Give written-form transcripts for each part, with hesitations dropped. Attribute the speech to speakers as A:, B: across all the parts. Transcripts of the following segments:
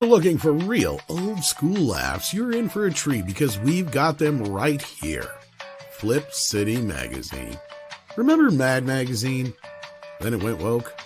A: Looking for real old school laughs, you're in for a treat because we've got them right here. Flip City Magazine. Remember Mad Magazine? Then it went woke?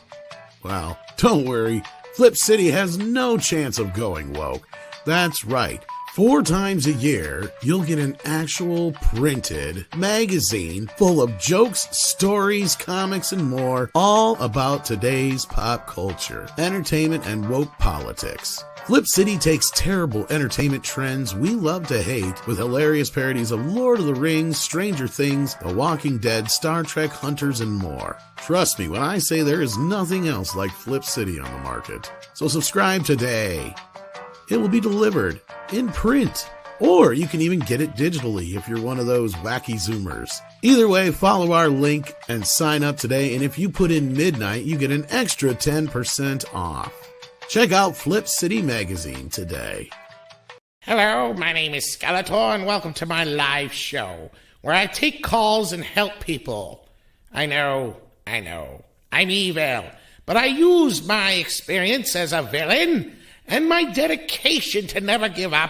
A: Well, don't worry. Flip City has no chance of going woke. That's right. 4 times a year, you'll get an actual printed magazine full of jokes, stories, comics, and more, all about today's pop culture, entertainment, and woke politics. Flip City takes terrible entertainment trends we love to hate with hilarious parodies of Lord of the Rings, Stranger Things, The Walking Dead, Star Trek, Hunters, and more. Trust me when I say there is nothing else like Flip City on the market. So subscribe today. It will be delivered in print, or you can even get it digitally if you're one of those wacky Zoomers. Either way, follow our link and sign up today, and if you put in midnight, you get an extra 10% off. Check out Flip City Magazine today.
B: Hello, my name is Skeletor, and welcome to my live show, where I take calls and help people. I know, I'm evil, but I use my experience as a villain and my dedication to never give up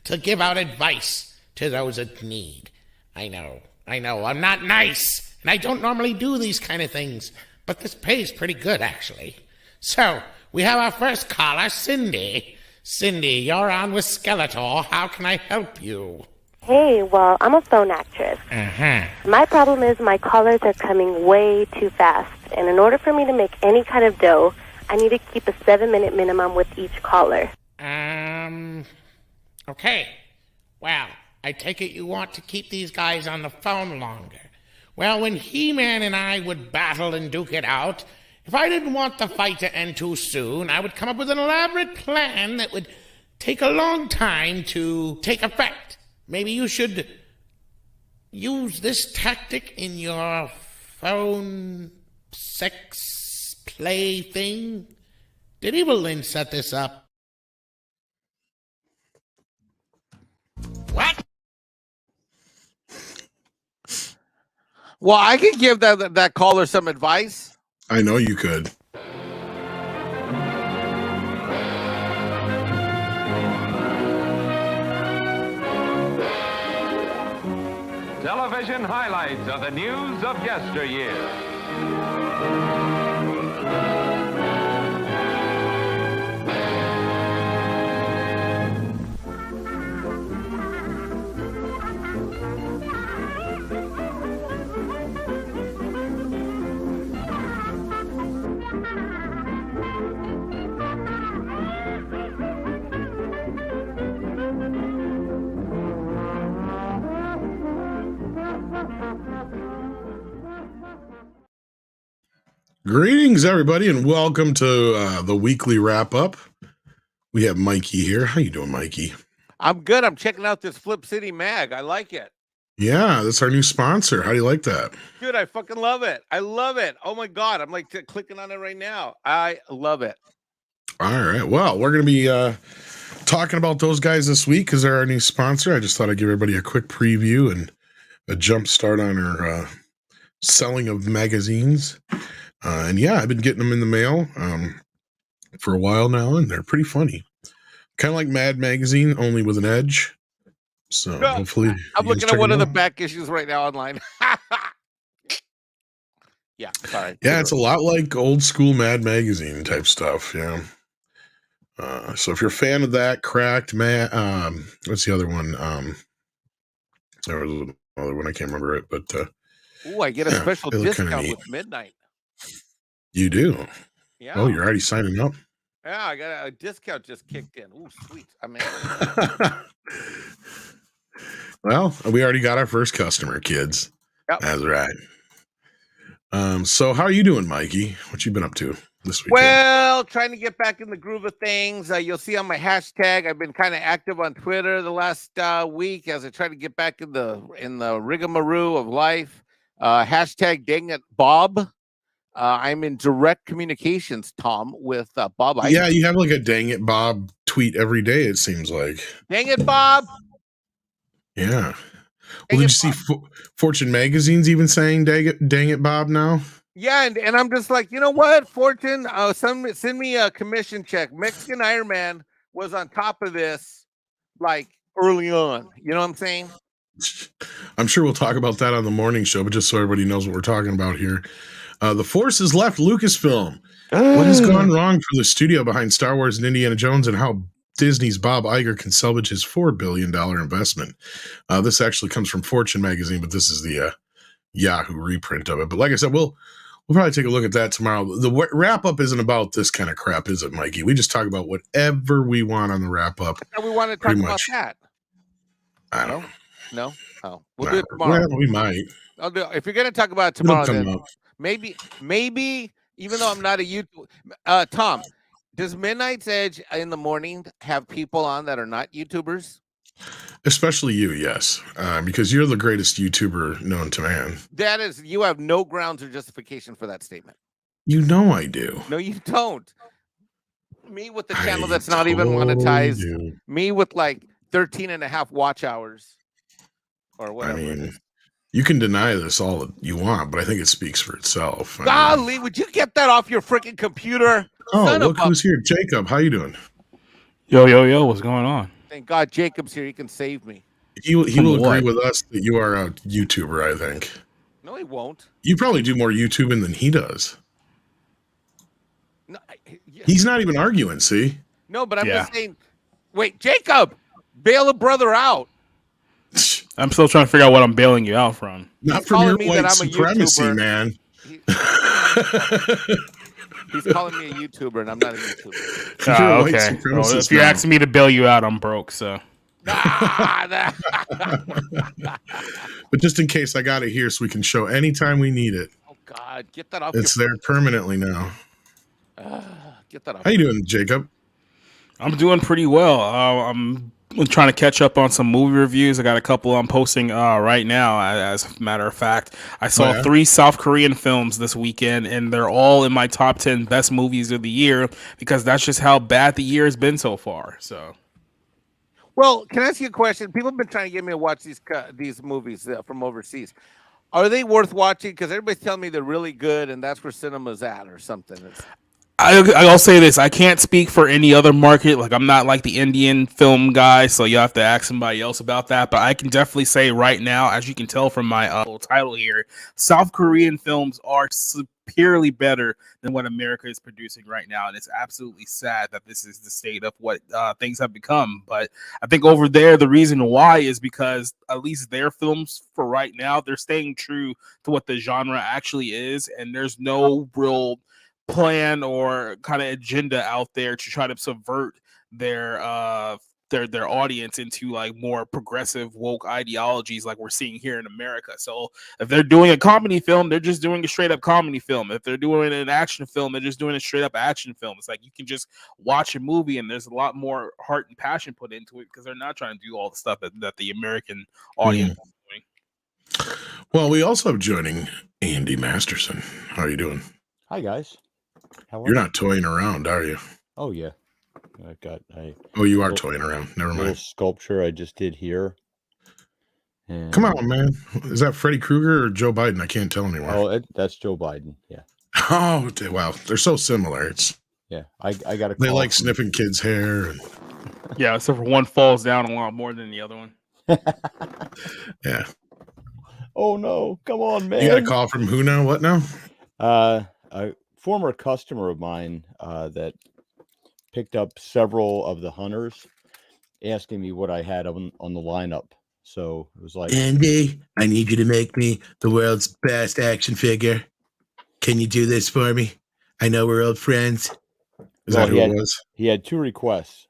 B: to give out advice to those in need. I know, I'm not nice, and I don't normally do these kind of things, but this pays pretty good, actually. So, we have our first caller, Cindy. Cindy, you're on with Skeletor. How can I help you?
C: Hey, well, I'm a phone actress. My problem is my callers are coming way too fast, and in order for me to make any kind of dough, I need to keep a 7-minute minimum with each caller.
B: Okay. Well, I take it you want to keep these guys on the phone longer. Well, when He-Man and I would battle and duke it out, if I didn't want the fight to end too soon, I would come up with an elaborate plan that would take a long time to take effect. Maybe you should use this tactic in your phone sex play thing. Did Evil Lynn set this up? What?
D: Well, I could give that caller some advice.
A: I know you could.
E: Television highlights of the news of yesteryear.
A: Greetings, everybody, and welcome to the weekly wrap-up. We have Mikey here. How you doing, Mikey?
D: I'm good. I'm checking out this Flip City Mag. I like it.
A: Yeah, that's our new sponsor. How do you like that?
D: Dude, I fucking love it. I love it. Oh, my God. I'm like clicking on it right now. I love it.
A: All right. Well, we're going to be talking about those guys this week because they're our new sponsor. I just thought I'd give everybody a quick preview and a jump start on our selling of magazines. And yeah, I've been getting them in the mail for a while now, and they're pretty funny. Kind of like Mad Magazine, only with an edge. So hopefully,
D: I'm looking at one of the back issues right now online. Yeah, sorry.
A: Yeah, it's a lot like old school Mad Magazine type stuff. Yeah. So if you're a fan of that, Cracked, what's the other one? There was another one, I can't remember it, but
D: ooh, I get a special discount with Midnight.
A: You do?
D: Yeah.
A: Oh, you're already signing up?
D: Yeah, I got a discount just kicked in. Ooh, sweet. I'm in.
A: Well, we already got our first customer, kids. Yep. That's right. So how are you doing, Mikey? What you been up to this week?
D: Well, trying to get back in the groove of things. You'll see on my hashtag, I've been kind of active on Twitter the last week as I try to get back in the rigmarole of life. Hashtag dang it, Bob. I'm in direct communications, Tom, with Bob Iger.
A: Yeah, you have like a dang it, Bob tweet every day, it seems like.
D: Dang it, Bob.
A: Yeah. Well, did you see Fortune Magazine's even saying dang it, Bob now?
D: Yeah, and I'm just like, you know what, Fortune, send me a commission check. Mexican Iron Man was on top of this, like early on. You know what I'm saying?
A: I'm sure we'll talk about that on the morning show, but just so everybody knows what we're talking about here. The Force has left Lucasfilm. What has gone wrong for the studio behind Star Wars and Indiana Jones, and how Disney's Bob Iger can salvage his $4 billion investment? This actually comes from Fortune magazine, but this is the Yahoo reprint of it. But like I said, we'll probably take a look at that tomorrow. The wrap up isn't about this kind of crap, is it, Mikey? We just talk about whatever we want on the wrap up.
D: We want to talk about that.
A: I don't know.
D: No? Oh, we'll do it tomorrow.
A: Well, we might.
D: I'll do it. If you're going to talk about it tomorrow, then maybe, even though I'm not a YouTube, Tom, does Midnight's Edge in the morning have people on that are not YouTubers?
A: Especially you, yes, because you're the greatest YouTuber known to man.
D: That is, you have no grounds or justification for that statement.
A: You know I do.
D: No, you don't. Me with the channel that's not even monetized. Me with like 13 and a half watch hours or whatever. I mean,
A: you can deny this all that you want, but I think it speaks for itself.
D: Golly, would you get that off your freaking computer?
A: Oh, look who's here. Jacob, how you doing?
F: Yo, what's going on?
D: Thank God Jacob's here. He can save me.
A: He will agree with us that you are a YouTuber, I think.
D: No, he won't.
A: You probably do more YouTubing than he does.
D: No,
A: he's not even arguing, see?
D: No, but I'm just saying, wait, Jacob, bail a brother out.
F: I'm still trying to figure out what I'm bailing you out from.
A: Not from your white supremacy, man.
D: He's calling me a YouTuber, and I'm not a YouTuber.
F: Okay. Well, if you're asking me to bail you out, I'm broke, so.
A: But just in case, I got it here so we can show anytime we need it.
D: Oh, God. Get that off.
A: It's there permanently now.
D: Get that off.
A: How you doing, Jacob?
F: I'm doing pretty well. I'm trying to catch up on some movie reviews. I got a couple I'm posting right now, as a matter of fact. I saw 3 South Korean films this weekend, and they're all in my top 10 best movies of the year, because that's just how bad the year has been so far. So,
D: well, can I ask you a question? People have been trying to get me to watch these movies from overseas. Are they worth watching? Because everybody's telling me they're really good, and that's where cinema's at or something.
F: I'll say this. I can't speak for any other market. Like, I'm not like the Indian film guy, so you have to ask somebody else about that. But I can definitely say right now, as you can tell from my title here, South Korean films are superiorly better than what America is producing right now. And it's absolutely sad that this is the state of what things have become. But I think over there, the reason why is because at least their films for right now, they're staying true to what the genre actually is. And there's no real plan or kind of agenda out there to try to subvert their audience into like more progressive woke ideologies like we're seeing here in America. So if they're doing a comedy film, they're just doing a straight up comedy film. If they're doing an action film, they're just doing a straight up action film. It's like you can just watch a movie and there's a lot more heart and passion put into it because they're not trying to do all the stuff that the American audience is doing.
A: Well, we also have joining Andy Masterson. How are you doing?
G: Hi, guys.
A: You're not toying around, are you?
G: Oh, yeah.
A: You are toying around. Never mind.
G: Little sculpture I just did here. And
A: come on, man. Is that Freddy Krueger or Joe Biden? I can't tell anymore.
G: Oh, that's Joe Biden. Yeah.
A: Oh, wow. They're so similar.
G: I got a call.
A: They like sniffing kids' hair.
F: Yeah, except for one falls down a lot more than the other one.
A: Yeah.
G: Oh, no. Come on, man.
A: You got a call from who now? What now?
G: A former customer of mine that picked up several of the hunters, asking me what I had on the lineup. So it was like,
A: Andy, I need you to make me the world's best action figure. Can you do this for me? I know we're old friends. Is that who it was?
G: He had 2 requests.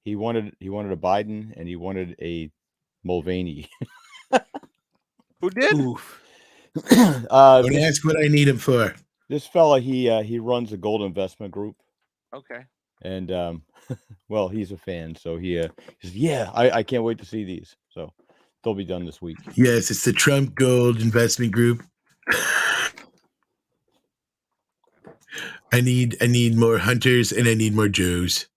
G: He wanted a Biden and he wanted a Mulvaney.
D: Who did?
A: Don't ask what I need him for.
G: This fella, he runs a gold investment group.
D: Okay.
G: And well, he's a fan, so he says, "Yeah, I can't wait to see these." So they'll be done this week.
A: Yes, it's the Trump Gold Investment Group. I need more hunters and I need more Joes.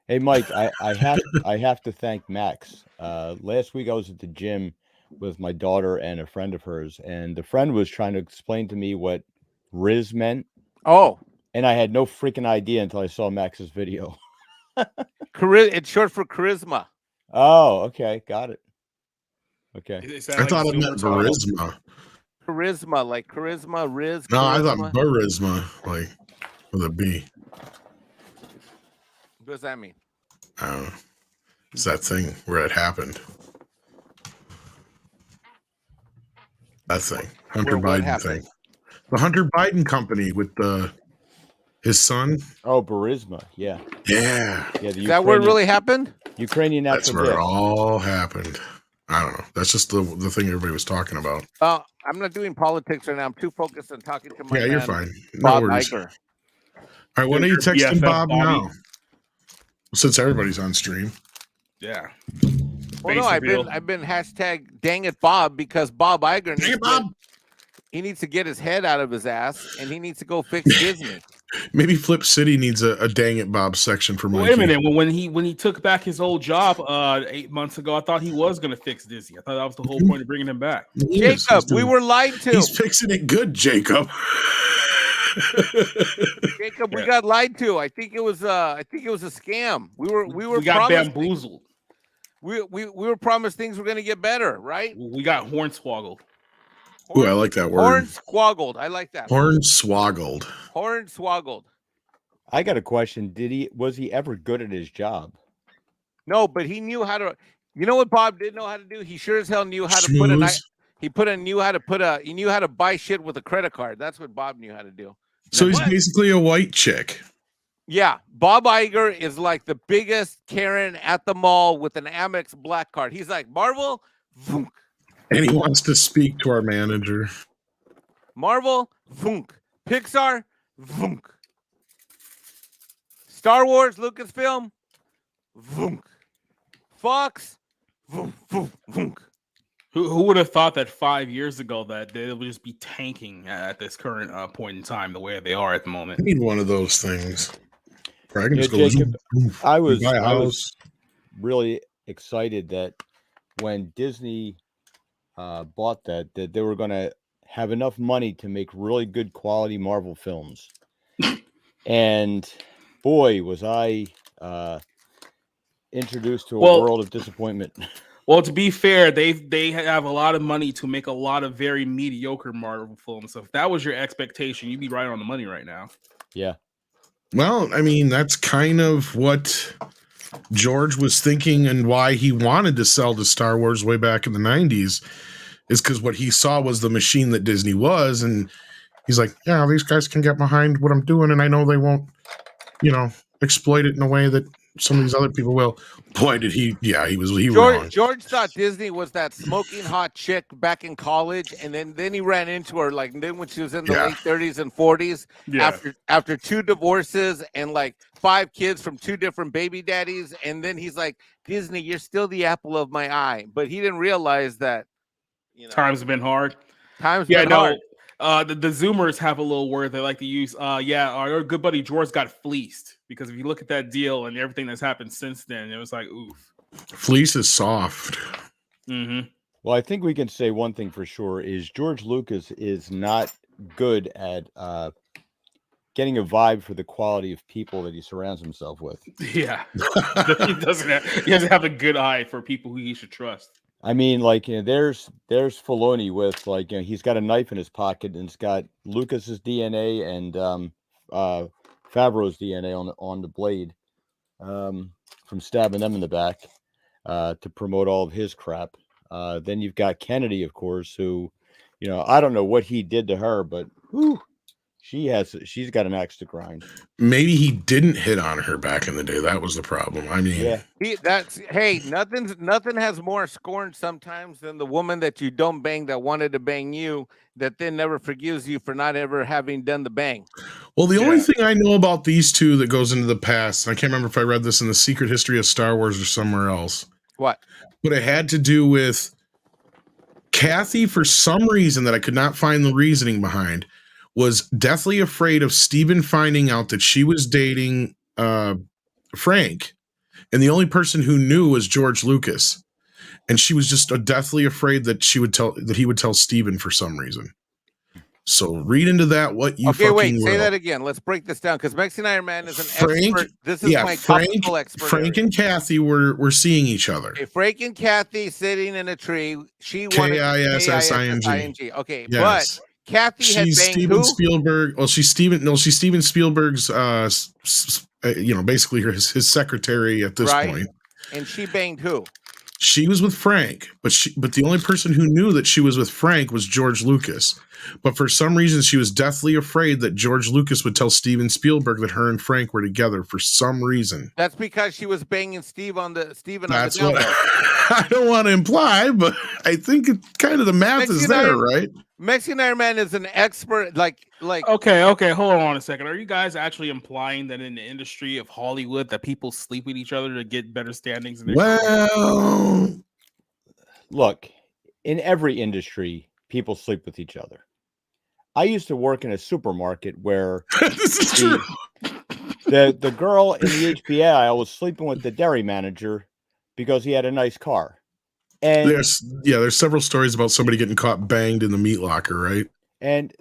G: Hey, Mike, I have to thank Max. Last week I was at the gym with my daughter and a friend of hers, and the friend was trying to explain to me what Riz meant.
D: Oh.
G: And I had no freaking idea until I saw Max's video.
D: It's short for charisma.
G: Oh, okay, got it. Okay.
F: Is that
A: I
F: like
A: thought it
F: Zoomer
A: meant
F: talk?
A: barisma.
D: Charisma, like charisma, Riz.
A: No, I thought
D: Charisma.
A: barisma, like with a B.
D: What does that mean?
A: It's that thing where it happened. That thing. Hunter
D: What
A: Biden
D: happened?
A: thing. The Hunter Biden company with his son.
G: Oh, barisma. Yeah.
A: Yeah.
G: Yeah. The
D: Is that where it really happened?
G: Ukrainian
A: That's
G: natural
A: where it
G: gas.
A: all happened. I don't know. That's just the thing everybody was talking about.
D: I'm not doing politics right now. I'm too focused on talking to my
A: Yeah, you're
D: man,
A: fine. No
D: Bob
A: worries.
D: Iger.
A: All right, when are you texting
F: BFF
A: Bob
F: Bobby?
A: now? Since everybody's on stream.
F: Yeah.
D: Well, no, I've been hashtag dang it Bob because Bob Iger needs to get his head out of his ass and he needs to go fix Disney.
A: Maybe Flip City needs a dang it Bob section for Mikey.
F: Wait a minute. When he took back his old job 8 months ago, I thought he was going to fix Disney. I thought that was the whole point of bringing him back.
D: Jacob, we were lied to.
A: He's fixing it good, Jacob.
D: Jacob, we got lied to. I think it was a scam. We
F: got
D: promised
F: bamboozled.
D: We were promised things were going to get better, right?
F: We got hornswoggled.
A: Ooh, I like that word.
D: Hornswoggled. I like that.
A: Hornswoggled.
D: Hornswoggled.
G: I got a question. Was he ever good at his job?
D: No, but he knew how to. You know what Bob did know how to do? He sure as hell knew how to He knew how to buy shit with a credit card. That's what Bob knew how to do.
A: So he's basically a white chick.
D: Yeah, Bob Iger is like the biggest Karen at the mall with an Amex black card. He's like, Marvel, vunk.
A: And he wants to speak to our manager.
D: Marvel, vunk. Pixar, vunk. Star Wars, Lucasfilm, vunk. Fox, vunk, vunk, vunk.
F: Who would have thought that 5 years ago that they would just be tanking at this current point in time the way they are at the moment?
A: I need one of those things. I can just go
G: Jacob, I was
A: house.
G: really excited that when Disney bought that they were going to have enough money to make really good quality Marvel films. And boy, was I introduced to a world of disappointment.
F: Well, to be fair, they have a lot of money to make a lot of very mediocre Marvel films. So if that was your expectation, you'd be right on the money right now.
G: Yeah.
A: Well, I mean, that's kind of what George was thinking and why he wanted to sell to Star Wars way back in the 90s is because what he saw was the machine that Disney was. And he's like, yeah, these guys can get behind what I'm doing. And I know they won't, exploit it in a way that some of these other people will. Boy, did he was wrong.
D: George thought Disney was that smoking hot chick back in college, and then he ran into her then when she was in the late 30s and 40s after 2 divorces and like 5 kids from 2 different baby daddies, and then he's like, Disney, you're still the apple of my eye. But he didn't realize that
F: times have been hard.
D: Hard.
F: The Zoomers have a little word they like to use. Our good buddy George got fleeced because if you look at that deal and everything that's happened since then, it was like, oof.
A: Fleece is soft.
F: Mm-hmm.
G: Well, I think we can say one thing for sure is George Lucas is not good at getting a vibe for the quality of people that he surrounds himself with.
F: Yeah, he doesn't have a good eye for people who he should trust.
G: I mean, like, there's Filoni with, like, he's got a knife in his pocket and it's got Lucas's DNA and Favreau's DNA on the blade from stabbing them in the back to promote all of his crap. Then you've got Kennedy, of course, who, I don't know what he did to her, but she's got an axe to grind.
A: Maybe he didn't hit on her back in the day. That was the problem. I mean,
D: nothing has more scorn sometimes than the woman that you don't bang that wanted to bang you, that then never forgives you for not ever having done the bang.
A: Well, the only thing I know about these two that goes into the past, and I can't remember if I read this in the Secret History of Star Wars or somewhere else.
D: What?
A: But it had to do with Kathy, for some reason that I could not find the reasoning behind, was deathly afraid of Steven finding out that she was dating Frank. And the only person who knew was George Lucas. And she was just deathly afraid that he would tell Steven for some reason. So read into that what you
D: Okay,
A: fucking
D: wait. Say
A: will.
D: that again. Let's break this down because Mexican Iron Man is an
A: Frank,
D: expert. This is my topical expert.
A: Frank and Kathy were seeing each other.
D: Okay, Frank and Kathy sitting in a tree. She wanted
A: Kissing.
D: Okay,
A: Yes.
D: but Kathy had
A: She's
D: banged
A: Steven
D: who?
A: Spielberg. Well, she's Steven Spielberg's. Basically his secretary at this point.
D: And she banged who?
A: She was with Frank, but the only person who knew that she was with Frank was George Lucas. But for some reason, she was deathly afraid that George Lucas would tell Steven Spielberg that her and Frank were together for some reason.
D: That's because she was banging Steven on the
A: That's what I don't want to imply, but I think kind of the math is there, right?
D: Mexican Iron Man is an expert. Like.
F: Okay. Hold on a second. Are you guys actually implying that in the industry of Hollywood that people sleep with each other to get better standings? In
A: their
G: look, in every industry, people sleep with each other. I used to work in a supermarket where
A: this is true.
G: The girl in the HBI was sleeping with the dairy manager because he had a nice car. And
A: there's several stories about somebody getting caught banged in the meat locker, right?
G: And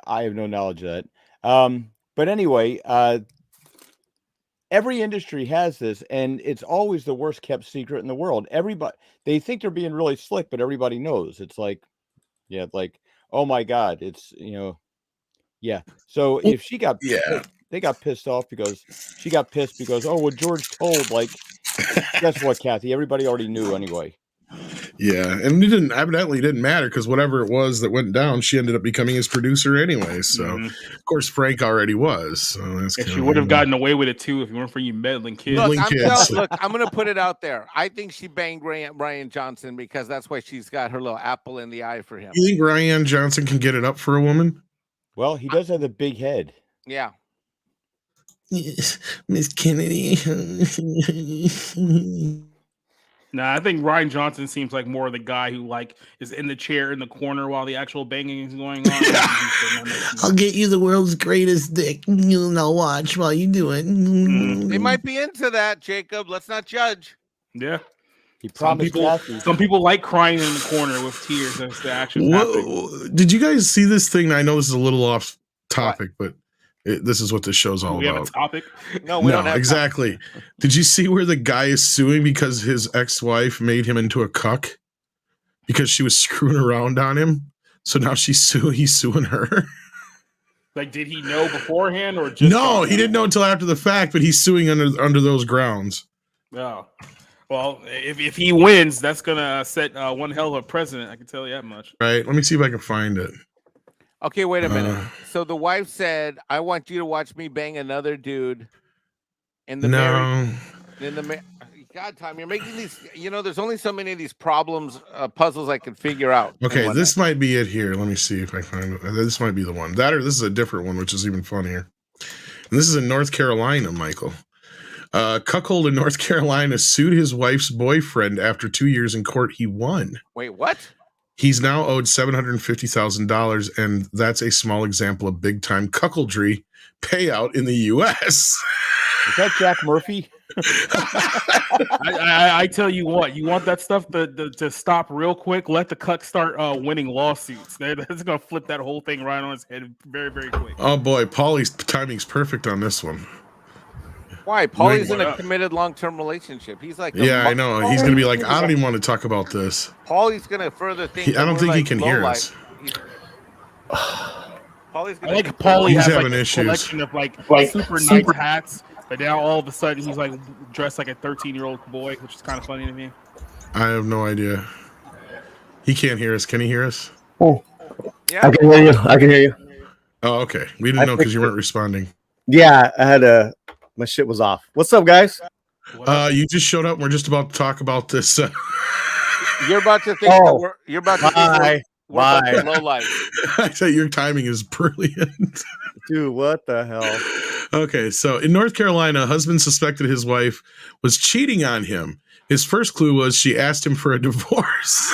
G: I have no knowledge of that. But anyway, every industry has this, and it's always the worst kept secret in the world. They think they're being really slick, but everybody knows. It's like, oh my God, it's, yeah. So if she got, they got pissed off because she got pissed because, oh, well, George told, guess what, Kathy? Everybody already knew anyway.
A: Yeah, and it evidently didn't matter because whatever it was that went down, she ended up becoming his producer anyway. So, of course, Frank already was. So
F: she would have gotten away with it too if it weren't for you meddling kids.
D: Look, I'm going to put it out there. I think she banged Ryan Johnson because that's why she's got her little apple in the eye for him.
A: You think Ryan Johnson can get it up for a woman?
G: Well, he does have the big head.
D: Yeah.
A: Miss Kennedy.
F: Nah, I think Ryan Johnson seems like more of the guy who is in the chair in the corner while the actual banging is going on.
A: I'll get you the world's greatest dick. You'll now watch while you do it.
D: They might be into that, Jacob. Let's not judge.
F: Yeah.
G: Some
F: people like crying in the corner with tears as the action happens.
A: Did you guys see this thing? I know this is a little off topic, but this is what this show's all about.
F: We have a topic?
D: No, we don't have
A: exactly. Did you see where the guy is suing because his ex-wife made him into a cuck because she was screwing around on him? So now he's suing her.
F: Did he know beforehand or just?
A: No, he didn't know until after the fact, but he's suing under those grounds.
F: Oh. Well, if he wins, that's gonna set one hell of a precedent. I can tell you that much.
A: Right. Let me see if I can find it.
D: Okay, wait a minute. So the wife said, "I want you to watch me bang another dude." In the God, Tom, you're making these. There's only so many of these puzzles I can figure out.
A: Okay, this might be it here. Let me see if I find it. This might be the one. That or this is a different one, which is even funnier. And this is in North Carolina, Michael. Cuckold in North Carolina sued his wife's boyfriend after 2 years in court. He won.
D: Wait, what?
A: He's now owed $750,000, and that's a small example of big-time cuckoldry payout in the U.S.
G: Is that Jack Murphy?
F: I tell you what, you want that stuff to stop real quick, let the cuck start winning lawsuits. That's going to flip that whole thing right on its head very, very quick.
A: Oh, boy, Paulie's timing's perfect on this one.
D: Why? Paulie's in a committed long-term relationship. He's like,
A: I know. He's going to be like, I don't even want to talk about this.
D: Paulie's going to further think.
A: I don't think he can hear us.
D: Paulie's
F: I like Paulie has
A: having
F: a
A: issues.
F: collection of super nice hats, but now all of a sudden he's dressed like a 13-year-old boy, which is kind of funny to me.
A: I have no idea. He can't hear us. Can he hear us?
H: Oh,
D: yeah.
H: I can hear you.
A: Oh, okay. We didn't know because you weren't responding.
H: Yeah, I had my shit was off. What's up, guys?
A: You just showed up. And we're just about to talk about this.
D: You're about to think. You're about to think.
H: Bye.
D: Low life.
A: I say your timing is brilliant.
H: Dude, what the hell?
A: Okay, so in North Carolina, a husband suspected his wife was cheating on him. His first clue was she asked him for a divorce.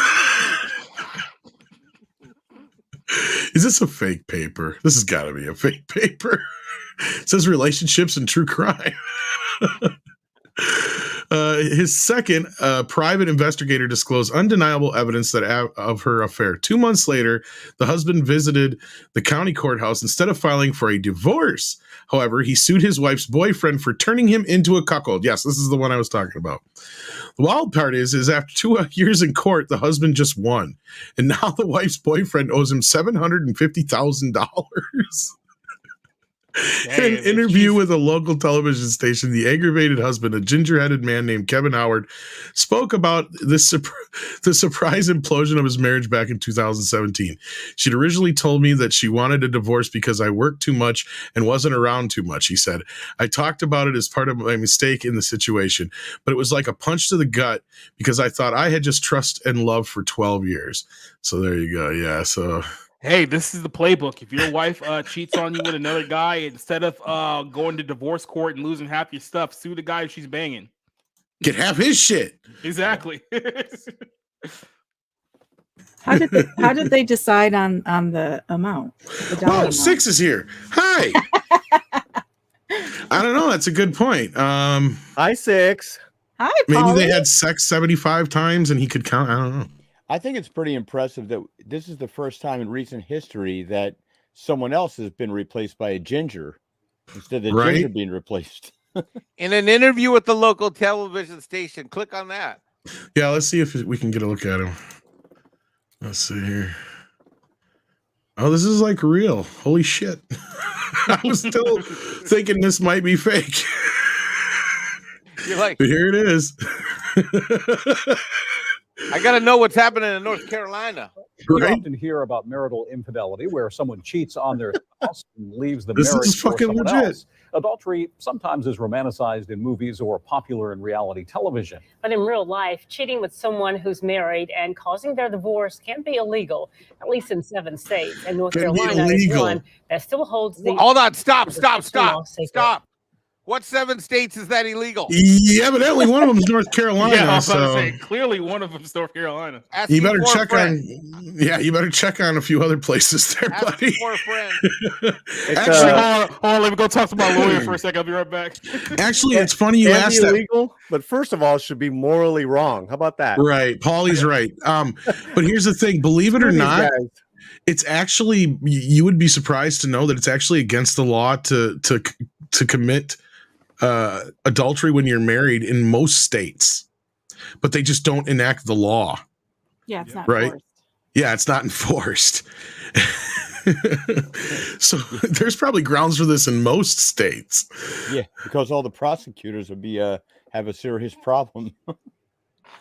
A: Is this a fake paper? This has got to be a fake paper. It says relationships and true crime. His second, private investigator disclosed undeniable evidence that of her affair. 2 months later, the husband visited the county courthouse instead of filing for a divorce. However, he sued his wife's boyfriend for turning him into a cuckold. Yes, this is the one I was talking about. The wild part is after 2 years in court, the husband just won. And now the wife's boyfriend owes him $750,000. In an interview with a local television station, the aggravated husband, a ginger-headed man named Kevin Howard, spoke about the surprise implosion of his marriage back in 2017. She'd originally told me that she wanted a divorce because I worked too much and wasn't around too much, he said. I talked about it as part of my mistake in the situation, but it was like a punch to the gut because I thought I had just trust and love for 12 years. So there you go. Yeah, so...
F: Hey, this is the playbook. If your wife cheats on you with another guy, instead of going to divorce court and losing half your stuff, sue the guy she's banging.
A: Get half his shit.
F: Exactly.
I: How did they decide on the amount?
A: Oh, Six is here. Hi. I don't know. That's a good point.
H: Hi, Six.
I: Hi,
A: maybe
I: Polly.
A: they had sex 75 times and he could count. I don't know.
G: I think it's pretty impressive that this is the first time in recent history that someone else has been replaced by a ginger instead of the ginger being replaced.
D: In an interview with the local television station, click on that.
A: Yeah, let's see if we can get a look at him. Let's see here. Oh, this is like real. Holy shit. I was still thinking this might be fake.
D: You're like,
A: but here it is.
D: I got to know what's happening in North Carolina.
J: We often hear about marital infidelity where someone cheats on their spouse and leaves the marriage
A: is
J: for
A: fucking
J: someone
A: legit.
J: else. Adultery sometimes is romanticized in movies or popular in reality television.
K: But in real life, cheating with someone who's married and causing their divorce can be illegal, at least in 7 states. And North Carolina is one that still holds the...
D: Hold on, stop. What 7 states is that illegal?
A: Yeah, evidently one of them is North Carolina.
F: Yeah, I was about to
A: so
F: say, clearly one of them is North Carolina.
A: you better check on. Yeah, you better check on a few other places there, buddy.
D: For a friend.
F: Actually, hold on, let me go talk to my lawyer for a second. I'll be right back.
A: Actually, it's funny you asked that.
H: Illegal, but first of all, it should be morally wrong. How about that?
A: Right, Paulie's right. But here's the thing: believe it or not, it's actually, you would be surprised to know that it's actually against the law to commit adultery when you're married in most states, but they just don't enact the law.
I: Yeah, it's not
A: right.
I: enforced.
A: Yeah, it's not enforced. So there's probably grounds for this in most states.
G: Yeah, because all the prosecutors would be have a serious problem.
D: All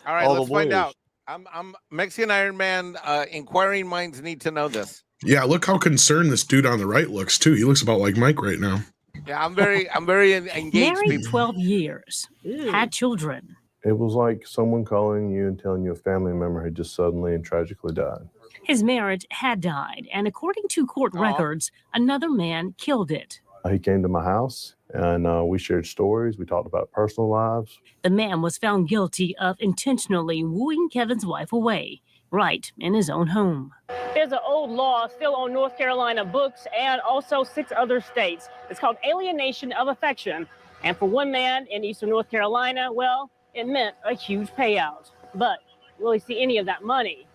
D: right, let's find out. I'm Mexican Iron Man. Inquiring minds need to know this.
A: Yeah, look how concerned this dude on the right looks too. He looks about like Mike right now.
D: Yeah, I'm very engaged.
K: Married
D: people.
K: 12 years, had children.
L: It was like someone calling you and telling you a family member had just suddenly and tragically died.
K: His marriage had died, and according to court records, another man killed it.
L: He came to my house, and we shared stories. We talked about personal lives.
K: The man was found guilty of intentionally wooing Kevin's wife away, right in his own home. There's an old law still on North Carolina books and also 6 other states. It's called Alienation of Affection. And for one man in eastern North Carolina, well, it meant a huge payout. But will he see any of that money?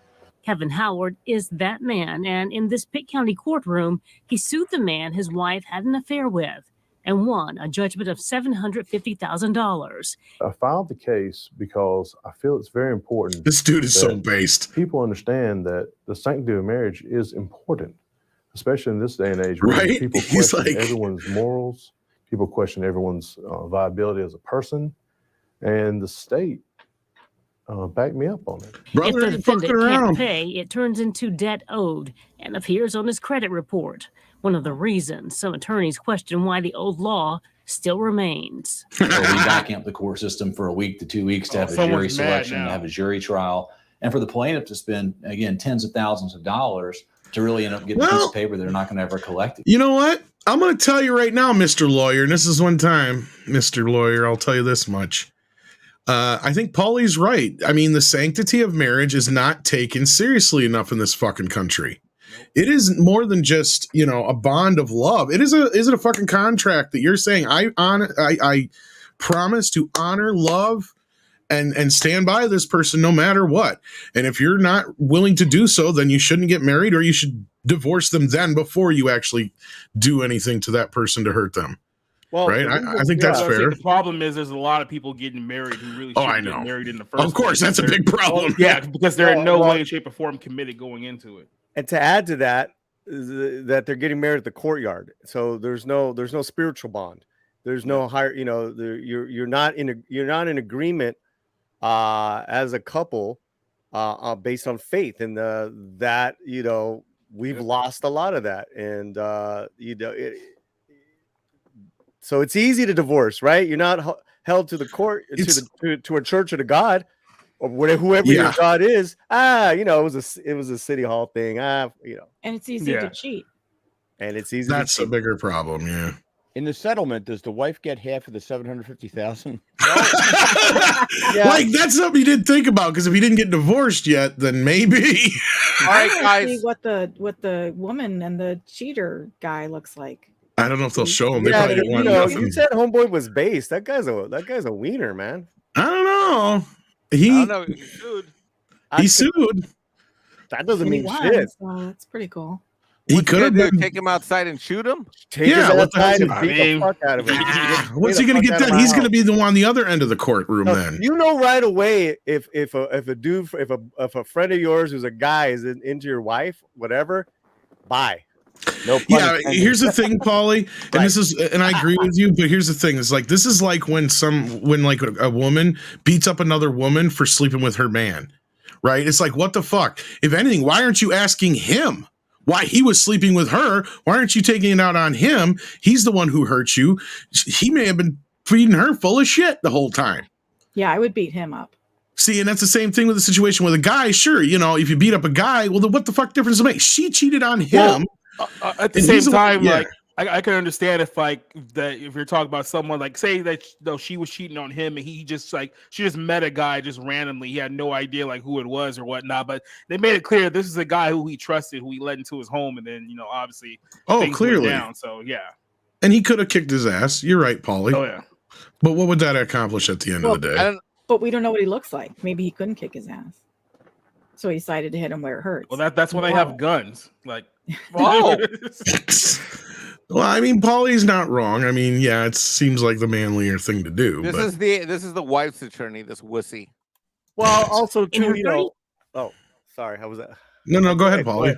K: Kevin Howard is that man, and in this Pitt County courtroom, he sued the man his wife had an affair with and won a judgment of $750,000.
L: I filed the case because I feel it's very important.
A: This dude is so based.
L: People understand that the sanctity of marriage is important, especially in this day and age. Where
A: right?
L: People question everyone's morals. People question everyone's viability as a person. And the state backed me up on it.
A: Brother,
K: if the defendant can't pay, it turns into debt owed and appears on his credit report. One of the reasons some attorneys question why the old law still remains.
M: So we backing up the court system for a week to 2 weeks to have a jury selection, to have a jury trial, and for the plaintiff to spend, again, tens of thousands of dollars to really end up getting a piece of paper they're not going to ever collect it.
A: You know what? I'm going to tell you right now, Mr. Lawyer, and this is one time, Mr. Lawyer, I'll tell you this much. I think Paulie's right. I mean, the sanctity of marriage is not taken seriously enough in this fucking country. It is more than just, you know, a bond of love. Is it a fucking contract that you're saying I promise to honor, love, and stand by this person no matter what. And if you're not willing to do so, then you shouldn't get married, or you should divorce them then before you actually do anything to that person to hurt them.
H: Well,
A: right? I think that's fair.
F: The problem is there's a lot of people getting married who really shouldn't get married in the first place.
A: Of course, that's a big problem.
F: Yeah, because they're in no way, shape, or form committed going into it.
H: And to add to that, that they're getting married at the courtyard. So there's no spiritual bond. There's no higher, you're not in agreement as a couple based on faith, and that we've lost a lot of that, and so it's easy to divorce, right? You're not held to the court, to a church or to God, or whoever your God is. It was a city hall thing. And
I: it's easy to cheat.
H: And it's easy.
A: That's a bigger problem. Yeah.
G: In the settlement, does the wife get half of the $750,000?
A: Like, that's something you didn't think about, because if he didn't get divorced yet, then maybe.
D: All right, guys.
I: See what the woman and the cheater guy looks like.
A: I don't know if they'll show him. They probably didn't want nothing.
H: You said homeboy was based. That guy's a wiener, man.
A: I don't know. He sued.
H: That doesn't mean shit.
I: So that's pretty cool.
A: He could have
D: take him outside and shoot him.
H: Take his outside and beat the fuck out of him.
A: What's he going to get then? He's going to be the one on the other end of the courtroom. Then
H: right away if a friend of yours who's a guy is into your wife, whatever, bye. No.
A: Here's the thing, Paulie, and I agree with you, but here's the thing: is like this is like when like a woman beats up another woman for sleeping with her man, right? It's like, what the fuck? If anything, why aren't you asking him why he was sleeping with her? Why aren't you taking it out on him? He's the one who hurt you. He may have been feeding her full of shit the whole time.
I: Yeah, I would beat him up.
A: See, and that's the same thing with the situation with a guy. Sure, if you beat up a guy, well, then what the fuck difference does it make? She cheated on him.
F: At the same time, I can understand if you're talking about someone like, say that she was cheating on him and she just met a guy just randomly. He had no idea like who it was or whatnot, but they made it clear this is a guy who he trusted, who he let into his home, and then obviously things
A: clearly
F: went down. So yeah,
A: and he could have kicked his ass. You're right, Paulie.
F: Oh yeah,
A: but what would that accomplish at the end of the day?
I: But we don't know what he looks like. Maybe he couldn't kick his ass, so he decided to hit him where it hurts.
F: Well, that's when they have guns, like.
A: Oh. Well, I mean, Paulie's not wrong. I mean, yeah, it seems like the manlier thing to do.
D: This is the wife's attorney, this wussy.
H: Well, also too, oh, sorry, how was that?
A: No, go ahead, Paulie.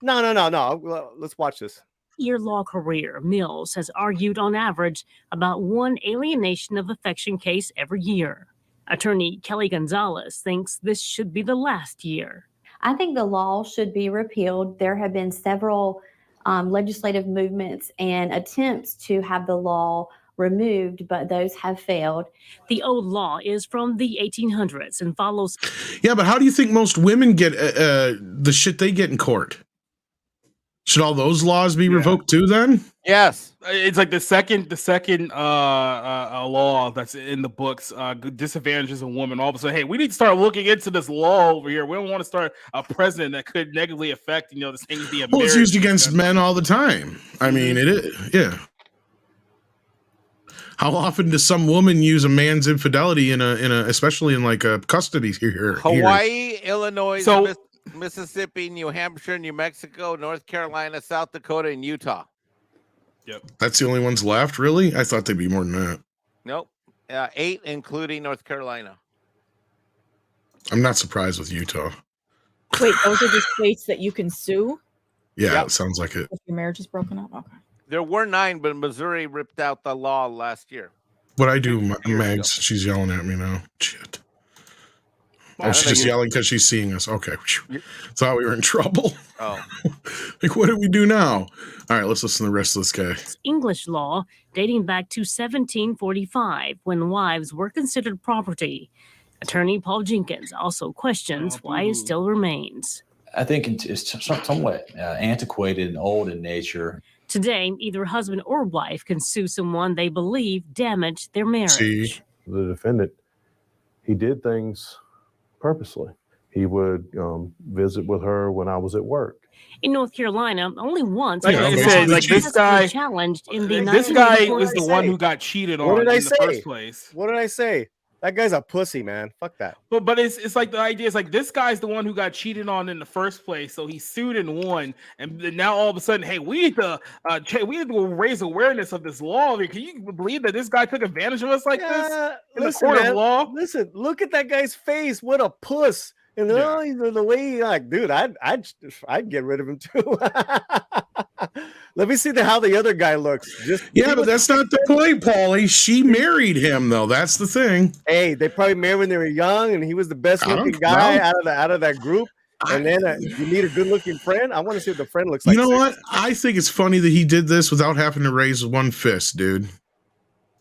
H: No. Let's watch this.
K: Your law career, Mills has argued on average about one alienation of affection case every year. Attorney Kelly Gonzalez thinks this should be the last year.
N: I think the law should be repealed. There have been several legislative movements and attempts to have the law removed, but those have failed.
K: The old law is from the 1800s and follows.
A: Yeah, but how do you think most women get the shit they get in court? Should all those laws be revoked too then?
D: Yes.
F: It's like the second law that's in the books disadvantages a woman. All of a sudden, hey, we need to start looking into this law over here. We don't want to start a precedent that could negatively affect, this thing being
A: Well, it's used against men all the time. I mean, it is, yeah. How often does some woman use a man's infidelity in a especially in like a custody here?
D: Hawaii, Illinois, Mississippi, New Hampshire, New Mexico, North Carolina, South Dakota, and Utah.
F: Yep.
A: That's the only ones left, really? I thought they'd be more than that.
D: Nope. 8, including North Carolina.
A: I'm not surprised with Utah.
I: Wait, those are the states that you can sue?
A: Yeah, It sounds like it.
I: If your marriage is broken up? Okay.
D: There were 9, but Missouri ripped out the law last year.
A: What I do, Mags, she's yelling at me now. Shit. Oh, she's just yelling because she's seeing us. Okay. Thought we were in trouble.
D: Oh.
A: Like, what do we do now? All right, let's listen to the rest of this guy.
K: English law dating back to 1745 when wives were considered property. Attorney Paul Jenkins also questions why it still remains.
M: I think it's somewhat antiquated and old in nature.
K: Today, either husband or wife can sue someone they believe damaged their marriage.
L: See, the defendant, he did things purposely. He would visit with her when I was at work.
K: In North Carolina, only once.
F: This guy
K: challenged in the
F: this guy was the one who got cheated on in the first place.
H: What did I say? That guy's a pussy, man. Fuck that.
F: But it's like the idea is like this guy's the one who got cheated on in the first place, so he sued and won, and then now all of a sudden, hey, we need to raise awareness of this law. Can you believe that this guy took advantage of us like this in the court of law?
H: Listen, look at that guy's face. What a puss! And the way he like, dude, I'd get rid of him too. Let me see how the other guy looks.
A: But that's not the point, Paulie. She married him, though. That's the thing.
H: Hey, they probably married when they were young, and he was the best looking guy out of that group. And then you need a good looking friend. I want to see what the friend looks like.
A: You know what? I think it's funny that he did this without having to raise one fist, dude.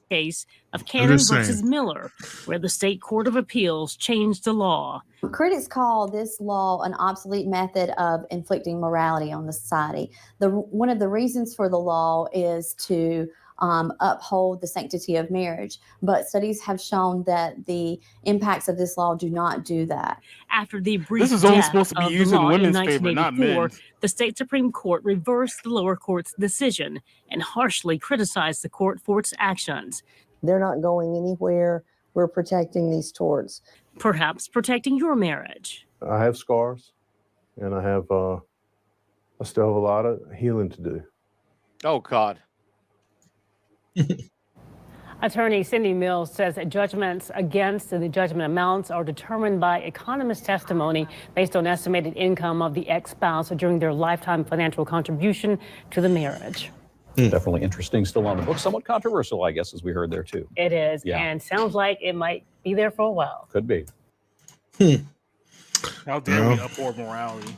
K: Case of Cannon versus Miller, where the state court of appeals changed the law.
N: Critics call this law an obsolete method of inflicting morality on the society. One of the reasons for the law is to uphold the sanctity of marriage, but studies have shown that the impacts of this law do not do that.
K: After the brief
F: this is only supposed to be used in women's favor, not men's.
K: The state Supreme Court reversed the lower court's decision and harshly criticized the court for its actions.
O: They're not going anywhere. We're protecting these torts.
K: Perhaps protecting your marriage.
L: I have scars, and I still have a lot of healing to do.
D: Oh, God.
K: Attorney Cindy Mills says that judgments against the judgment amounts are determined by economist testimony based on estimated income of the ex-spouse during their lifetime financial contribution to the marriage.
J: Definitely interesting. Still on the book. Somewhat controversial, I guess, as we heard there, too.
K: It is. Yeah. And sounds like it might be there for a while.
J: Could be.
F: How dare we uphold morality?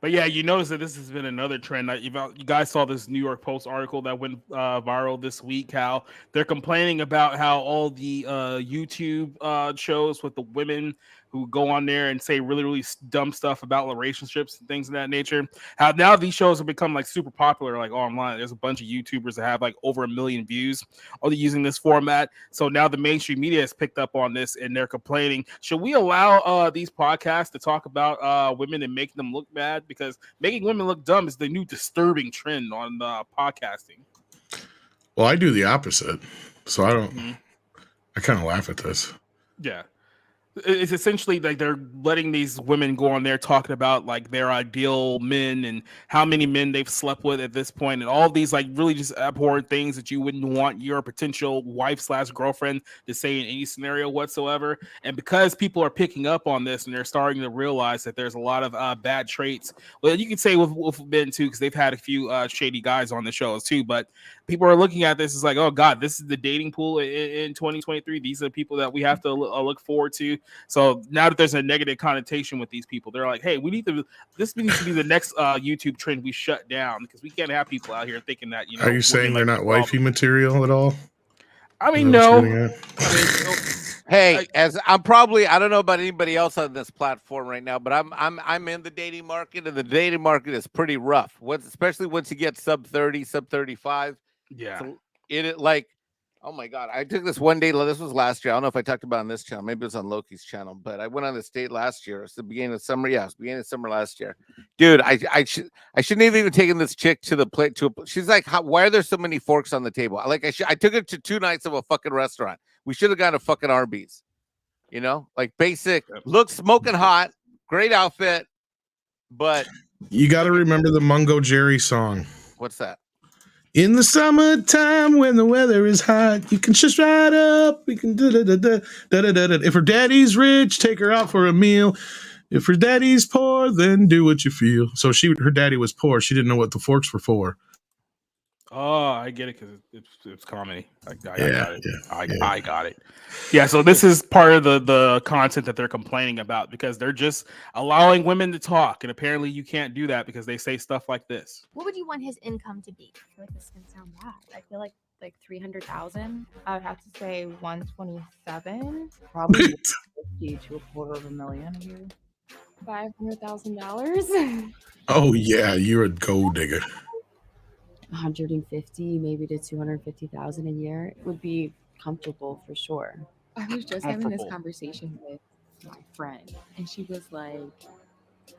F: But yeah, you notice that this has been another trend. You guys saw this New York Post article that went viral this week, how they're complaining about how all the YouTube shows with the women who go on there and say really, really dumb stuff about relationships and things of that nature. How now these shows have become like super popular, like online. There's a bunch of YouTubers that have like over 1 million views only using this format. So now the mainstream media has picked up on this and they're complaining. Should we allow these podcasts to talk about women and make them look bad? Because making women look dumb is the new disturbing trend on podcasting.
A: Well, I do the opposite. So I don't, I kind of laugh at this.
F: Yeah. It's essentially like they're letting these women go on there talking about like their ideal men and how many men they've slept with at this point and all these like really just abhorrent things that you wouldn't want your potential wife/girlfriend to say in any scenario whatsoever. And because people are picking up on this and they're starting to realize that there's a lot of bad traits. Well, you could say with men too, because they've had a few shady guys on the shows too. But people are looking at this as like, oh God, this is the dating pool in 2023. These are the people that we have to look forward to. So now that there's a negative connotation with these people, they're like, hey, this needs to be the next YouTube trend we shut down because we can't have people out here thinking that,
A: Are you saying they're not wifey material at all?
F: I mean, no.
D: Hey, as I don't know about anybody else on this platform right now, but I'm in the dating market, and the dating market is pretty rough. Especially once you get sub 30, sub 35.
F: Yeah.
D: So it like, oh my God, I took this one day. This was last year. I don't know if I talked about it on this channel. Maybe it was on Loki's channel, but I went on this date last year. It's the beginning of summer. Yeah, it's the beginning of summer last year. Dude, I shouldn't have even taken this chick to the plate. She's like, why are there so many forks on the table? Like I took her to 2 nights of a fucking restaurant. We should have gone to fucking Arby's. You know, like basic, looks smoking hot, great outfit, but
A: you got to remember the Mungo Jerry song.
D: What's that?
A: In the summertime when the weather is hot, you can just ride up. We can da-da-da-da, da-da-da-da. If her daddy's rich, take her out for a meal. If her daddy's poor, then do what you feel. So her daddy was poor. She didn't know what the forks were for.
F: Oh, I get it because it's comedy. I got it.
A: Yeah.
F: I got it. Yeah, so this is part of the content that they're complaining about because they're just allowing women to talk, and apparently you can't do that because they say stuff like this.
P: What would you want his income to be? I feel like this can sound bad. I feel like 300,000. I would have to say 127.
I: Probably 50 to $250,000 a year.
P: $500,000.
A: Oh yeah, you're a gold digger.
Q: 150, maybe to 250,000 a year would be comfortable for sure.
P: I was just having this conversation with my friend, and she was like,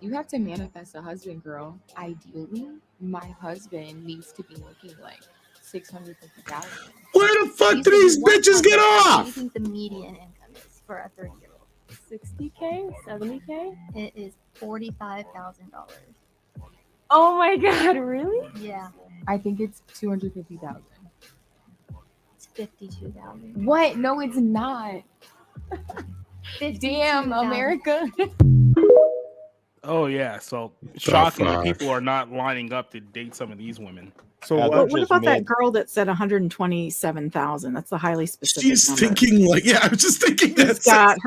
P: "You have to manifest a husband, girl. Ideally, my husband needs to be making like 650,000.
A: Where the fuck do these bitches get
P: What do you
A: off?
P: think the median income is for a 30-year-old?
K: 60K, 70K.
P: It is $45,000.
K: Oh my God, really?
P: Yeah,
Q: I think it's 250,000.
P: it's 52,000.
Q: What? No, it's not. Damn, America.
F: Oh yeah, so
A: The
F: shocking that
A: fuck?
F: people are not lining up to date some of these women.
H: So
I: What about that girl that said 127,000? That's a highly specific
A: She's
I: number.
A: thinking like, yeah, I was just thinking
I: She's got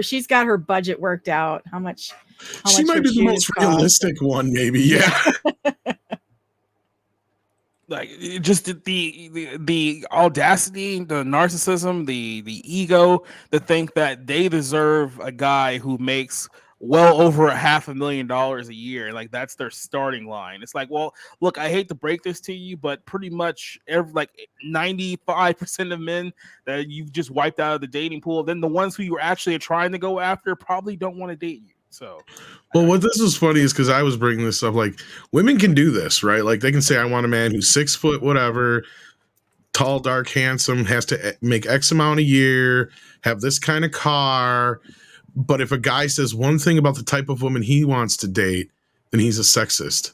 I: she's got her budget worked out. How much
A: she might
I: her
A: be the most
I: shoes cost.
A: realistic one, maybe. Yeah.
F: Like just the audacity, the narcissism, the ego to think that they deserve a guy who makes well over $500,000 a year. Like that's their starting line. It's like, well, look, I hate to break this to you, but pretty much 95% of men that you've just wiped out of the dating pool, then the ones who you were actually trying to go after probably don't want to date you. So
A: Well, what this is funny is because I was bringing this up, like women can do this, right? Like they can say, I want a man who's 6 foot, whatever, tall, dark, handsome, has to make X amount a year, have this kind of car. But if a guy says one thing about the type of woman he wants to date, then he's a sexist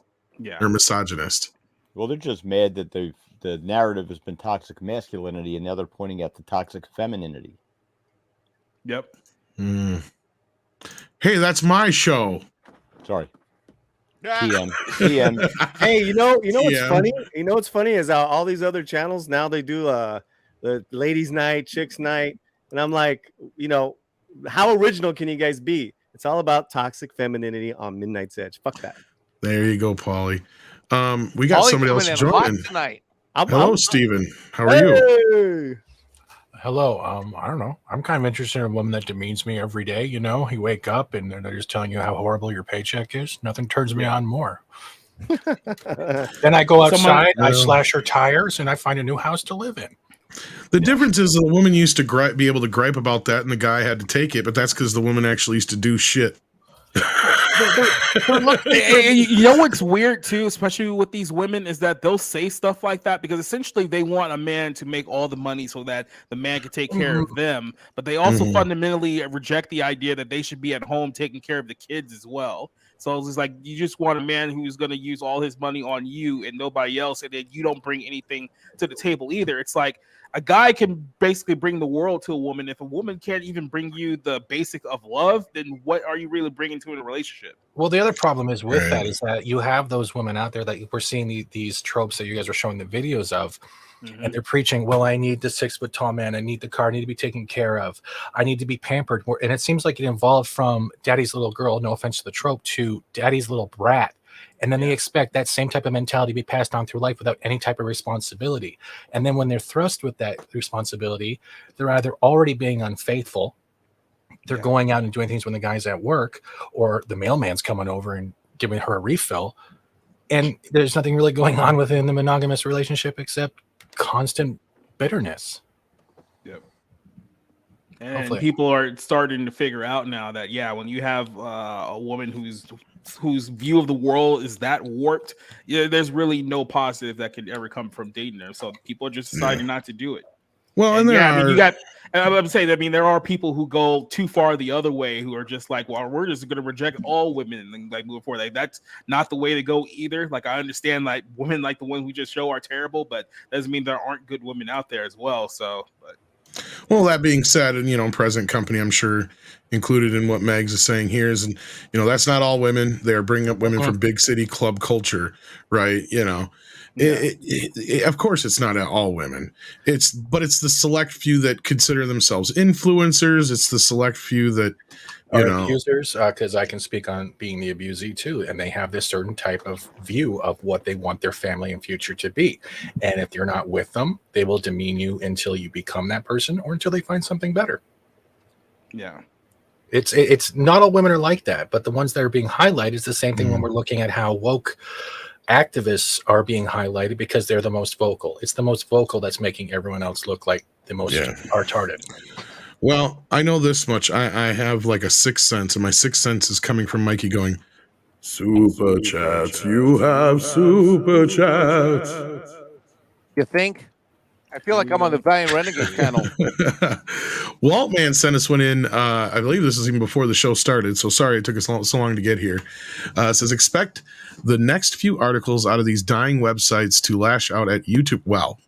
A: or misogynist.
G: Well, they're just mad that the narrative has been toxic masculinity, and now they're pointing out the toxic femininity.
F: Yep.
A: Hey, that's my show.
G: Sorry. TM.
H: Hey, you know what's
A: TM.
H: funny? You know what's funny is all these other channels now they do the ladies' night, chicks' night, and I'm like, how original can you guys be? It's all about toxic femininity on Midnight's Edge. Fuck that.
A: There you go, Paulie. We got somebody else joining.
D: Tonight.
A: Hello, Steven. How are you?
R: Hello. I don't know. I'm kind of interested in a woman that demeans me every day. You wake up and they're just telling you how horrible your paycheck is. Nothing turns me on more. Then I go outside, I slash her tires, and I find a new house to live in.
A: The difference is the woman used to be able to gripe about that, and the guy had to take it. But that's because the woman actually used to do shit.
F: You know what's weird too, especially with these women, is that they'll say stuff like that because essentially they want a man to make all the money so that the man can take care of them, but they also fundamentally reject the idea that they should be at home taking care of the kids as well. So it's just like you just want a man who's going to use all his money on you and nobody else, and then you don't bring anything to the table either. It's like a guy can basically bring the world to a woman. If a woman can't even bring you the basic of love, then what are you really bringing to a relationship?
R: Well, the other problem is with that is that you have those women out there that we're seeing these tropes that you guys are showing the videos of, and they're preaching, well, I need the 6 foot tall man. I need the car. I need to be taken care of. I need to be pampered more. And it seems like it evolved from daddy's little girl, no offense to the trope, to daddy's little brat. And then they expect that same type of mentality to be passed on through life without any type of responsibility. And then when they're thrust with that responsibility, they're either already being unfaithful, they're going out and doing things when the guy's at work, or the mailman's coming over and giving her a refill. And there's nothing really going on within the monogamous relationship except constant bitterness.
F: Yep. And people are starting to figure out now that, when you have a woman whose view of the world is that warped, there's really no positive that could ever come from dating her. So people are just deciding not to do it.
A: Well, and
F: I'm saying, there are people who go too far the other way, who are just like, well, we're just going to reject all women and like move forward. Like that's not the way to go either. Like I understand, like women like the ones we just show are terrible, but doesn't mean there aren't good women out there as well. So,
A: well, that being said, and present company, I'm sure included in what Megs is saying here is, and that's not all women. They're bringing up women from big city club culture, right? Of course, it's not all women. But it's the select few that consider themselves influencers. It's the select few that
R: abusers, because I can speak on being the abusee too, and they have this certain type of view of what they want their family and future to be. And if you're not with them, they will demean you until you become that person or until they find something better.
F: Yeah.
R: It's not all women are like that, but the ones that are being highlighted is the same thing when we're looking at how woke activists are being highlighted because they're the most vocal. It's the most vocal that's making everyone else look like the most retarded.
A: Well, I know this much. I have like a sixth sense, and my sixth sense is coming from Mikey going, super chats. You have super chats.
D: You think? I feel like I'm on the Valiant Renegade channel.
A: Waltman sent us one in. I believe this is even before the show started, so sorry it took us so long to get here. It says, expect the next few articles out of these dying websites to lash out at YouTube. Well,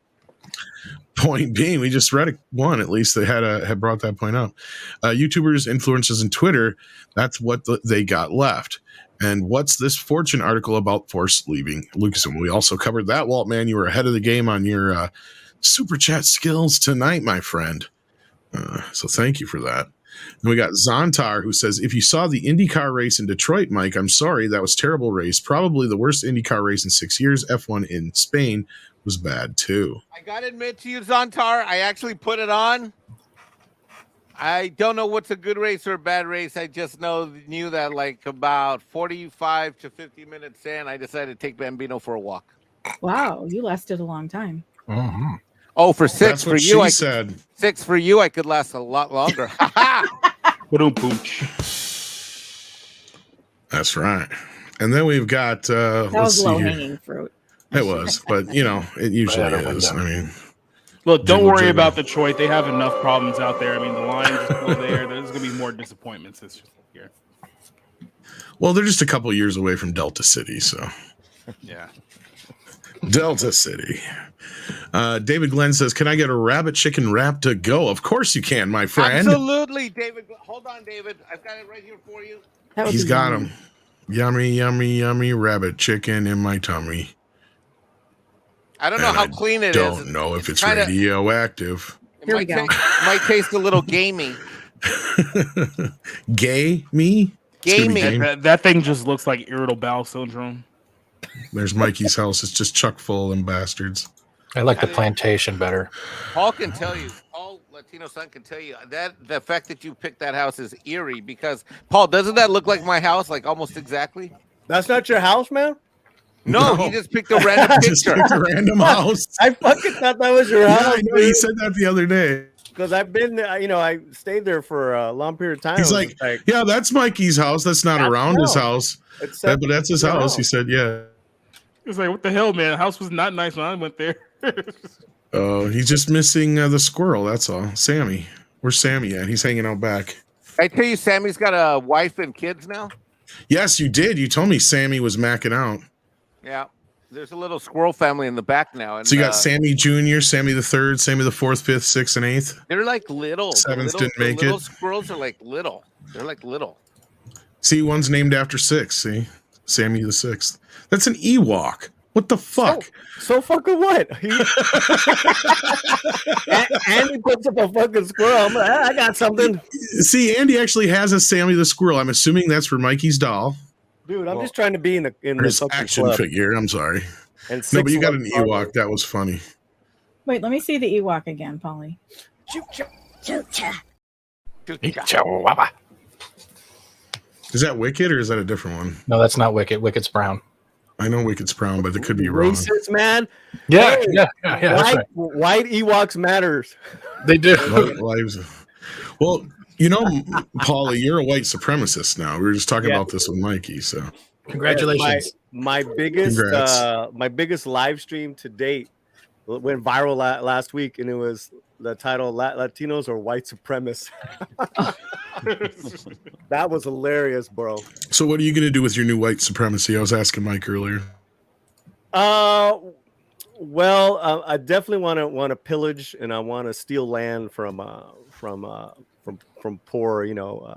A: point being, we just read one, at least they had brought that point up. YouTubers, influencers, and Twitter, that's what they got left. And what's this Fortune article about forced leaving Lucasfilm? We also covered that, Waltman. You were ahead of the game on your super chat skills tonight, my friend. So thank you for that. And we got Zontar, who says, if you saw the IndyCar race in Detroit, Mike, I'm sorry, that was a terrible race. Probably the worst IndyCar race in 6 years. F1 in Spain was bad too.
D: I gotta admit to you, Zontar, I actually put it on. I don't know what's a good race or a bad race. I just knew that like about 45 to 50 minutes in, I decided to take Bambino for a walk.
I: Wow, you lasted a long time.
R: Mm-hmm.
D: Oh, for six
A: That's what
D: for you,
A: she said.
D: 6 for you, I could last a lot longer.
A: That's right. And then we've got
I: That was low hanging fruit.
A: It was, but it usually is. I mean,
F: look, don't worry about Detroit. They have enough problems out there. I mean, the Lions are still there. There's going to be more disappointments this year.
A: Well, they're just a couple years away from Delta City, so
F: yeah.
A: Delta City. David Glenn says, "Can I get a rabbit chicken wrap to go?" Of course you can, my friend.
D: Absolutely, David. Hold on, David. I've got it right here for you.
A: He's got them. Yummy, yummy, yummy rabbit chicken in my tummy.
D: I don't know how clean it is.
A: Don't know if it's radioactive.
D: Here we go. Might taste a little gamey.
A: Gay me?
D: Gamey.
F: That thing just looks like irritable bowel syndrome.
A: There's Mikey's house. It's just chock full of them bastards.
R: I like the plantation better.
D: Paul can tell you. Paul, Latino son, can tell you that the fact that you picked that house is eerie because, Paul, doesn't that look like my house, like almost exactly?
H: That's not your house, man?
D: No, he just picked a random picture.
A: Just picked a random house.
H: I fucking thought that was your house.
A: I know, he said that the other day.
H: Because I've been, I stayed there for a long period of time.
A: He's like, yeah, that's Mikey's house. That's not around his house. But that's his house. He said, yeah.
F: It's like, what the hell, man? The house was not nice when I went there.
A: Oh, he's just missing the squirrel. That's all. Sammy. Where's Sammy at? He's hanging out back.
D: I tell you, Sammy's got a wife and kids now.
A: Yes, you did. You told me Sammy was macking out.
D: Yeah. There's a little squirrel family in the back now. And,
A: so you got Sammy Jr., Sammy the 3rd, Sammy the 4th, 5th, 6th, and 8th.
D: They're like little.
A: 7th didn't make
D: little
A: it.
D: Squirrels are like little. They're like little.
A: See, one's named after 6. See, Sammy the 6th. That's an Ewok. What the fuck?
H: So fucking what? Andy puts up a fucking squirrel. I got something.
A: See, Andy actually has a Sammy the Squirrel. I'm assuming that's for Mikey's doll.
H: Dude, I'm just trying to be in the
A: his action
H: club.
A: figure. I'm sorry.
H: And
A: no, but you got an Ewok. That was funny.
I: Wait, let me see the Ewok again, Polly.
A: Is that Wicked or is that a different one?
R: No, that's not Wicked. Wicked's brown.
A: I know Wicked's brown, but it could be wrong.
H: Racist, man.
R: Yeah,
H: Hey,
R: yeah. That's right.
H: White Ewoks matters.
R: They do.
A: Lives. Well, Paulie, you're a white supremacist now. We were just talking about this with Mikey. So
R: congratulations.
H: My biggest live stream to date went viral last week, and it was the title "Latinos or White Supremacists." That was hilarious, bro.
A: So what are you going to do with your new white supremacy? I was asking Mike earlier.
H: Well, I definitely want to pillage, and I want to steal land from poor,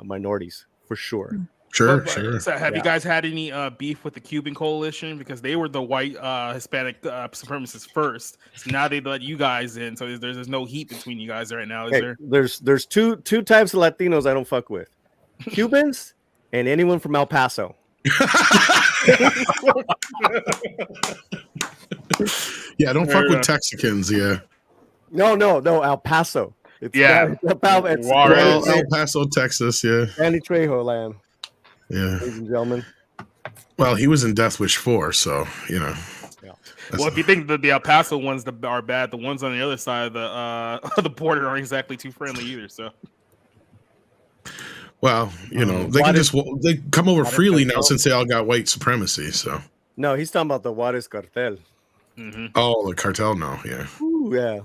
H: minorities for sure.
A: Sure.
F: So have you guys had any beef with the Cuban coalition? Because they were the white Hispanic supremacists first. So now they let you guys in. So there's no heat between you guys right now, is there?
H: There's two types of Latinos I don't fuck with: Cubans and anyone from El Paso.
A: Yeah, don't fuck with Texicans. Yeah.
H: No, El Paso.
A: El Paso, Texas. Yeah.
H: Danny Trejo land.
A: Yeah.
H: Ladies and gentlemen.
A: Well, he was in Death Wish 4, so
H: Yeah.
F: Well, if you think that the El Paso ones are bad, the ones on the other side of the border aren't exactly too friendly either. So.
A: Well, they come over freely now since they all got white supremacy. So.
H: No, he's talking about the Juarez cartel.
A: Oh, the cartel? No, yeah.
H: Ooh, yeah.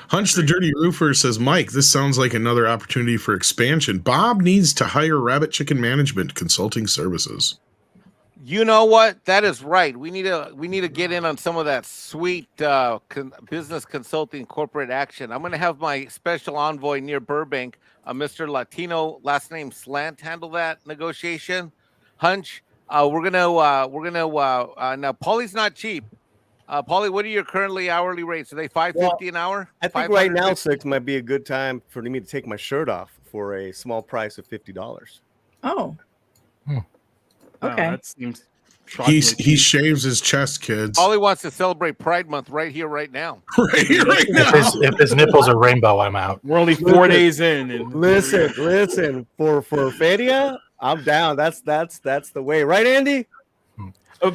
A: Hunch the Dirty Roofer says, Mike, this sounds like another opportunity for expansion. Bob needs to hire Rabbit Chicken Management Consulting Services.
D: You know what? That is right. We need to get in on some of that sweet business consulting corporate action. I'm going to have my special envoy near Burbank, Mr. Latino, last name Slant, handle that negotiation. Hunch, we're gonna now. Paulie's not cheap. Paulie, what are your currently hourly rates? Are they $5.50 an hour?
H: I think right now 6 might be a good time for me to take my shirt off for a small price of $50.
I: Oh.
F: Okay. That seems
A: he shaves his chest, kids.
D: Paulie wants to celebrate Pride Month right here, right now.
A: Right here, right now.
R: If his nipples are rainbow, I'm out.
F: We're only 4 days in. And
H: Listen. For Feria, I'm down. That's the way, right, Andy?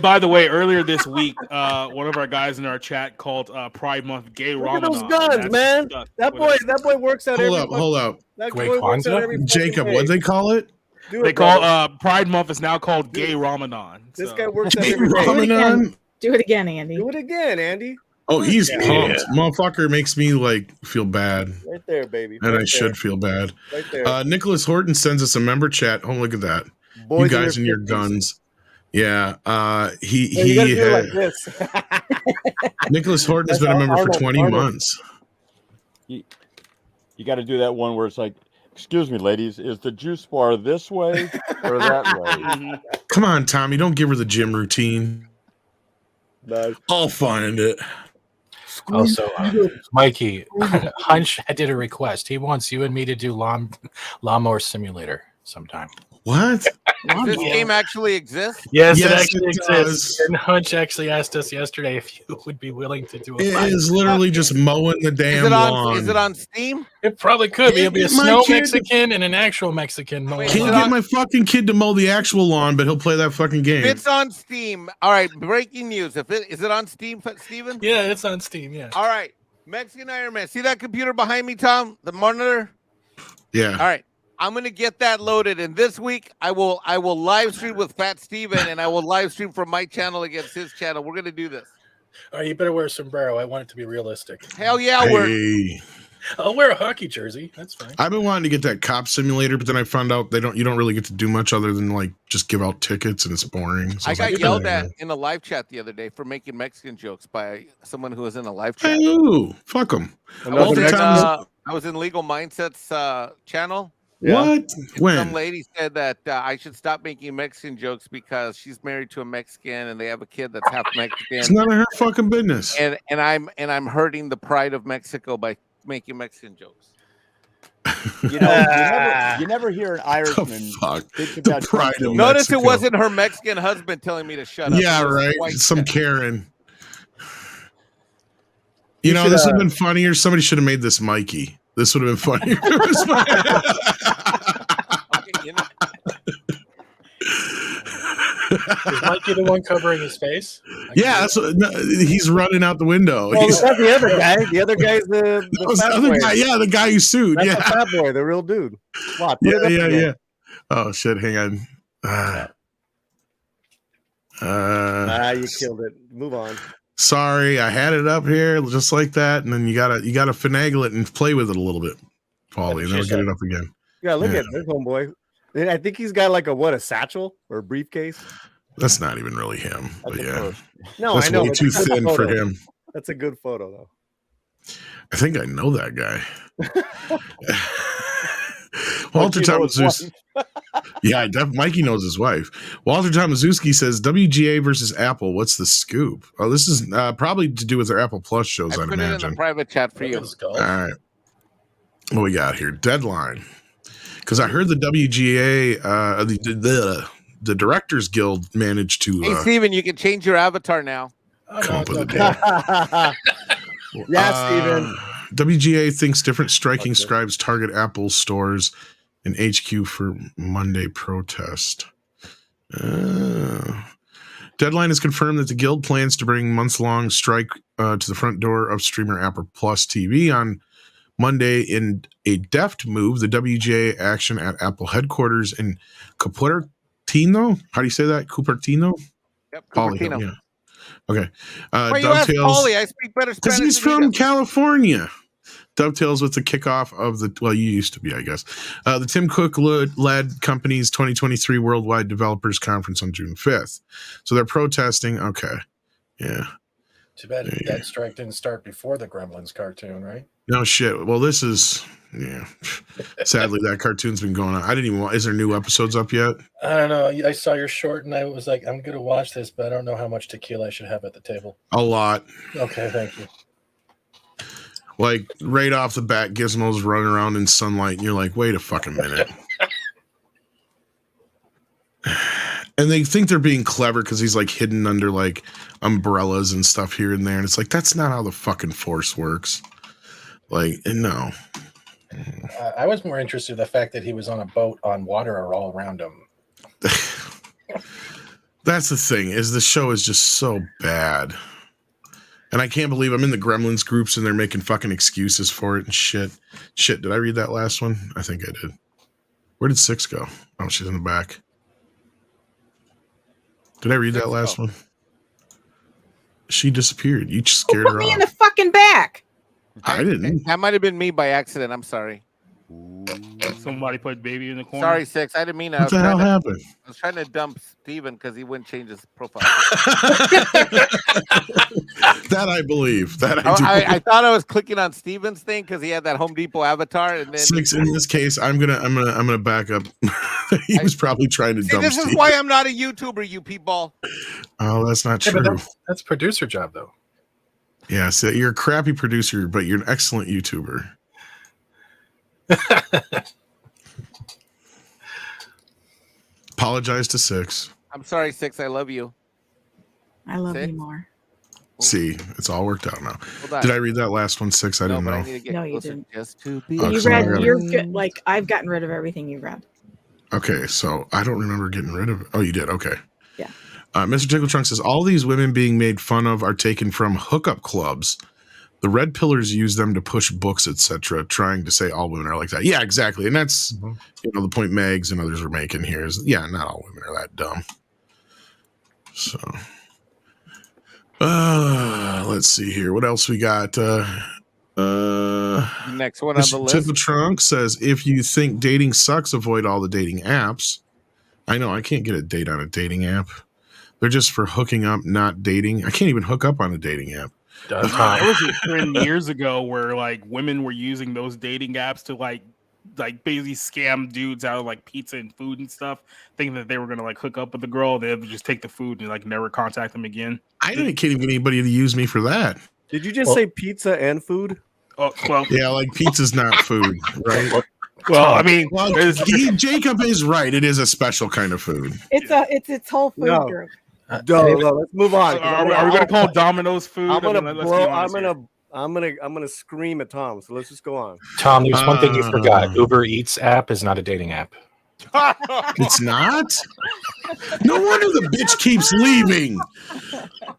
F: By the way, earlier this week, one of our guys in our chat called Pride Month Gay Ramadan.
H: Look at those guns, man. That boy works out.
A: Hold up.
H: That boy works out every
A: Jacob,
H: day.
A: what'd they call it?
F: They call Pride Month is now called Gay Ramadan.
H: This guy works out
A: Gay
H: every day.
A: Ramadan?
I: Do it again, Andy.
H: Do it again, Andy.
A: Oh, he's pumped. Motherfucker makes me feel bad.
H: Right there, baby.
A: And
H: right
A: I should feel bad.
H: Right there.
A: Nicholas Horton sends us a member chat. Oh, look at that.
H: Boys
A: you guys
H: in
A: and
H: their
A: your
H: 50s.
A: guns. Yeah.
H: You gotta do it like this.
A: Nicholas Horton has been a member for 20 months.
G: You got to do that one where it's like, excuse me, ladies, is the juice bar this way or that way?
A: Come on, Tommy. Don't give her the gym routine.
H: Nice.
A: I'll find it.
R: Also, Mikey, Hunch did a request. He wants you and me to do Lawnmower Simulator sometime.
A: What?
D: Does this game actually exist?
R: Yes, it
A: Yes,
R: actually
A: it
R: exists.
A: does.
R: And Hunch actually asked us yesterday if you would be willing to do
A: It
R: live
A: is literally just mowing the damn lawn.
D: Is it on Steam?
R: It probably could be. It'll be a
A: My
R: snow
A: kid-
R: Mexican and an actual Mexican. mowing
A: Can't
R: lawn.
A: get my fucking kid to mow the actual lawn, but he'll play that fucking game.
D: If it's on Steam. All right, breaking news. Is it on Steam, Steven?
R: Yeah, it's on Steam. Yeah.
D: All right, Mexican Iron Man. See that computer behind me, Tom? The monitor.
A: Yeah.
D: All right, I'm gonna get that loaded, and this week I will live stream with Fat Steven, and I will live stream from my channel against his channel. We're gonna do this.
R: All right, you better wear a sombrero. I want it to be realistic.
D: Hell yeah,
A: Hey.
R: I'll wear a hockey jersey. That's fine.
A: I've been wanting to get that cop simulator, but then I found out you don't really get to do much other than like just give out tickets, and it's boring. So
D: I
A: was
D: got
A: like,
D: yelled
A: "Eh."
D: at in a live chat the other day for making Mexican jokes by someone who was in a live chat.
A: Ooh, fuck them.
D: I was in Legal Mindsets channel.
A: What? When?
D: Some lady said that I should stop making Mexican jokes because she's married to a Mexican and they have a kid that's half Mexican.
A: It's none of her fucking business.
D: And I'm hurting the pride of Mexico by making Mexican jokes.
G: You know, you never hear an Irishman think about
A: pride of
D: Notice
A: Mexico.
D: it wasn't her Mexican husband telling me to shut up.
A: Yeah,
D: It was
A: right.
D: white
A: Some
D: guy.
A: Karen.
H: You
A: You know,
H: should,
A: this would have been funnier. Somebody should have made this Mikey. This would have been funnier. It was
R: Is Mikey the one covering his face?
A: yeah, that's what, no, he's running out the window.
H: Well,
A: He's-
H: that's the other guy. The other guy's the
A: that was the
H: fat
A: other
H: boy.
A: guy. Yeah, the guy who sued.
H: That's
A: Yeah,
H: the fat boy, the real dude. Wow, put it
A: yeah,
H: up
A: yeah,
H: again.
A: yeah. Oh shit! Hang on.
H: You killed it. Move on.
A: Sorry, I had it up here just like that, and then you gotta finagle it and play with it a little bit, Paulie, and then I'll get it up again.
H: Yeah, look
A: Yeah.
H: at this homeboy. I think he's got like a satchel or a briefcase.
A: That's not even really him, but yeah.
H: No,
A: That's
H: I know.
A: way
H: it's
A: too
H: a good
A: thin for
H: photo.
A: him.
H: That's a good photo, though.
A: I think I know that guy. Walter Tomaszewski. Yeah, Mikey knows his wife. Walter Tomaszewski says WGA versus Apple. What's the scoop? Oh, this is probably to do with their Apple Plus shows,
D: I
A: I'd
D: put it in
A: imagine.
D: the private chat for you.
A: All right. What we got here? Deadline. Because I heard the WGA, the Directors Guild managed to
D: Hey, Steven, you can change your avatar now.
A: come up with a deal.
H: Yeah, Steven.
A: WGA thinks different striking scribes target Apple stores in HQ for Monday protest. Deadline has confirmed that the Guild plans to bring months-long strike to the front door of streamer Apple Plus TV on Monday in a deft move. The WGA action at Apple headquarters in Cupertino. How do you say that? Cupertino?
D: Yep,
A: Paulie,
D: Cupertino.
A: yeah. Okay.
D: Why you ask Paulie? I speak better Spanish.
A: Because he's
D: than he
A: from
D: does.
A: California. Dovetails with the kickoff of the, well, you used to be, I guess, the Tim Cook led company's 2023 Worldwide Developers Conference on June 5th. So they're protesting. Okay. Yeah.
R: Too bad that strike didn't start before the Gremlins cartoon, right?
A: No shit. Well, this is, yeah. Sadly, that cartoon's been going on. I didn't even is there new episodes up yet?
R: I don't know. I saw your short and I was like, I'm going to watch this, but I don't know how much tequila I should have at the table.
A: A lot.
R: Okay, thank you.
A: Like right off the bat, Gizmo's running around in sunlight, and you're like, wait a fucking minute. And they think they're being clever because he's like hidden under like umbrellas and stuff here and there. And it's like, that's not how the fucking Force works. Like, no.
R: I was more interested in the fact that he was on a boat on water all around him.
A: That's the thing, is the show is just so bad. And I can't believe I'm in the Gremlins groups and they're making fucking excuses for it and shit. Shit, did I read that last one? I think I did. Where did 6 go? Oh, she's in the back. Did I read that last one? She disappeared. You just scared
I: Put
A: her
I: me
A: off.
I: in the fucking back.
A: I didn't.
D: That might have been me by accident. I'm sorry.
F: Somebody put baby in the corner.
D: Sorry, 6. I didn't mean to.
A: What the hell happened?
D: I was trying to dump Steven because he wouldn't change his profile.
A: That I believe. That I do.
D: I thought I was clicking on Steven's thing because he had that Home Depot avatar, and then
A: 6 in this case. I'm gonna back up. He was probably trying to dump.
D: This is
A: Steve.
D: why I'm not a YouTuber, you people.
A: Oh, that's not
R: Yeah,
A: true.
R: but that's producer job, though.
A: Yeah, so you're a crappy producer, but you're an excellent YouTuber. Apologize to 6.
D: I'm sorry, 6. I love you.
I: I love
D: 6?
I: you more.
A: See, it's all worked out now.
D: Hold on.
A: Did I read that last one, 6? I didn't
D: but
A: know.
D: I need to get
I: No, you
D: closer
I: didn't.
D: just to be.
A: Oh,
I: You
A: so I
I: read.
A: gotta-
I: You're good. Like I've gotten rid of everything you read.
A: Okay, so I don't remember getting rid of it. Oh, you did? Okay.
I: Yeah.
A: Mr. Tickle Trunk says, all these women being made fun of are taken from hookup clubs. The red pillars use them to push books, etc., trying to say all women are like that. Yeah, exactly. And that's the point Megs and others are making here is, yeah, not all women are that dumb. So let's see here. What else we got?
D: Next one on the list.
A: Tickle Trunk says, if you think dating sucks, avoid all the dating apps. I know, I can't get a date on a dating app. They're just for hooking up, not dating. I can't even hook up on a dating app.
F: There was a trend years ago where like women were using those dating apps to like basically scam dudes out of like pizza and food and stuff, thinking that they were gonna like hook up with the girl. They would just take the food and like never contact them again.
A: I can't even get anybody to use me for that.
H: Did you just say pizza and food?
F: Oh, well,
A: yeah, like pizza's not food, right?
F: Well, I mean,
A: Jacob is right. It is a special kind of food.
I: It's whole food
H: No.
I: group.
H: No, let's move on.
F: Are we going to call Domino's food?
H: I'm gonna
F: I mean, let's
H: blow.
F: be honest here.
H: I'm gonna scream at Tom. So let's just go on.
R: Tom, there's one thing you forgot. Uber Eats app is not a dating app.
A: It's not? No wonder the bitch keeps leaving.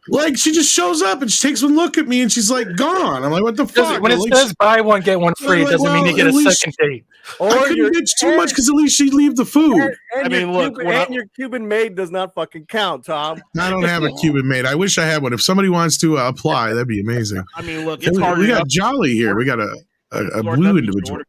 A: Like, she just shows up and she takes one look at me and she's like, gone. I'm like, what the fuck?
R: When it says buy one, get one free, it doesn't mean you get a second date.
A: I couldn't bitch too much because at least she'd leave the food.
H: And your Cuban maid does not fucking count, Tom.
A: I don't have a Cuban maid. I wish I had one. If somebody wants to apply, that'd be amazing.
F: I mean, look, it's
A: we,
F: hard.
A: we got Jolly here. We got a blue individual.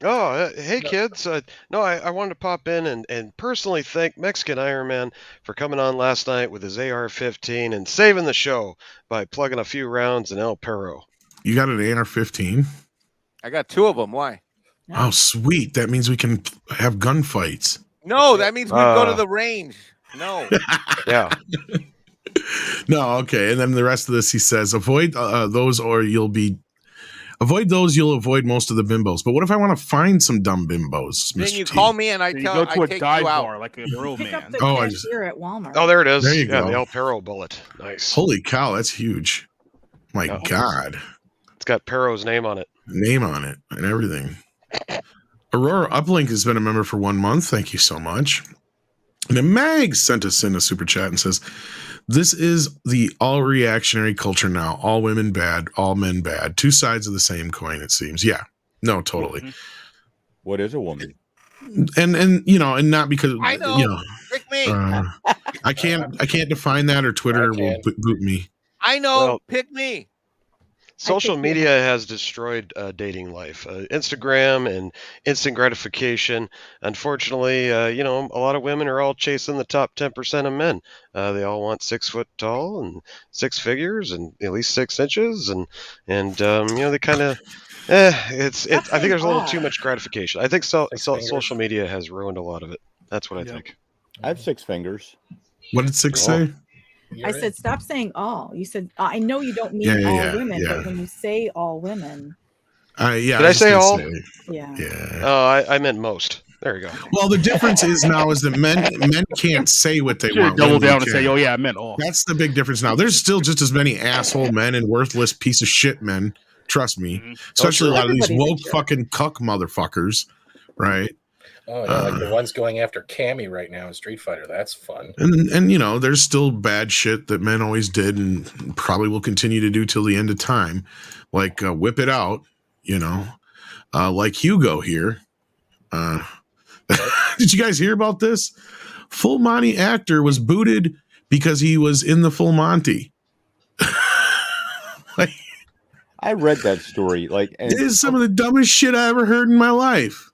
S: Oh, hey kids. No, I wanted to pop in and personally thank Mexican Iron Man for coming on last night with his AR-15 and saving the show by plugging a few rounds in El Perro.
A: You got an AR-15?
D: I got 2 of them. Why?
A: Oh, sweet. That means we can have gunfights.
D: No, that means we go to the range. No.
S: Yeah.
A: No, okay. And then the rest of this, he says, avoid those or you'll be... Avoid those, you'll avoid most of the bimbos. But what if I want to find some dumb bimbos,
D: Then
A: Mr.
D: you
A: T?
D: call me and I
F: So you
D: tell
F: go to
D: I
F: a
D: take
F: dive
D: you out.
F: bar like a real
I: Pick up
F: man.
I: the
A: Oh, I
I: cashier at Walmart.
S: Oh, there it is.
A: There you
S: yeah,
A: go.
S: the El Perro bullet. Nice.
A: Holy cow, that's huge. My
S: Yeah.
A: God.
S: It's got Perro's name on it.
A: Name on it and everything. Aurora Uplink has been a member for 1 month. Thank you so much. And then Mag sent us in a super chat and says, this is the all reactionary culture now. All women bad, all men bad. 2 sides of the same coin, it seems. Yeah. No, totally.
G: What is a woman?
A: And you know, and not because
D: I know.
A: you know.
D: Rick me.
A: I can't define that, or Twitter will boot me.
D: I know.
S: Well,
D: pick me.
S: Social media has destroyed dating life. Instagram and instant gratification. Unfortunately, a lot of women are all chasing the top 10% of men. They all want 6 foot tall and 6 figures and at least 6 inches, and they kind of. I think there's a little too much gratification. I think social media has ruined a lot of it. That's what I think.
G: I have 6 fingers.
A: What did 6 say?
I: I said, stop saying all. You said, I know you don't mean all women, but when you say all women.
S: Did I say all?
I: Yeah.
S: Oh, I meant most. There you go.
A: Well, the difference is now is that men can't say what they want.
F: Double down and say, "Oh yeah, I meant all."
A: That's the big difference now. There's still just as many asshole men and worthless piece of shit men. Trust me, especially a lot of these woke fucking cuck motherfuckers, right?
R: Oh, yeah, like the ones going after Cammy right now in Street Fighter. That's fun.
A: And there's still bad shit that men always did and probably will continue to do till the end of time, like whip it out, like Hugo here. Did you guys hear about this? Full Monty actor was booted because he was in the Full Monty.
G: I read that story.
A: It is some of the dumbest shit I ever heard in my life.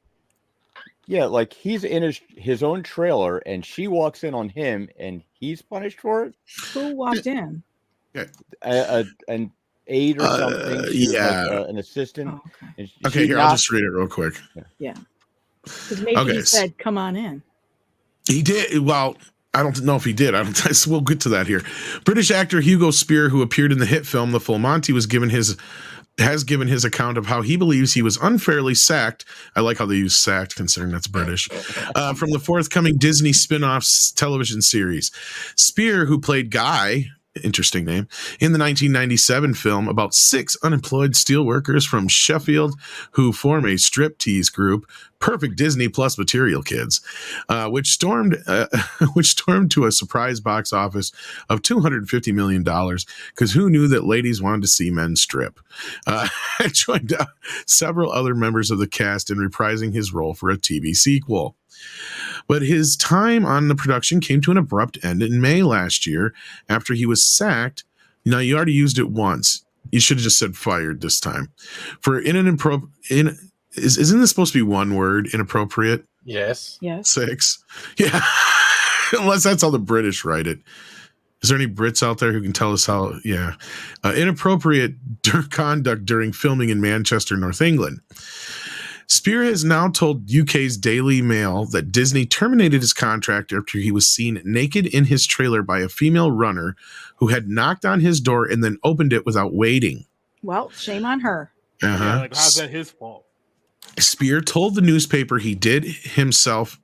G: Yeah, like he's in his own trailer, and she walks in on him, and he's punished for it.
I: Who walked in?
G: An aide or something. An assistant.
I: Oh, okay.
A: Okay, here, I'll just read it real quick.
I: Yeah. Because maybe he said, "Come on in."
A: He did. Well, I don't know if he did. We'll get to that here. British actor Hugo Spear, who appeared in the hit film The Full Monty, has given his account of how he believes he was unfairly sacked. I like how they use sacked, considering that's British, from the forthcoming Disney spin-off television series. Spear, who played Guy, interesting name, in the 1997 film about 6 unemployed steelworkers from Sheffield who form a striptease group, perfect Disney Plus material, kids, which stormed to a surprise box office of $250 million, because who knew that ladies wanted to see men strip? Joined several other members of the cast in reprising his role for a TV sequel. But his time on the production came to an abrupt end in May last year after he was sacked. Now, you already used it once. You should have just said fired this time. Isn't this supposed to be one word, inappropriate?
R: Yes.
A: 6. Yeah. Unless that's how the British write it. Is there any Brits out there who can tell us how? Yeah. Inappropriate conduct during filming in Manchester, North England. Spear has now told UK's Daily Mail that Disney terminated his contract after he was seen naked in his trailer by a female runner who had knocked on his door and then opened it without waiting.
I: Well, shame on her.
F: Yeah, how's that his fault?
A: Spear told the newspaper he hid himself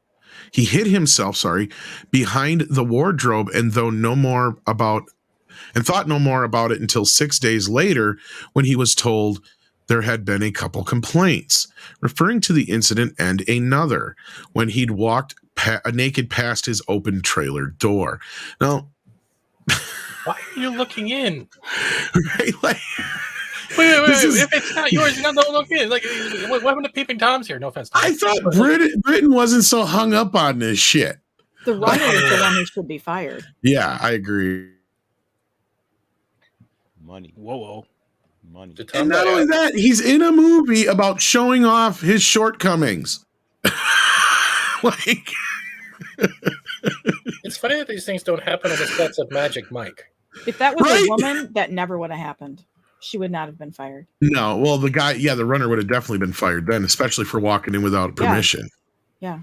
A: behind the wardrobe and thought no more about it until 6 days later, when he was told there had been a couple complaints, referring to the incident and another when he'd walked naked past his open trailer door. Now,
R: why are you looking in?
A: Right, like,
R: wait. If it's not yours, don't look in. Like, what happened to peeping Toms here? No offense.
A: I thought Britain wasn't so hung up on this shit.
I: The runner is the one who should be fired.
A: Yeah, I agree.
G: Money.
F: Whoa.
G: Money.
A: And not only that, he's in a movie about showing off his shortcomings.
R: It's funny that these things don't happen on the sets of Magic Mike.
I: If that was a woman, that never would have happened. She would not have been fired.
A: No, well, the runner would have definitely been fired then, especially for walking in without permission.
I: Yeah.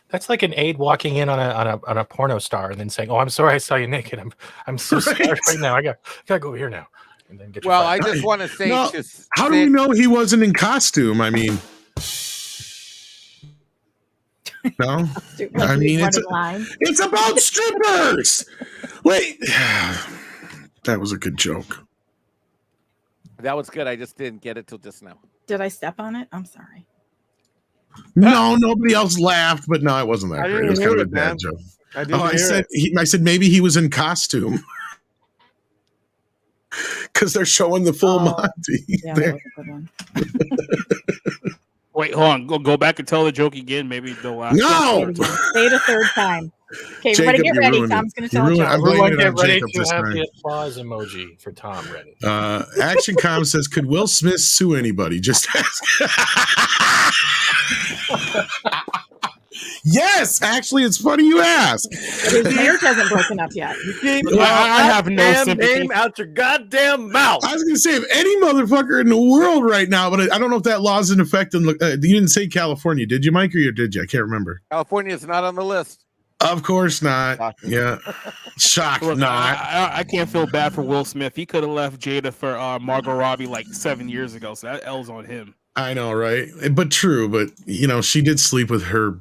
R: That's like an aide walking in on a porno star and then saying, "Oh, I'm sorry, I saw you naked. I'm so sorry right now. I gotta go over here now." And then get
D: I just want to say,
A: how do we know he wasn't in costume? I mean, no. I mean, it's about strippers. Wait, that was a good joke.
D: That was good. I just didn't get it till just now.
I: Did I step on it? I'm sorry.
A: No, nobody else laughed, but no, it wasn't that great. It was kind of a bad joke. I said maybe he was in costume. Because they're showing the full Monty.
I: Yeah, that was a good one.
F: Wait, hold on. Go back and tell the joke again. Maybe the last.
A: No!
I: Say it a third time. Okay, everybody
A: Jacob,
I: get
A: you
I: ready.
A: ruined it.
I: Tom's going to
A: You
I: tell a
A: ruined-
I: joke.
A: I'm blaming
R: Everyone
A: it
R: get
A: on
R: ready
A: Jacob
R: to
A: this
R: have
A: time.
R: the applause emoji for Tom ready.
A: Action Com says, could Will Smith sue anybody? Just ask. Yes, actually, it's funny you ask.
I: But his marriage hasn't broken up yet.
F: I have no sympathy.
H: Name out your goddamn mouth.
A: I was going to say, if any motherfucker in the world right now, but I don't know if that law's in effect. You didn't say California, did you, Mike, or did you? I can't remember.
D: California is not on the list.
A: Of course not. Yeah. Shock
F: Look,
A: not.
F: I can't feel bad for Will Smith. He could have left Jada for Margot Robbie like 7 years ago, so that L's on him.
A: I know, right? But true. But, she did sleep with her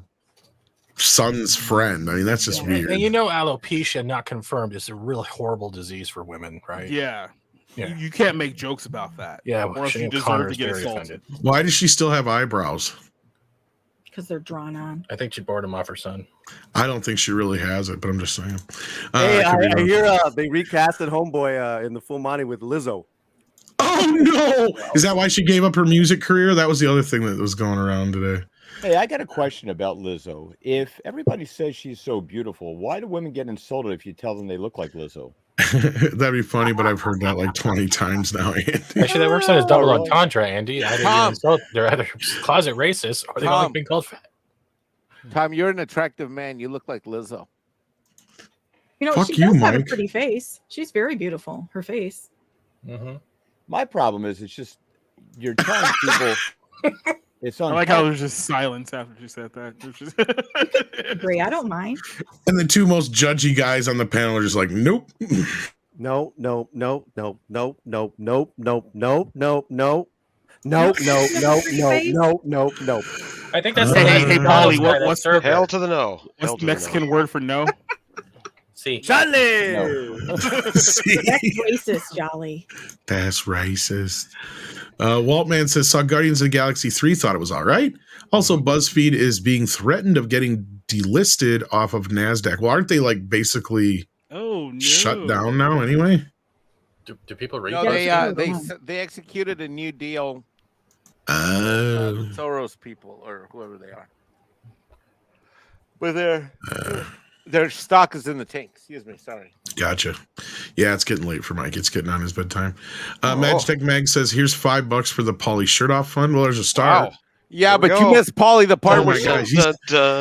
A: son's friend. I mean, that's just weird.
R: And alopecia, not confirmed, is a really horrible disease for women, right?
F: Yeah. You can't make jokes about that.
R: Yeah,
F: or else you
R: Sinead
F: deserve
R: O'Connor
F: to
R: is
F: get
R: very
F: assaulted.
R: offended.
A: Why does she still have eyebrows?
I: Because they're drawn on.
R: I think she bored him off her son.
A: I don't think she really has it, but I'm just saying.
H: Hey,
A: I could be
H: I
A: wrong.
H: hear they recasted Homeboy in the Full Monty with Lizzo.
A: Oh no! Is that why she gave up her music career? That was the other thing that was going around today.
G: Hey, I got a question about Lizzo. If everybody says she's so beautiful, why do women get insulted if you tell them they look like Lizzo?
A: That'd be funny, but I've heard that like 20 times now, Andy.
R: Actually, that works on his double
G: really?
R: entendre, Andy. They're either closet racist or they don't like being called fat.
D: Tom, you're an attractive man. You look like Lizzo.
A: Fuck
I: she
A: you,
I: does have a
A: Mike.
I: pretty face. She's very beautiful. Her face.
R: Mm-hmm.
G: My problem is it's just you're telling people it's
F: I
G: on.
F: like how there's just silence after she said that. There's just-
I: Agree. I don't mind.
A: And the two most judgy guys on the panel are just like, nope.
H: No, no, no, no, no, no, no, no, no, no, no. No, no, no, no, no, no, no.
R: I think that's
F: Hey, Polly, what's
S: Hell to the no. Hell
F: What's
S: to
F: the
S: the
F: Mexican
S: no.
F: word for no?
R: See,
H: Charlie.
I: That's racist, Jolly.
A: That's racist. Waltman says, saw Guardians of the Galaxy 3, thought it was all right. Also, BuzzFeed is being threatened of getting delisted off of NASDAQ. Well, aren't they like basically shut down now anyway?
R: Do people read
D: No,
R: that?
D: they executed a new deal. Soros people or whoever they are. But their stock is in the tank. Excuse me, sorry.
A: Gotcha. Yeah, it's getting late for Mike. It's getting on his bedtime. Magitech Mag says, here's $5 for the Polly shirt off fund. Well, there's a start.
D: Wow. Yeah, but you missed Polly the part
A: Oh
D: where
A: my gosh,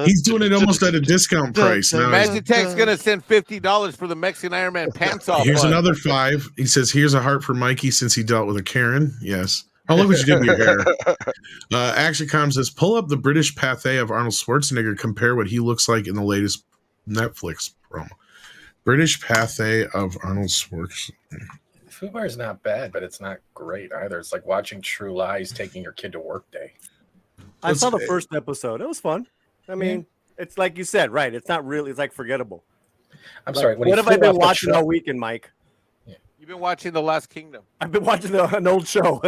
A: he's doing it almost at a discount price. Now
D: Magitech's gonna send $50 for the Mexican Iron Man pants off.
A: here's
D: fund.
A: another 5. He says, here's a heart for Mikey since he dealt with a Karen. Yes. Oh, look what you did with your hair. ActionCom says, pull up the British Pathé of Arnold Schwarzenegger. Compare what he looks like in the latest Netflix promo. British Pathé of Arnold Schwarzenegger.
R: Food bar is not bad, but it's not great either. It's like watching True Lies taking your kid to work day.
H: I saw the first episode. It was fun. I mean, it's like you said, right? It's not really. It's like forgettable.
R: I'm sorry.
H: What have I been watching all weekend, Mike?
D: You've been watching The Last Kingdom.
H: I've been watching an old show.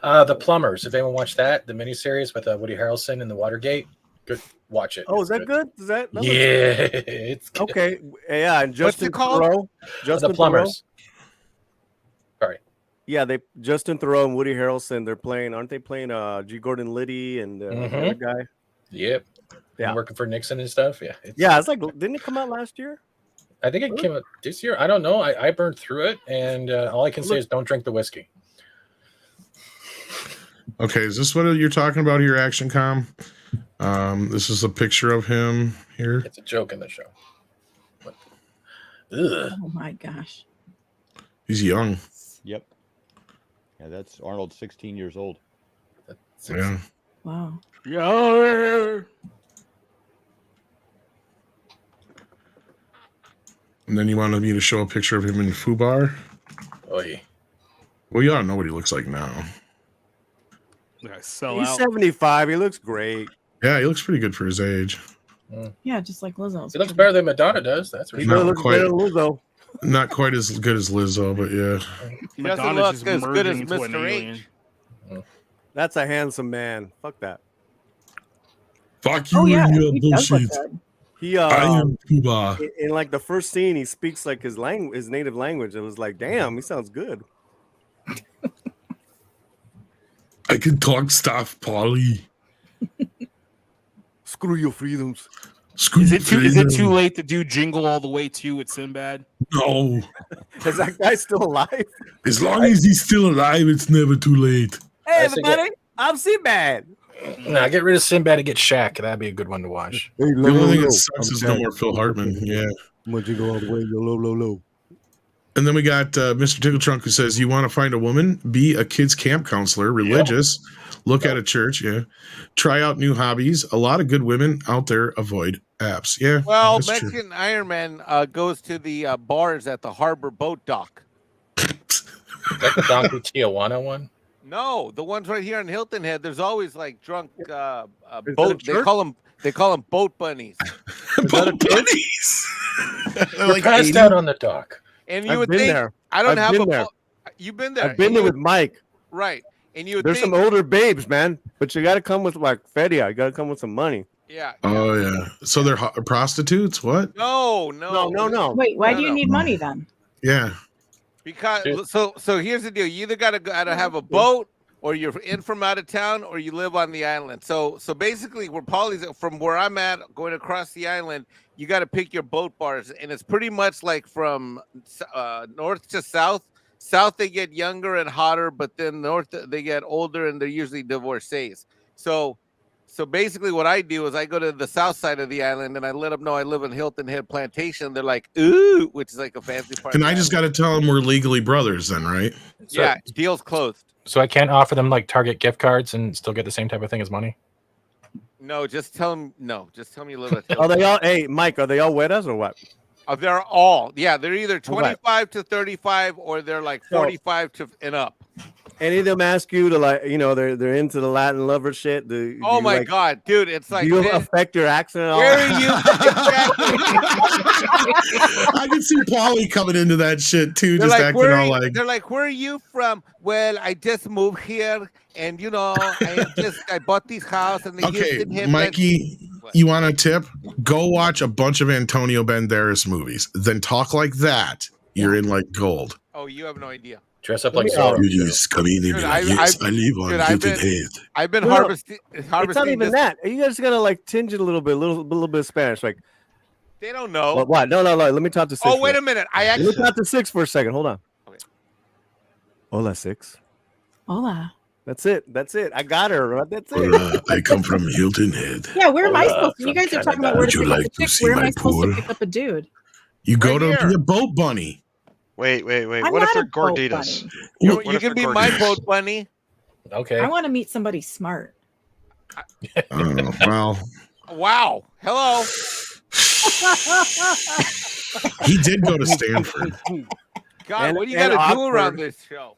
R: The Plumbers. If anyone watched that, the miniseries with Woody Harrelson in the Watergate, good. Watch it.
H: Oh, is that good? Is that?
R: Yeah, it's good.
H: Okay. Yeah, and
D: What's
H: Justin
D: it called?
H: Theroux. Justin
R: The Plumbers. Sorry.
H: Yeah, Justin Theroux and Woody Harrelson. They're playing. Aren't they playing? G. Gordon Liddy and the other guy.
R: Yep.
H: Yeah.
R: And working for Nixon and stuff. Yeah.
H: Yeah, it's like. Didn't it come out last year?
R: I think it came out this year. I don't know. I burned through it, and all I can say is don't drink the whiskey.
A: Okay, is this what you're talking about here, ActionCom? This is a picture of him here.
R: It's a joke in the show. Ugh.
I: Oh my gosh.
A: He's young.
G: Yep. Yeah, that's Arnold, 16 years old.
A: Yeah.
I: Wow.
F: Yeah.
A: And then you wanted me to show a picture of him in Fubar?
R: Oh, yeah.
A: Well, you all know what he looks like now.
H: He's 75. He looks great.
A: Yeah, he looks pretty good for his age.
I: Yeah, just like Lizzo.
R: He looks better than Madonna does. That's for
H: He
R: sure.
H: looks better than Lizzo.
A: Not quite as good as Lizzo, but yeah.
D: He doesn't look as good as Mr. H.
H: That's a handsome man. Fuck that.
A: Fuck you and your
I: he does look
A: bullshit.
I: good.
H: He
A: I am Cuba.
H: in like the first scene, he speaks like his native language. It was like, damn, he sounds good.
A: I can talk stuff, Polly.
H: Screw your freedoms.
F: Is it too late to do Jingle All the Way 2 with Sinbad?
A: No.
H: Is that guy still alive?
A: As long as he's still alive, it's never too late.
H: Hey, everybody, I'm Sinbad.
R: No, get rid of Sinbad and get Shaq. That'd be a good one to watch.
H: Hey,
A: The only thing that sucks is no more Phil Hartman. Yeah.
H: I'm going to go all the way, low.
A: And then we got Mr. Tickle Trunk who says, you want to find a woman, be a kid's camp counselor, religious, look at a church, try out new hobbies. A lot of good women out there avoid apps. Yeah.
D: Well,
A: that's true.
D: Mexican Iron Man goes to the bars at the harbor boat dock.
R: Is that the Donkey Tijuana one?
D: No, the ones right here in Hilton Head. There's always like drunk boat. They
H: church?
D: call them boat bunnies.
A: Boat bunnies.
R: We're
A: Like
R: passed
A: 80?
R: out on the dock.
D: And you
H: I've
D: would
H: been
D: think
H: there.
D: I don't
H: I've
D: have
H: been there.
D: You've been there.
H: I've been
D: And
H: there
D: you
H: with Mike.
D: right. And you would
H: There's
D: think,
H: some older babes, man, but you got to come with like Fedia. You got to come with some money.
D: yeah.
A: Oh, yeah. So they're prostitutes? What?
D: No.
I: Wait, why
D: No,
I: do you
D: no.
I: need money then?
A: Yeah.
D: Because so here's the deal. You either gotta have a boat, or you're in from out of town, or you live on the island. So basically, where Polly's from, where I'm at, going across the island, you got to pick your boat bars, and it's pretty much like from north to south. South they get younger and hotter, but then north they get older, and they're usually divorcees. So basically, what I do is I go to the south side of the island, and I let them know I live in Hilton Head Plantation. They're like, ooh, which is like a fancy part.
A: And I just got to tell them we're legally brothers then, right?
D: Yeah, deal's closed.
R: So I can't offer them like Target gift cards and still get the same type of thing as money?
D: No, just tell them. No, just tell me a little bit.
H: Are they all? Hey, Mike, are they all wetas or what?
D: They're all. Yeah, they're either 25 to 35, or they're like 45 to and up.
H: Any of them ask you to like, they're into the Latin lover shit?
D: Oh my God, dude! It's like,
H: do you affect your accent at all?
D: where are you?
A: I can see Paulie coming into that shit too,
D: They're
A: just
D: like,
A: acting all like.
D: they're like, where are you from? Well, I just moved here, and I bought this house, and the
A: Okay,
D: Houston hip.
A: Mikey, you want a tip? Go watch a bunch of Antonio Banderas movies, then talk like that. You're in like gold.
D: Oh, you have no idea.
R: Dress up like Zorro.
A: You just come in and be like, yes, I live on Hilton Head.
D: I've been
H: No,
D: harvesting.
H: It's not even
D: this.
H: that. You guys gotta like tinge it a little bit of Spanish. Like,
D: They don't know.
H: what? No. Let me talk to Six.
D: Oh, wait a minute.
H: Let me talk to Six for a second. Hold on.
D: Okay.
H: Hola, Six.
I: Hola.
H: That's it. I got her. That's it.
A: Hola, I come from Hilton Head.
I: Yeah, where am I supposed to? You guys are talking about where
A: Would
I: to
A: you
I: pick up
A: like
I: a
A: to
I: chick.
A: see
I: Where am
A: my
I: I supposed to
A: pool?
I: pick up a dude?
A: You go
D: Right
A: to
D: here.
A: be a boat bunny.
S: Wait.
I: I'm
S: What if
I: not
S: they're
I: a boat
S: gorditas?
I: bunny.
D: You
S: What if
D: can
S: they're
D: be my
S: gorditas?
D: boat bunny.
R: Okay.
I: I want to meet somebody smart.
A: Oh, well,
D: Wow. Hello.
A: he did go to Stanford
D: God, what do you got to do around this show?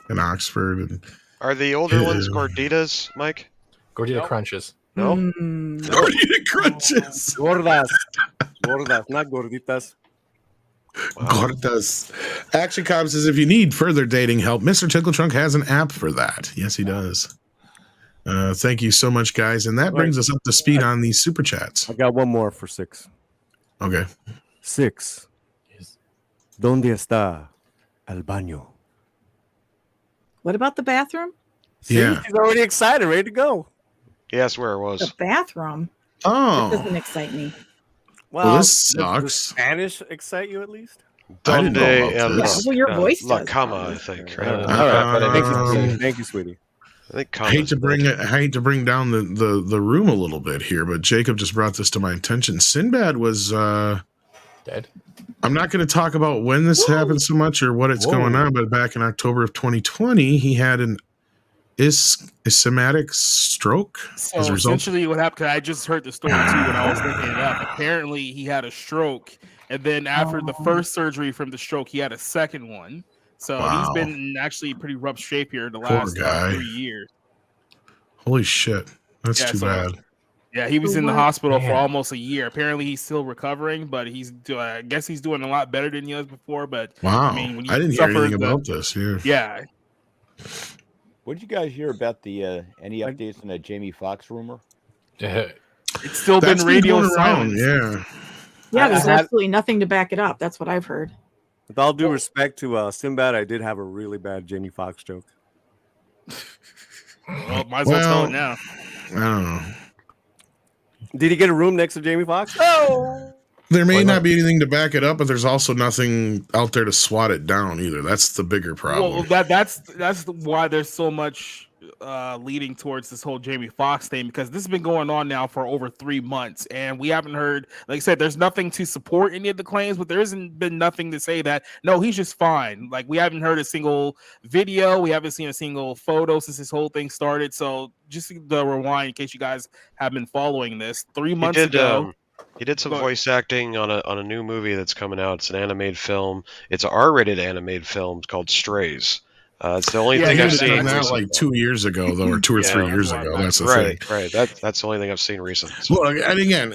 A: and Oxford. And
S: Are the older ones gorditas, Mike?
R: Gordita crunches.
S: No.
A: Gordita crunches.
H: Gordas, not gorditas.
A: Gordas. Action Cop says if you need further dating help, Mr. Tickle Trunk has an app for that. Yes, he does. Thank you so much, guys. And that brings us up to speed on these super chats.
H: I got one more for Six.
A: Okay.
H: Six. ¿Dónde está el baño?
I: What about the bathroom?
H: See,
A: Yeah.
H: she's already excited, ready to go.
S: Yeah, that's where it was.
I: The bathroom?
A: Oh.
I: That doesn't excite me.
A: Well, this
H: does
A: sucks.
H: Spanish excite you at least?
A: I didn't know
S: Donde
A: about this.
I: Well, your voice
S: La
I: does.
S: cama, I think. Right?
H: All right.
A: Um,
H: Thank you, sweetie.
S: I think
A: I hate to
S: cama's
A: bring down the room a little bit here, but Jacob just brought this to my attention. Sinbad was
R: Dead.
A: I'm not going to talk about when this happened so much or what it's going on, but back in October of 2020, he had an ischemic stroke
F: So
A: as a result.
F: essentially, what happened? 'Cause I just heard the story too when I was looking it up. Apparently, he had a stroke, and then after the first surgery from the stroke, he had a second one. So
A: Wow.
F: he's been in actually pretty rough shape here the
A: Poor
F: last
A: guy.
F: 3 years.
A: Holy shit. That's
F: Yeah,
A: too
F: so-
A: bad.
F: Yeah, he was in the hospital for
R: Man.
F: almost a year. Apparently, he's still recovering, but I guess he's doing a lot better than he was before. But
A: Wow.
F: I mean, when you
A: I didn't hear
F: suffer
A: anything
F: the-
A: about this. Yeah.
F: Yeah,
G: What did you guys hear about the any updates on that Jamie Foxx rumor?
F: it's still
A: That's
F: been radio
A: going around.
F: silence.
A: Yeah.
I: Yeah, there's
H: I had-
I: absolutely nothing to back it up. That's what I've heard.
H: With all due respect to Sinbad, I did have a really bad Jamie Foxx joke.
F: Well, might as well tell it now.
A: I don't know.
H: Did he get a room next to Jamie Foxx? No.
A: There may not be anything to back it up, but there's also nothing out there to swat it down either. That's the bigger problem.
F: Well, that's why there's so much leading towards this whole Jamie Foxx thing, because this has been going on now for over 3 months, and we haven't heard, like I said, there's nothing to support any of the claims, but there hasn't been nothing to say that no, he's just fine. Like, we haven't heard a single video, we haven't seen a single photo since this whole thing started. So just the rewind, in case you guys have been following this, 3 months ago.
S: He did some voice acting on a new movie that's coming out. It's an animated film. It's an R-rated animated film called Strays. It's the only thing I've seen.
A: That like 2 years ago, though, or 2 or 3 years ago. That's the thing.
S: Right. That's the only thing I've seen recently.
A: Well, and again,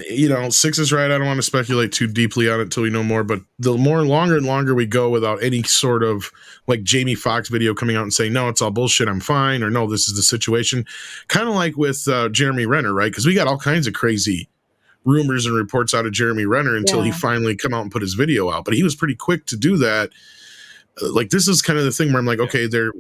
A: Six is right. I don't want to speculate too deeply on it until we know more. But the longer and longer we go without any sort of like Jamie Foxx video coming out and saying, no, it's all bullshit, I'm fine, or no, this is the situation. Kind of like with Jeremy Renner, right? Because we got all kinds of crazy rumors and reports out of Jeremy Renner until he finally come out and put his video out. But he was pretty quick to do that. Like, this is kind of the thing where I'm like, okay, they're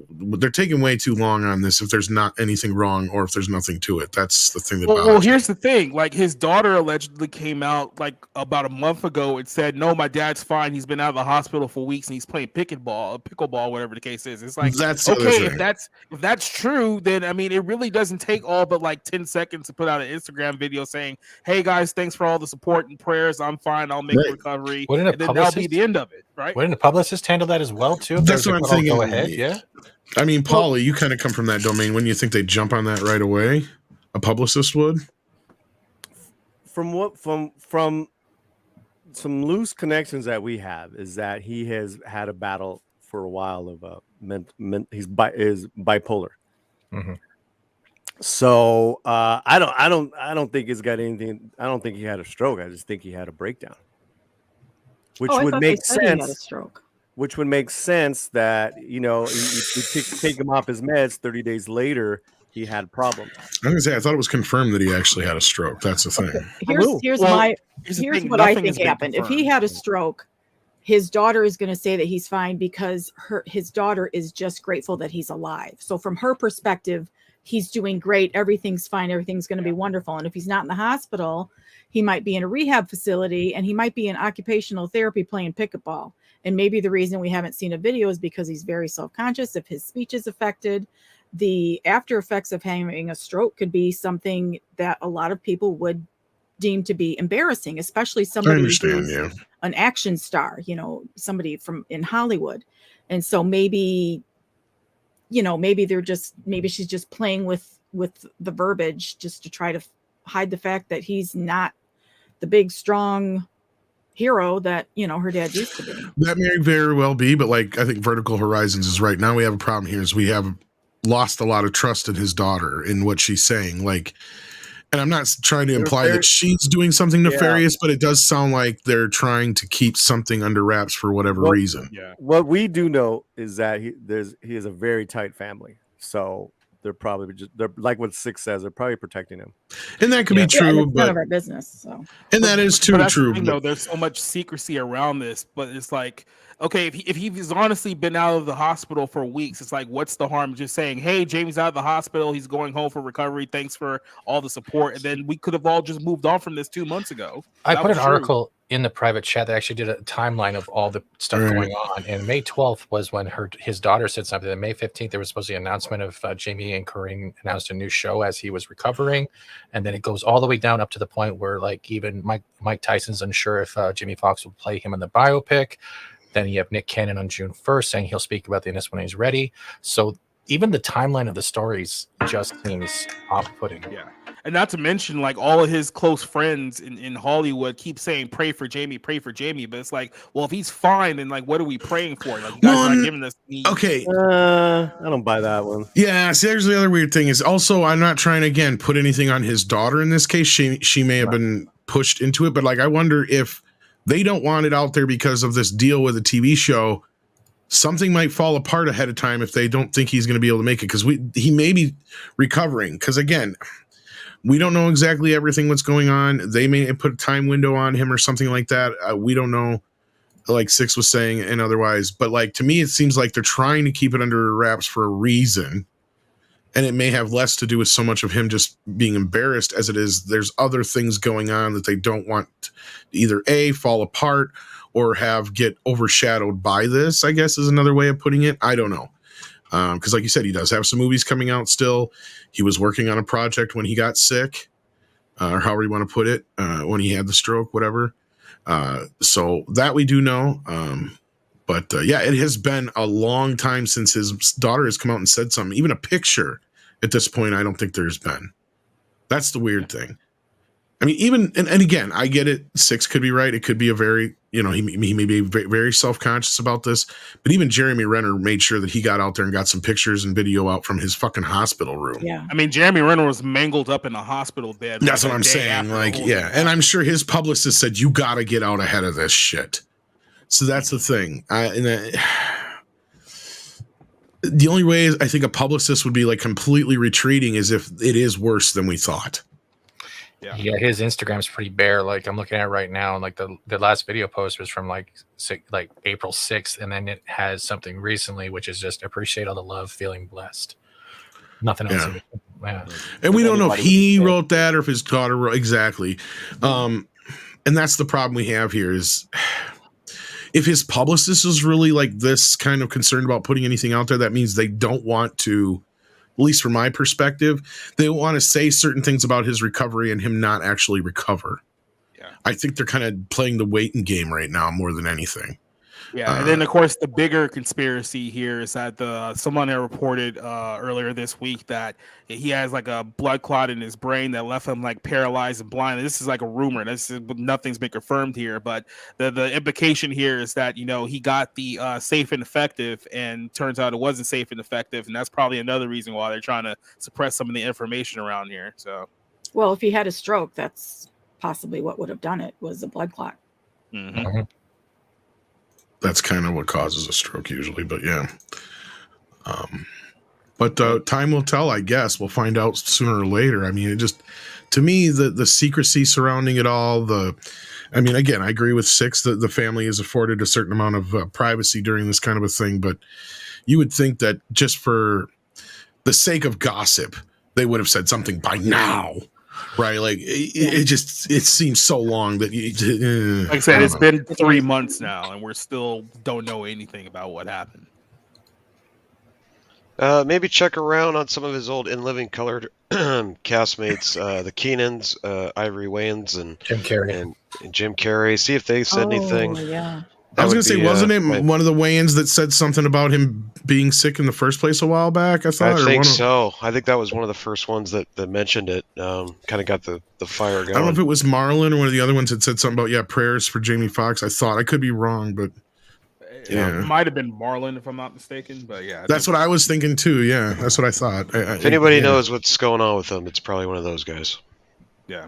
A: taking way too long on this if there's not anything wrong or if there's nothing to it. That's the thing that bothers
F: well, here's the thing. Like, his daughter allegedly came out like about a month ago and said, no, my dad's fine. He's been out of the hospital for weeks and he's playing pickleball, whatever the case is. It's like,
A: that's
F: okay, if that's true, then I mean, it really doesn't take all but like 10 seconds to put out an Instagram video saying, hey guys, thanks for all the support and prayers. I'm fine. I'll make a recovery.
R: Wouldn't
F: and then that'll be the end of it, right?
R: Wouldn't a publicist handle that as well too?
A: That's what I'm thinking.
R: Go ahead. Yeah.
A: I mean, Paulie, you kind of come from that domain. Wouldn't you think they'd jump on that right away? A publicist would?
H: From some loose connections that we have is that he has had a battle for a while of is bipolar.
R: Mm-hmm.
H: So I don't think it's got anything. I don't think he had a stroke. I just think he had a breakdown, which would make sense.
I: He had a stroke.
H: Which would make sense that you take him off his meds. 30 days later, he had problems.
A: I was gonna say, I thought it was confirmed that he actually had a stroke. That's the thing.
I: Here's what I think happened. If he had a stroke, his daughter is going to say that he's fine because his daughter is just grateful that he's alive. So from her perspective, he's doing great. Everything's fine. Everything's going to be wonderful. And if he's not in the hospital, he might be in a rehab facility and he might be in occupational therapy playing pickleball. And maybe the reason we haven't seen a video is because he's very self-conscious. If his speech is affected, the after effects of having a stroke could be something that a lot of people would deem to be embarrassing, especially somebody who's an action star, somebody in Hollywood. And so maybe she's just playing with the verbiage just to try to hide the fact that he's not the big, strong hero that her dad used to be.
A: That may very well be, but like I think Vertical Horizons is right. Now we have a problem here is we have lost a lot of trust in his daughter in what she's saying. Like, and I'm not trying to imply that she's doing something nefarious, but it does sound like they're trying to keep something under wraps for whatever reason.
H: Yeah. What we do know is that he has a very tight family. So they're like what Six says, they're probably protecting him.
A: And that could be true,
I: it's none of our business. So,
A: and that is true.
F: There's so much secrecy around this, but it's like, okay, if he's honestly been out of the hospital for weeks, it's like, what's the harm just saying, hey, Jamie's out of the hospital, he's going home for recovery, thanks for all the support, and then we could have all just moved on from this 2 months ago.
R: I put an article in the private chat that actually did a timeline of all the stuff going on, and May 12th was when his daughter said something, and May 15th there was supposed to be an announcement of Jamie and Corinne announced a new show as he was recovering, and then it goes all the way down up to the point where like even Mike Tyson's unsure if Jamie Foxx will play him in the biopic. Then you have Nick Cannon on June 1st saying he'll speak about this when he's ready. So even the timeline of the stories just seems off-putting.
F: Yeah. And not to mention, like, all of his close friends in Hollywood keep saying, pray for Jamie. But it's like, well, if he's fine, then, like, what are we praying for? Like, you guys are not giving us need.
A: Okay.
H: I don't buy that one.
A: Yeah, see, there's the other weird thing is also, I'm not trying to, again, put anything on his daughter in this case. She may have been pushed into it, but, like, I wonder if they don't want it out there because of this deal with a TV show. Something might fall apart ahead of time if they don't think he's going to be able to make it, because he may be recovering. Because again, we don't know exactly everything what's going on. They may put a time window on him or something like that. We don't know, like Six was saying, and otherwise. But like to me, it seems like they're trying to keep it under wraps for a reason. And it may have less to do with so much of him just being embarrassed as it is there's other things going on that they don't want to either A, fall apart or have get overshadowed by this, I guess is another way of putting it. I don't know. Because like you said, he does have some movies coming out still. He was working on a project when he got sick, or however you want to put it, when he had the stroke, whatever. So that we do know. But yeah, it has been a long time since his daughter has come out and said something. Even a picture at this point, I don't think there's been. That's the weird thing. I mean, even, and again, I get it. Six could be right. It could be a very, he may be very self-conscious about this, but even Jeremy Renner made sure that he got out there and got some pictures and video out from his fucking hospital room.
I: Yeah.
F: I mean, Jeremy Renner was mangled up in a hospital bed.
A: That's what I'm saying. Like, yeah. And I'm sure his publicist said, you got to get out ahead of this shit. So that's the thing. The only way I think a publicist would be like completely retreating is if it is worse than we thought.
R: Yeah, his Instagram's pretty bare. Like I'm looking at it right now, and like the last video post was from like April 6th, and then it has something recently, which is just appreciate all the love, feeling blessed. Nothing else.
A: Yeah. And we don't know if he wrote that or if his daughter wrote exactly. And that's the problem we have here is if his publicist is really like this kind of concerned about putting anything out there, that means they don't want to, at least from my perspective, they want to say certain things about his recovery and him not actually recover. Yeah. I think they're kind of playing the waiting game right now more than anything.
F: Yeah, and then of course the bigger conspiracy here is that someone had reported earlier this week that he has like a blood clot in his brain that left him like paralyzed and blind. This is like a rumor. Nothing's been confirmed here, but the implication here is that he got the safe and effective, and turns out it wasn't safe and effective, and that's probably another reason why they're trying to suppress some of the information around here. So,
I: well, if he had a stroke, that's possibly what would have done it, was a blood clot.
F: Mm-hmm.
A: That's kind of what causes a stroke usually, but yeah. But time will tell, I guess. We'll find out sooner or later. I mean, it just, to me, the secrecy surrounding it all, I mean, again, I agree with Six that the family is afforded a certain amount of privacy during this kind of a thing, but you would think that just for the sake of gossip, they would have said something by now. Right, like it seems so long that
F: like I said, it's been 3 months now, and we're still don't know anything about what happened.
S: Maybe check around on some of his old In Living Color castmates, the Keenans, Ivory Wayans, and Jim Carrey. See if they said anything.
I: Yeah.
A: I was going to say, wasn't it one of the Wayans that said something about him being sick in the first place a while back? I
S: think so. I think that was one of the first ones that mentioned it. Kind of got the fire going.
A: I don't know if it was Marlon or one of the other ones that said something about, prayers for Jamie Foxx. I could be wrong, but
F: it might have been Marlon if I'm not mistaken. But yeah,
A: that's what I was thinking too. Yeah, that's what I thought.
S: If anybody knows what's going on with him, it's probably one of those guys.
F: Yeah.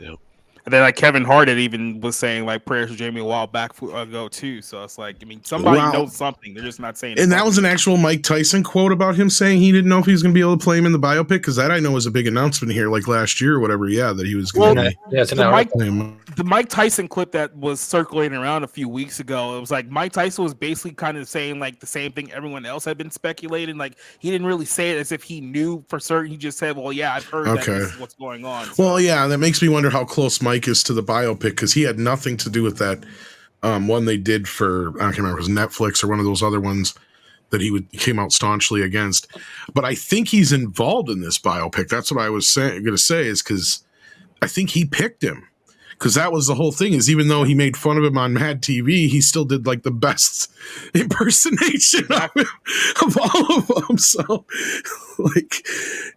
F: And then like Kevin Hart even was saying like prayers for Jamie a while back ago too. So it's like, I mean, somebody knows something. They're just not saying.
A: And that was an actual Mike Tyson quote about him saying he didn't know if he was going to be able to play him in the biopic, because that I know was a big announcement here, like last year or whatever. Yeah, that he was going to.
F: The Mike Tyson clip that was circulating around a few weeks ago, it was like Mike Tyson was basically kind of saying like the same thing everyone else had been speculating. Like he didn't really say it as if he knew for certain. He just said, "Well, yeah, I've heard that this is what's going on." So.
A: Well, yeah, that makes me wonder how close Mike is to the biopic, because he had nothing to do with that one they did for, I can't remember, it was Netflix or one of those other ones that he came out staunchly against. But I think he's involved in this biopic. That's what I was going to say, is because I think he picked him. Because that was the whole thing, is even though he made fun of him on Mad TV, he still did like the best impersonation of all of them. So, like,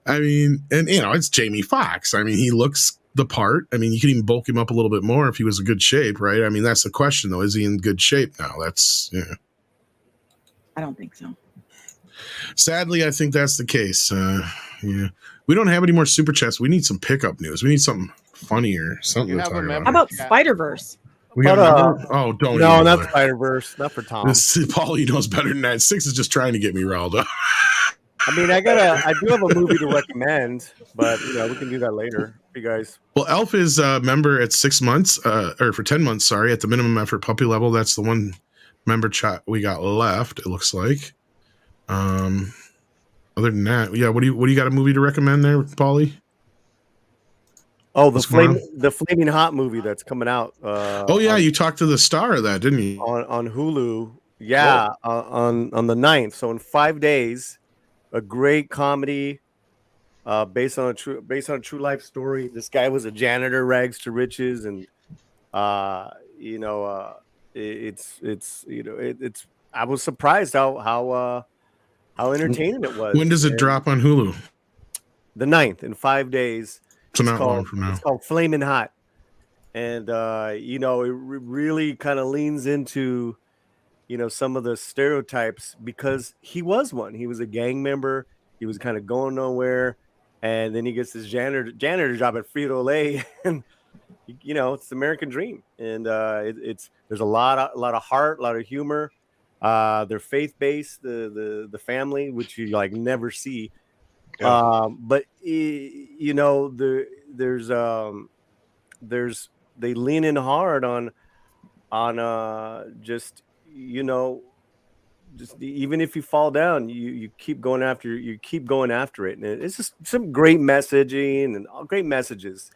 A: I mean, and it's Jamie Foxx. I mean, he looks the part. I mean, you could even bulk him up a little bit more if he was in good shape, right? I mean, that's the question, though. Is he in good shape now? That's,
I: I don't think so.
A: Sadly, I think that's the case. We don't have any more super chats. We need some pickup news. We need something funnier, something to talk about.
I: How about Spider-Verse?
A: Don't.
H: No, not Spider-Verse. Not for Tom.
A: Paul, you knows better than that. Six is just trying to get me riled up.
H: I mean, I do have a movie to recommend, but we can do that later. You guys.
A: Well, Elf is a member at 6 months, or for 10 months, sorry, at the minimum effort puppy level. That's the one member chat we got left, it looks like. Other than that, yeah. What do you got a movie to recommend there, Paulie?
H: Oh, the Flaming Hot movie that's coming out.
A: Oh yeah, you talked to the star of that, didn't you?
H: On Hulu. Yeah, on the 9th. So in 5 days, a great comedy based on a true life story. This guy was a janitor, rags to riches, and it's I was surprised how entertaining it was.
A: When does it drop on Hulu?
H: The 9th, in 5 days.
A: So not long from now.
H: It's called Flamin' Hot, and it really kind of leans into some of the stereotypes, because he was one. He was a gang member. He was kind of going nowhere, and then he gets this janitor job at Frito-Lay, and it's the American dream. And there's a lot of heart, a lot of humor. They're faith-based, the family, which you like never see. Yeah. But there's they lean in hard on just even if you fall down, you keep going after it, and it's just some great messaging and great messages.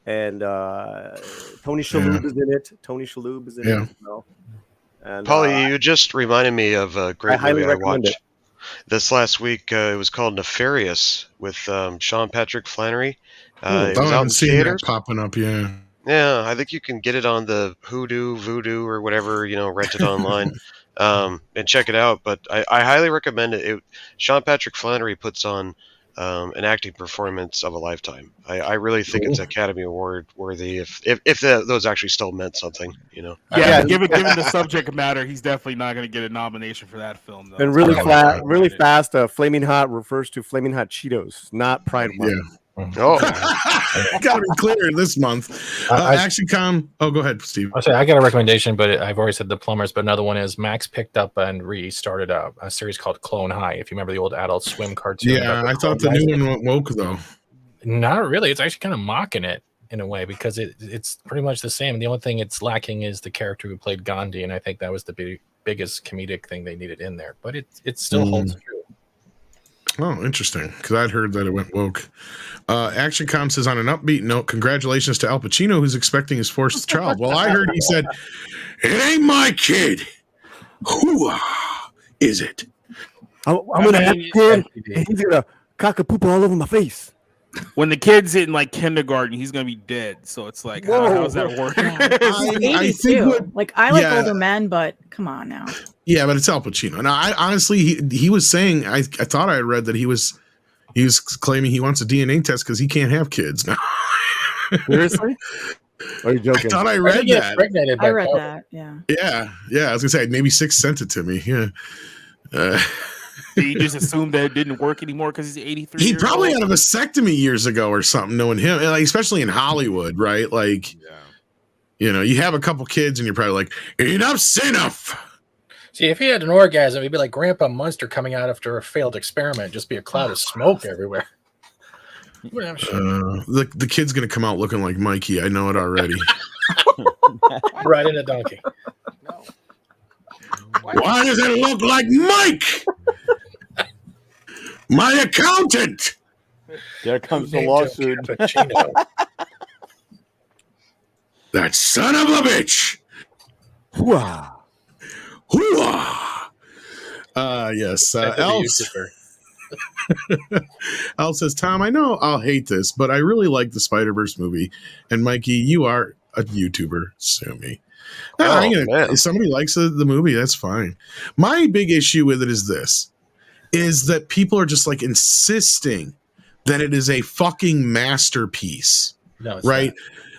H: And Tony Shalhoub is in it. It as well. And
S: Paulie, you just reminded me of a great movie I watched this last week. It was called Nefarious with Sean Patrick Flannery. It was out in theaters.
A: Popping up, yeah.
S: Yeah, I think you can get it on the Voodoo or whatever, rent it online and check it out. But I highly recommend it. Sean Patrick Flannery puts on an acting performance of a lifetime. I really think it's Academy Award worthy if those actually still meant something,
F: Yeah, given the subject matter, he's definitely not going to get a nomination for that film, though.
H: And really fast, Flaming Hot refers to Flaming Hot Cheetos, not Pride Month.
A: Yeah. Oh, gotta be clear this month. Action Com. Oh, go ahead, Steve.
R: I'll say I got a recommendation, but I've already said The Plumbers. But another one is Max picked up and restarted a series called Clone High. If you remember the old Adult Swim cartoon.
A: Yeah, I thought the new one went woke though.
R: Not really. It's actually kind of mocking it in a way, because it's pretty much the same. The only thing it's lacking is the character who played Gandhi, and I think that was the biggest comedic thing they needed in there. But it still holds true.
A: Oh, interesting. Because I'd heard that it went woke. Action Com says, on an upbeat note, congratulations to Al Pacino, who's expecting his fourth child. Well, I heard he said, it ain't my kid. Who is it?
H: I'm going to have a kid, and he's going to cock a poop all over my face.
F: When the kid's in like kindergarten, he's going to be dead. So it's like, how does that work?
I: I think I like older men, but come on now.
A: Yeah, but it's Al Pacino. Now, I honestly, he was saying, I thought I had read that he was claiming he wants a DNA test because he can't have kids now.
H: Seriously? Are you joking?
A: I thought I read that.
I: I read that. Yeah.
A: Yeah. I was gonna say maybe Six sent it to me. Yeah.
F: He just assumed that it didn't work anymore because he's 83.
A: He probably had a vasectomy years ago or something. Knowing him, like, especially in Hollywood, right? Like, you have a couple kids and you're probably like, enough's enough.
R: See, if he had an orgasm, he'd be like Grandpa Munster coming out after a failed experiment. Just be a cloud of smoke everywhere.
A: The kid's gonna come out looking like Mikey. I know it already.
R: Right in a donkey.
A: No. Why does it look like Mike? My accountant.
G: There comes the lawsuit.
A: That son of a bitch. Hooah. Hooah. Yes. Al says, Tom, I know I'll hate this, but I really like the Spider-Verse movie. And Mikey, you are a YouTuber. Sue me. If somebody likes the movie, that's fine. My big issue with it is that people are just like insisting that it is a fucking masterpiece.
R: No, it's
A: right?
R: not.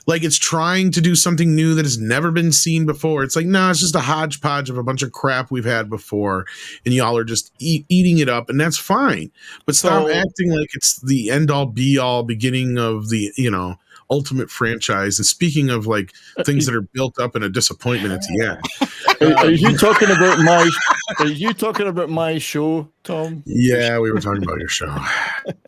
A: Like it's trying to do something new that has never been seen before. It's like, no, it's just a hodgepodge of a bunch of crap we've had before, and y'all are just eating it up, and that's fine. But stop acting like it's the end-all, be-all beginning of the, ultimate franchise. And speaking of like things that are built up in a disappointment at the end.
G: Are you talking about my? Are you talking about my show, Tom?
A: Yeah, we were talking about your show.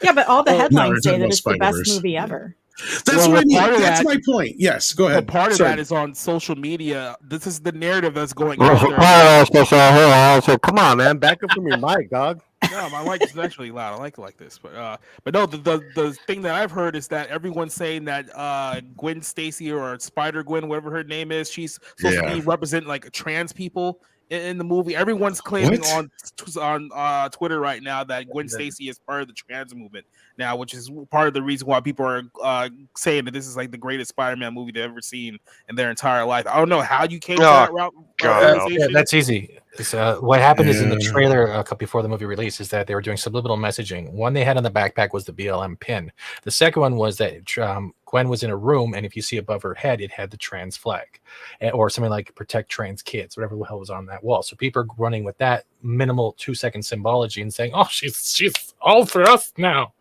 I: Yeah, but all the headlines say that it's the best movie ever.
A: That's what I mean. That's my point. Yes, go ahead.
F: But part of that is on social media. This is the narrative that's going
H: on. So come on, man, back up from your mic, dog.
F: No, my mic is actually loud. I like it like this, but no, the thing that I've heard is that everyone's saying that Gwen Stacy or Spider Gwen, whatever her name is, she's supposed to be representing like trans people in the movie. Everyone's claiming on Twitter right now that Gwen Stacy is part of the trans movement now, which is part of the reason why people are saying that this is like the greatest Spider-Man movie they've ever seen in their entire life. I don't know how you came to that route.
R: Yeah, that's easy. What happened is in the trailer before the movie release is that they were doing subliminal messaging. One they had on the backpack was the BLM pin. The second one was that Gwen was in a room, and if you see above her head, it had the trans flag, or something like protect trans kids, whatever the hell was on that wall. So people are running with that minimal 2-second symbology and saying, "Oh, she's all for us now."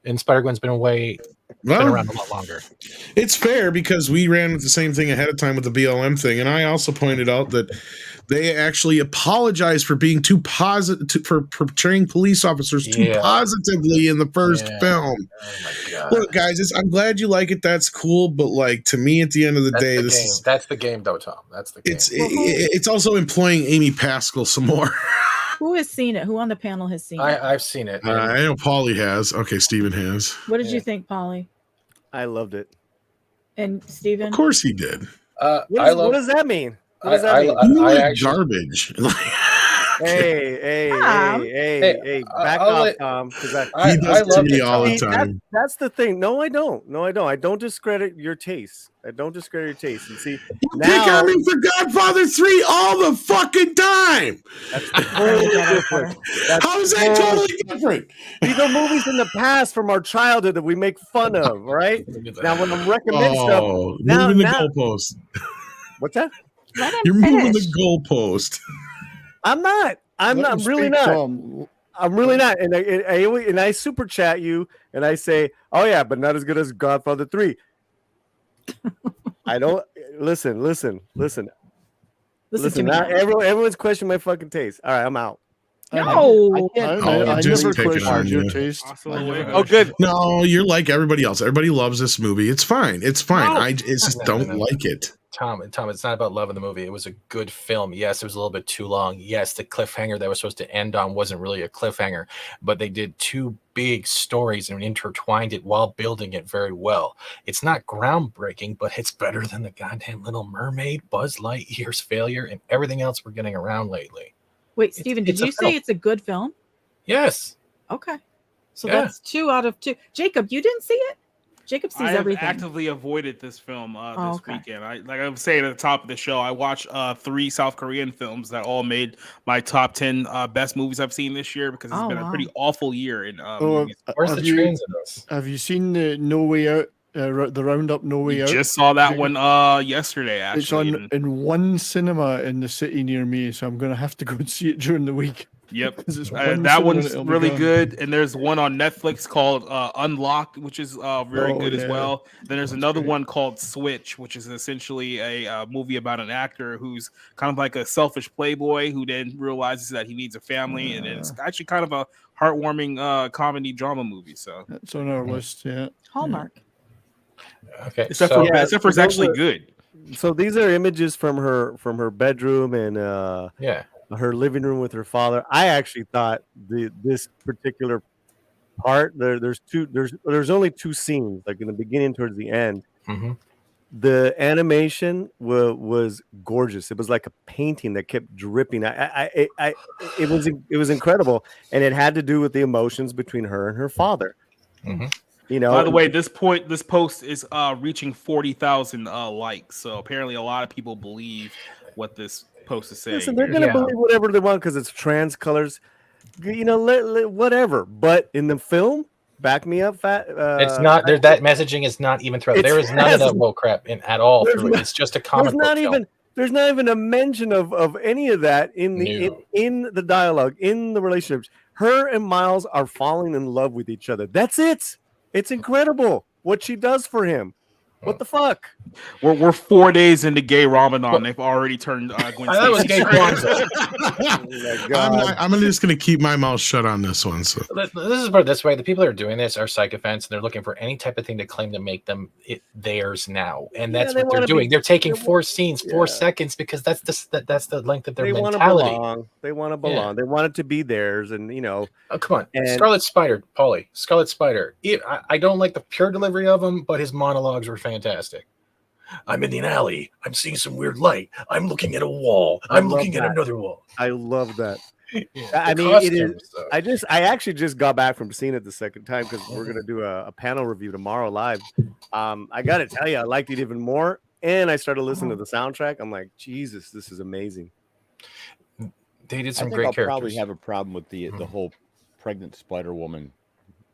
R: And Spider-Gwen's been been around a lot longer.
A: It's fair because we ran with the same thing ahead of time with the BLM thing, and I also pointed out that they actually apologized for being too positive, for portraying police officers too positively in the first film. Oh, look, guys, I'm glad you like it. That's cool, but like to me, at the end of the day,
R: that's the game, though, Tom. That's the game.
A: It's also employing Amy Pascal some more.
I: Who has seen it? Who on the panel has seen it?
R: I've seen it.
A: I know Paulie has. Okay, Steven has.
I: What did you think, Polly?
H: I loved it.
I: And Steven?
A: Of course he did.
H: What does that mean? What does that mean?
A: You like garbage.
H: Hey, back off, Tom. Because
A: he does to me all the time.
H: That's the thing. No, I don't. I don't discredit your taste. And see,
A: you pick on me for Godfather 3 all the fucking time.
H: That's totally different.
A: How is that totally different?
H: These are movies in the past from our childhood that we make fun of, right? Now, when I'm recommending stuff,
A: moving the goalpost.
H: What's that?
A: You're moving the goalpost.
H: I'm not. I'm really not. I'm really not. And I super chat you and I say, "Oh yeah, but not as good as Godfather 3." I don't listen. Now everyone's questioning my fucking taste. All right, I'm out.
I: No,
L: I never questioned your taste.
H: Oh, good.
A: No, you're like everybody else. Everybody loves this movie. It's fine. It's fine. I just don't like it.
R: Tom, it's not about loving the movie. It was a good film. Yes, it was a little bit too long. Yes, the cliffhanger that was supposed to end on wasn't really a cliffhanger, but they did two big stories and intertwined it while building it very well. It's not groundbreaking, but it's better than the goddamn Little Mermaid, Buzz Lightyear's failure, and everything else we're getting around lately.
I: Wait, Steven, did you say it's a good film?
R: Yes.
I: Okay. So that's 2 out of 2. Jacob, you didn't see it? Jacob sees everything.
F: I actively avoided this film this weekend. Like I was saying at the top of the show, I watched 3 South Korean films that all made my top 10 best movies I've seen this year because it's been a pretty awful year in movies.
R: Where's the trains in this?
L: Have you seen the No Way Out? The Roundup No Way Out?
F: Just saw that one yesterday. Actually,
L: it's on in one cinema in the city near me, so I'm gonna have to go and see it during the week.
F: Yep, that one's really good. And there's one on Netflix called Unlocked, which is very good as well. Then there's another one called Switch, which is essentially a movie about an actor who's kind of like a selfish playboy who then realizes that he needs a family, and it's actually kind of a heartwarming comedy drama movie. So
L: that's on our list. Yeah,
I: Hallmark.
R: Okay,
F: except for it's actually good.
H: So these are images from her bedroom and her living room with her father. I actually thought this particular part there's only 2 scenes, like in the beginning towards the end.
R: Mm-hmm.
H: The animation was gorgeous. It was like a painting that kept dripping. It was incredible, and it had to do with the emotions between her and her father.
R: Mm-hmm.
H: You know,
F: by the way, this post is reaching 40,000 likes. So apparently, a lot of people believe what this post is saying.
H: Listen, they're gonna believe whatever they want because it's trans colors. You know, whatever. But in the film, back me up, fat.
R: It's not. That messaging is not even throughout. There is none of that bull crap at all. It's just a comic book film.
H: There's not even a mention of any of that in the dialogue, in the relationships. Her and Miles are falling in love with each other. That's it. It's incredible what she does for him. What the fuck?
F: We're 4 days into gay Ramadan. They've already turned Gwen
R: That was
F: Stacy
R: gay
F: trans.
R: Kwanzaa.
A: I'm just gonna keep my mouth shut on this one. So
R: This is put it this way: the people that are doing this are sycophants, and they're looking for any type of thing to claim to make them theirs now, and that's
H: they
R: what they're
H: wanna
R: doing.
H: be-
R: They're taking
H: they
R: 4 scenes, 4 seconds, because that's the length of their
H: They want to
R: mentality.
H: belong. They want to belong. They want it to be theirs, and
R: Oh, come on,
H: And-
R: Scarlet Spider, Paulie, Scarlet Spider. I don't like the pure delivery of him, but his monologues were fantastic. I'm in the alley. I'm seeing some weird light. I'm looking at a wall. I'm
H: love
R: looking at
H: that.
R: another wall.
H: I love that.
R: The
H: It is.
R: costumes, though.
H: I actually just got back from seeing it the second time because we're gonna do a panel review tomorrow live. I gotta tell you, I liked it even more, and I started listening to the soundtrack. I'm like, Jesus, this is amazing.
R: They did
G: I
R: some
G: think
R: great
G: I'll
R: characters.
G: probably have a problem with the whole pregnant Spider Woman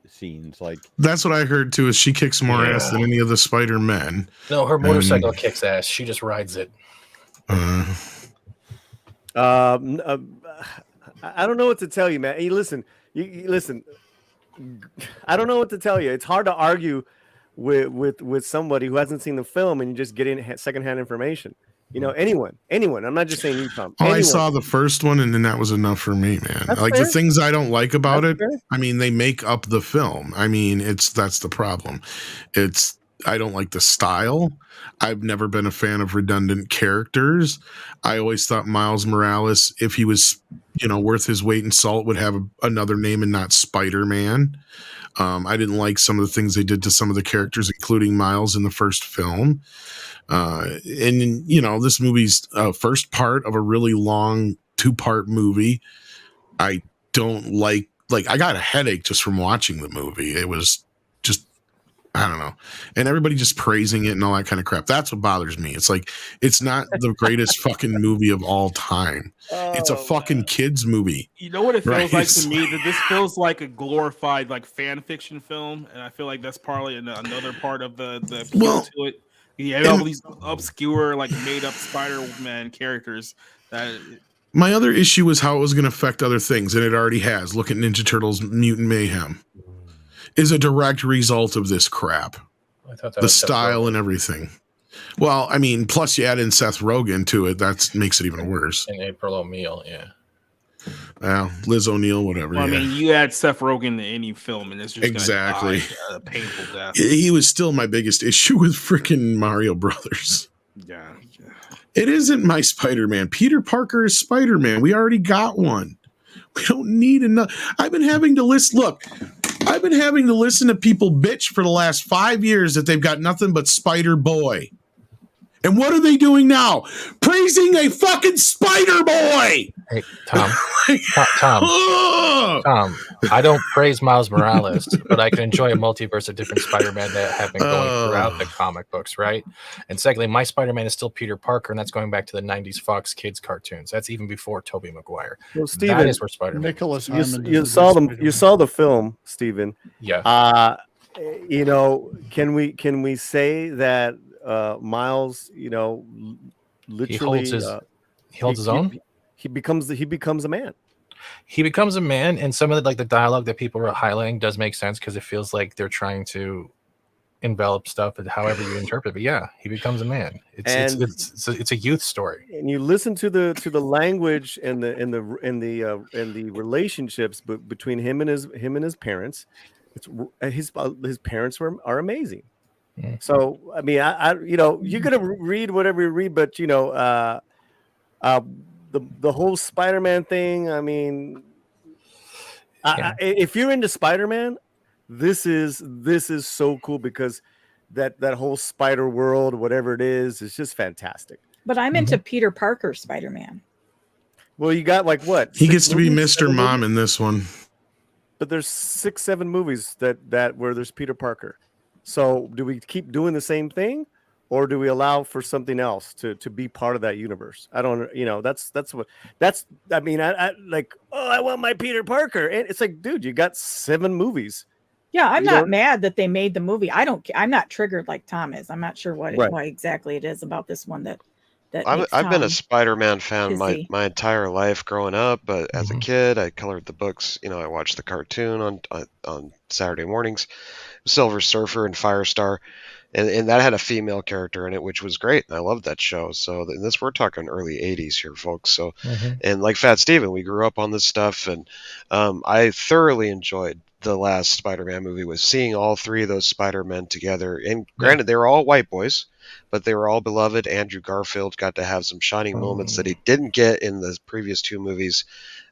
G: scenes. Like
A: that's what I heard too. Is she kicks more ass than any of the Spider Men?
R: No, her motorcycle kicks ass. She just rides it.
H: I don't know what to tell you, man. Hey, listen, you listen. I don't know what to tell you. It's hard to argue with somebody who hasn't seen the film and you just get in secondhand information. Anyone. I'm not just saying you, Tom.
A: Oh, I
H: Anyone.
A: saw the first one, and then that was enough for me, man.
H: That's
A: Like
H: fair.
A: the things I don't like about
H: That's
A: it.
H: fair.
A: I mean, they make up the film. I mean, that's the problem. I don't like the style. I've never been a fan of redundant characters. I always thought Miles Morales, if he was, worth his weight in salt, would have another name and not Spider-Man. I didn't like some of the things they did to some of the characters, including Miles in the first film. And this movie's first part of a really long 2-part movie. I don't like I got a headache just from watching the movie. It was just, I don't know. And everybody just praising it and all that kind of crap. That's what bothers me. It's like, it's not the greatest fucking movie of all time. It's a fucking kids movie.
F: You know what it feels
A: Right?
F: like to me? That this feels like a glorified fan fiction film, and I feel like that's probably another part of the appeal to it. You have all these obscure made up Spider-Man characters that.
A: My other issue was how it was going to affect other things, and it already has. Look at Ninja Turtles Mutant Mayhem. Is a direct result of this crap.
R: I thought that
A: The
R: was Seth
A: style
R: Rogen.
A: and everything. Well, I mean, plus you add in Seth Rogen to it, that makes it even worse.
R: And April O'Neil, yeah.
A: Well, Liz O'Neill, whatever.
F: Well, I
A: yeah.
F: mean, you add Seth Rogen to any film, and it's just
A: Exactly.
F: gonna die a painful death.
A: He was still my biggest issue with freaking Mario Brothers.
F: Yeah.
A: It isn't my Spider-Man. Peter Parker is Spider-Man. We already got one. We don't need another. I've been having to listen to people bitch for the last 5 years that they've got nothing but Spider-Boy. And what are they doing now? Praising a fucking Spider-Boy!
R: Hey, Tom. Tom, I don't praise Miles Morales, but I can enjoy a multiverse of different Spider-Man that have been going throughout the comic books, right? And secondly, my Spider-Man is still Peter Parker, and that's going back to the 90s Fox Kids cartoons. That's even before Tobey Maguire.
H: Well, Steven,
R: that is where Spider-Man
T: Nicholas
H: You,
T: Hammond.
H: you
T: is
H: saw
T: the
H: them. You saw the film, Steven.
R: Yeah.
H: Can we say that Miles, literally
R: he holds his own.
H: He becomes a man.
R: He becomes a man, and some of the dialogue that people are highlighting does make sense because it feels like they're trying to envelop stuff, and however you interpret. But yeah, he becomes a man. It's a youth story.
H: And you listen to the language and the relationships between him and his parents. His parents are amazing.
R: Yeah.
H: So I mean, you're gonna read whatever you read, but the whole Spider-Man thing. I mean, if you're into Spider-Man, this is so cool because that whole Spider world, whatever it is just fantastic.
I: But I'm into Peter Parker Spider-Man.
H: Well, you got what?
A: He gets to be
H: movies?
A: Mr. Mom in this one.
H: But there's 6-7 movies that where there's Peter Parker. So do we keep doing the same thing, or do we allow for something else to be part of that universe? I don't, I mean, I like, I want my Peter Parker. And it's like, dude, you got 7 movies.
I: Yeah, I'm not mad that they made the movie. I'm not triggered like Tom is. I'm not sure what exactly it is about this one that
S: I've been a Spider-Man fan
I: hissy.
S: my entire life growing up, but as a kid, I colored the books. I watched the cartoon on Saturday mornings, Silver Surfer and Firestar. and that had a female character in it, which was great. I loved that show. So we're talking early 80s here, folks. So, and like Fat Steven, we grew up on this stuff, and I thoroughly enjoyed the last Spider-Man movie, was seeing all three of those Spider-Men together. And granted, they were all white boys, but they were all beloved. Andrew Garfield got to have some shining moments that he didn't get in the previous two movies.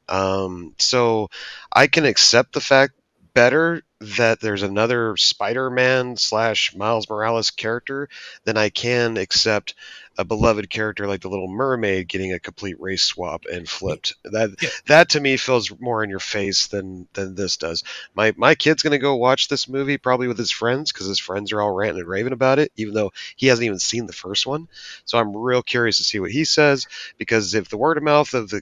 S: So I can accept the fact better that there's another Spider-Man / Miles Morales character than I can accept a beloved character like the Little Mermaid getting a complete race swap and flipped. That to me feels more in your face than this does. My kid's gonna go watch this movie probably with his friends because his friends are all ranting and raving about it, even though he hasn't even seen the first one. So I'm real curious to see what he says, because if the word of mouth of the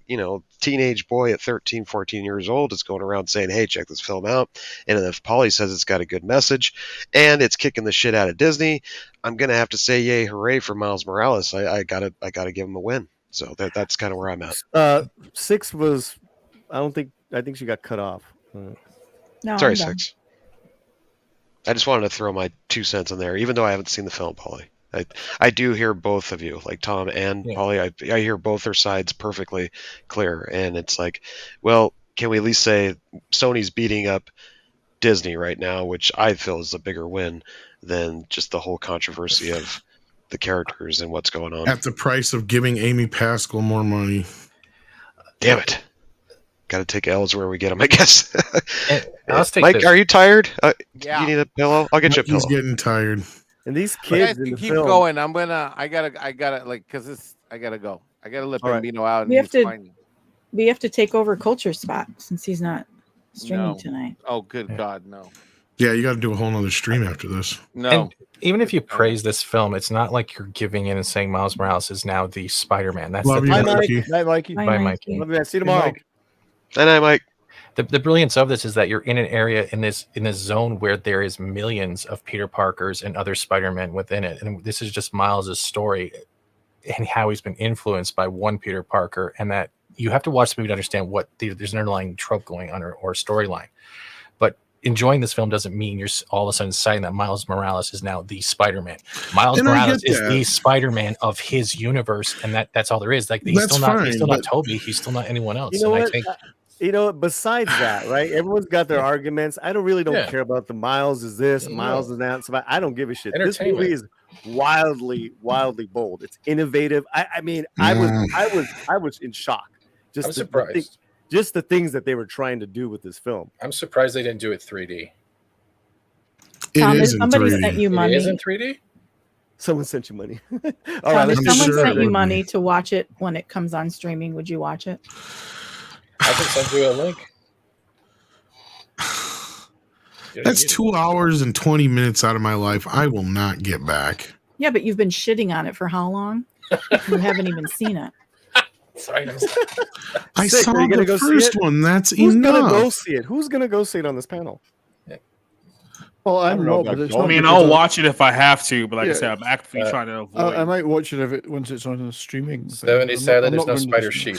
S: teenage boy at 13, 14 years old is going around saying, hey, check this film out, and if Polly says it's got a good message and it's kicking the shit out of Disney, I'm gonna have to say yay hooray for Miles Morales. I gotta give him a win. So that's kind of where I'm at.
H: 6 was, I think she got cut off.
I: No,
S: sorry, 6. I just wanted to throw my 2 cents in there, even though I haven't seen the film, Polly. I do hear both of you, like Tom and Polly. I hear both their sides perfectly clear, and it's like, well, can we at least say Sony's beating up Disney right now, which I feel is a bigger win than just the whole controversy of the characters and what's going on.
A: At the price of giving Amy Pascal more money.
S: Damn it. Got to take L's where we get them, I guess.
R: Mike,
S: are you tired?
D: Yeah.
S: You need a pillow? I'll get you a pillow.
A: He's getting tired.
H: And these
D: You
H: kids
D: guys can keep going. I gotta like, cause I gotta go. I gotta let Bambino out. And
I: We have
D: he's
I: we have to take over Culture's spot since he's not streaming
D: No.
I: tonight.
D: Oh, good God, no.
A: Yeah, you got to do a whole nother stream after this.
D: No.
R: And even if you praise this film, it's not like you're giving in and saying Miles Morales is now the Spider-Man. That's
A: Love
R: the
A: you,
H: Bye,
A: Mikey.
H: Mike. Bye, Mikey.
R: Bye, Mikey.
H: Love you. See you tomorrow.
S: And I, Mike.
R: The brilliance of this is that you're in an area in this zone where there is millions of Peter Parkers and other Spider-Men within it, and this is just Miles's story and how he's been influenced by one Peter Parker, and that you have to watch the movie to understand what there's an underlying trope going on or storyline. But enjoying this film doesn't mean you're all of a sudden citing that Miles Morales is now the Spider-Man. Miles Morales is the Spider-Man of his universe, and that's all there is. Like he's still not Toby, he's still not anyone else.
H: You know
R: and
H: what?
R: I think
H: Besides that, right? Everyone's got their arguments. I don't care about the Miles is this, Miles is that. So I don't give a shit. This movie is wildly bold. It's innovative. I mean, I was in shock.
R: I'm surprised.
H: Just the things that they were trying to do with this film.
R: I'm surprised they didn't do it 3D.
I: Tom, somebody sent you money.
R: It is in 3D?
H: Someone sent you money.
I: All right, if someone sent you money to watch it when it comes on streaming, would you watch it?
R: I can send you a link.
A: That's 2 hours and 20 minutes out of my life I will not get back.
I: Yeah, but you've been shitting on it for how long? You haven't even seen it.
R: Sorry,
A: I saw the first one. That's
H: Who's
A: enough.
H: gonna go see it? Who's gonna go see it on this panel?
L: Well, I don't know.
F: But
L: But
F: I mean, I'll watch it if I have to, but like I said, I'm actively trying to avoid.
L: I might watch it if once it's on a streaming.
R: Stephanie sadly there's no spider sheep.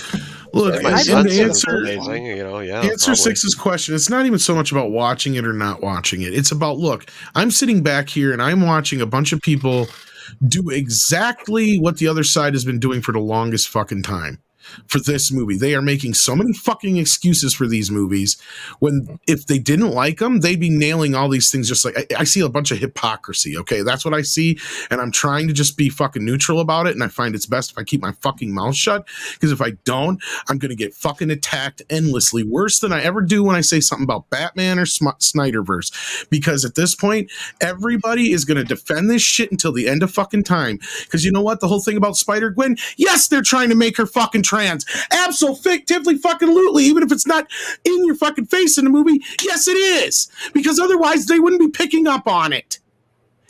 A: Look,
S: My
A: and
S: son
A: the
S: said it's
A: answer,
S: amazing.
A: answer 6's question. It's not even so much about watching it or not watching it. It's about, look, I'm sitting back here and I'm watching a bunch of people do exactly what the other side has been doing for the longest fucking time. For this movie, they are making so many fucking excuses for these movies when if they didn't like them, they'd be nailing all these things. Just like I see a bunch of hypocrisy. Okay, that's what I see, and I'm trying to just be fucking neutral about it. And I find it's best if I keep my fucking mouth shut, because if I don't, I'm gonna get fucking attacked endlessly, worse than I ever do when I say something about Batman or Snyderverse. Because at this point, everybody is gonna defend this shit until the end of fucking time. Because you know what? The whole thing about Spider-Gwen, yes, they're trying to make her fucking trans. Absolutely fucking lootly, even if it's not in your fucking face in the movie. Yes, it is. Because otherwise they wouldn't be picking up on it.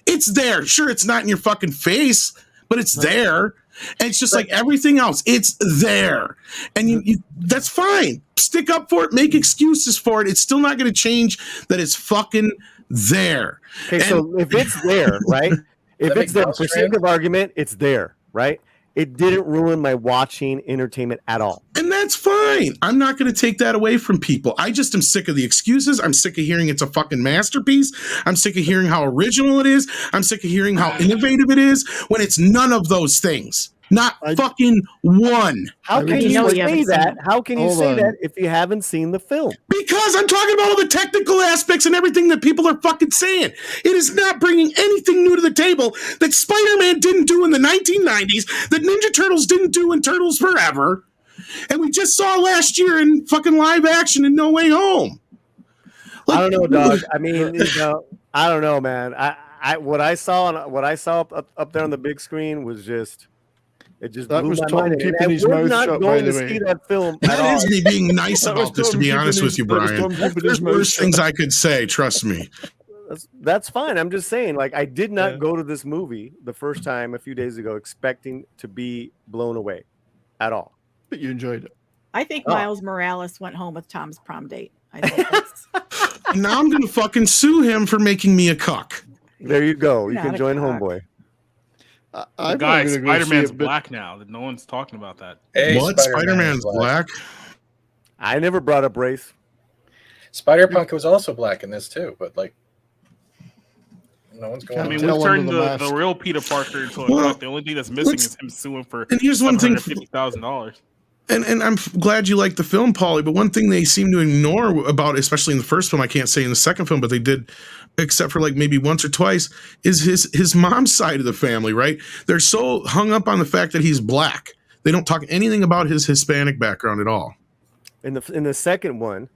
A: It's there. Sure, it's not in your fucking face, but it's there. And it's just like everything else. It's there. And you that's fine. Stick up for it. Make excuses for it. It's still not going to change that it's fucking there.
H: Okay, so if it's there, right? If it's the perspective argument, it's there, right? it didn't ruin my watching entertainment at all.
A: And that's fine. I'm not going to take that away from people. I just am sick of the excuses. I'm sick of hearing it's a fucking masterpiece. I'm sick of hearing how original it is. I'm sick of hearing how innovative it is when it's none of those things. Not fucking one.
H: How can you say that? How can you say that if you haven't seen the film?
A: Because I'm talking about all the technical aspects and everything that people are fucking saying. It is not bringing anything new to the table that Spider-Man didn't do in the 1990s, that Ninja Turtles didn't do in Turtles Forever, and we just saw last year in fucking live action in No Way Home.
H: I don't know, dog. I mean, I don't know, man. What I saw up there on the big screen was just. It just
T: that
H: blew
T: was
H: my
T: Tom
H: mind.
T: keeping his mouth shut, by the way.
H: See that film
A: that is me being nice about this, to be honest with you, Brian. There's worse things I could say, trust me.
H: That's fine. I'm just saying, like, I did not go to this movie the first time a few days ago expecting to be blown away at all.
T: But you enjoyed it.
I: I think Miles Morales went home with Tom's prom date. I think that's...
A: Now I'm going to fucking sue him for making me a cuck.
H: There you go. You can join Homeboy.
F: Guys, Spider-Man's black now. No one's talking about that.
R: Hey,
A: what? Spider-Man's black?
H: I never brought up race.
R: Spider-Punk was also black in this too, but like, no one's going.
F: I mean, we've turned the real Peter Parker into a cuck. The only thing that's missing is him suing for $750,000.
A: And I'm glad you like the film, Paulie, but one thing they seem to ignore about, especially in the first film, I can't say in the second film, but they did, except for like maybe once or twice, is his mom's side of the family, right? They're so hung up on the fact that he's black. They don't talk anything about his Hispanic background at all.
H: In the second one,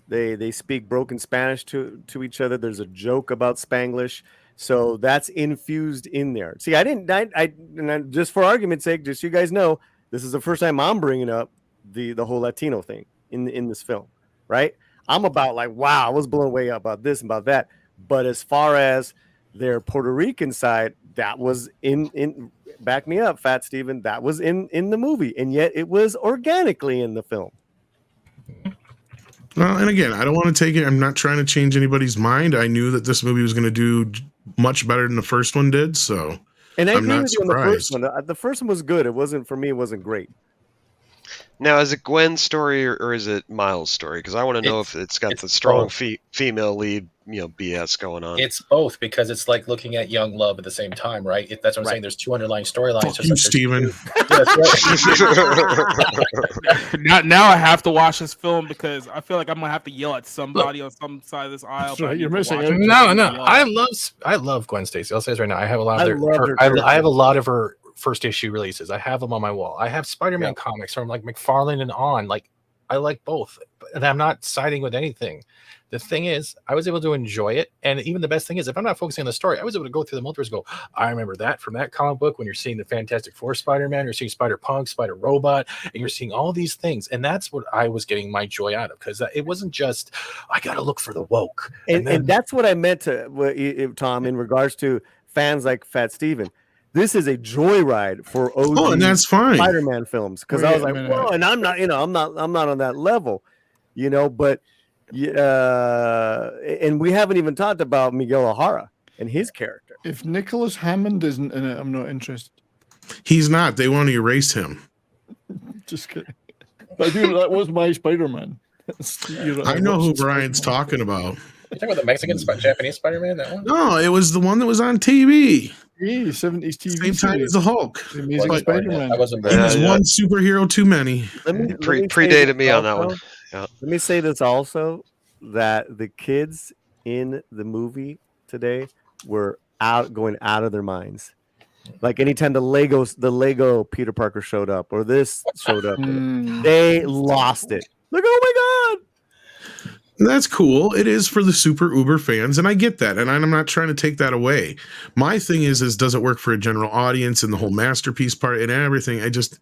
H: they speak broken Spanish to each other. There's a joke about Spanglish. So that's infused in there. See, and just for argument's sake, just so you guys know, this is the first time I'm bringing up the whole Latino thing in this film, right? I'm about like, wow, I was blown away about this and about that. But as far as their Puerto Rican side, that was in back me up, Fat Steven, that was in the movie, and yet it was organically in the film.
A: Well, and again, I don't want to take it. I'm not trying to change anybody's mind. I knew that this movie was going to do much better than the first one did, so.
H: And I
A: I'm
H: agree
A: not
H: with you on the first
A: surprised.
H: one. The first one was good. It wasn't, for me, it wasn't great.
S: Now, is it Gwen's story or is it Miles' story? Because I want to know if it's got the strong female lead, BS going on.
R: It's both, because it's like looking at young love at the same time, right? That's what I'm saying. There's two underlying storylines.
A: Fuck you, Steven.
F: Now I have to watch this film because I feel like I'm gonna have to yell at somebody on some side of this aisle.
T: right, you're missing
F: it.
R: No. I love Gwen Stacy. I'll say this right now. I have a lot of I have a lot of her first issue releases. I have them on my wall. I have Spider-Man comics from like McFarlane and on. Like, I like both, and I'm not siding with anything. The thing is, I was able to enjoy it, and even the best thing is, if I'm not focusing on the story, I was able to go through the multiverse and go, I remember that from that comic book when you're seeing the Fantastic Four Spider-Man, you're seeing Spider-Punk, Spider-Robot, and you're seeing all these things, and that's what I was getting my joy out of, because it wasn't just, I got to look for the woke.
H: And that's what I meant to, Tom, in regards to fans like Fat Steven. This is a joyride for OG
A: and that's fine.
H: Spider-Man films, because I was like, whoa, and I'm not, I'm not on that level, but and we haven't even talked about Miguel O'Hara and his character.
T: If Nicholas Hammond isn't in it, I'm not interested.
A: He's not. They want to erase him.
T: Just kidding. But dude, that was my Spider-Man.
A: I know who Brian's talking about.
R: You talking about the Mexican Japanese Spider-Man? That one?
A: No, it was the one that was on TV.
T: Yeah, 70s TV.
A: Same time as the Hulk.
T: The Amazing Spider-Man.
A: He was one superhero too many.
H: Let me
S: predated me on that one. Yeah.
H: Let me say this also, that the kids in the movie today were going out of their minds. Like anytime the Lego Peter Parker showed up or this showed up, they lost it. Like, oh my God.
A: That's cool. It is for the super uber fans, and I get that, and I'm not trying to take that away. My thing is does it work for a general audience and the whole masterpiece part and everything? I just,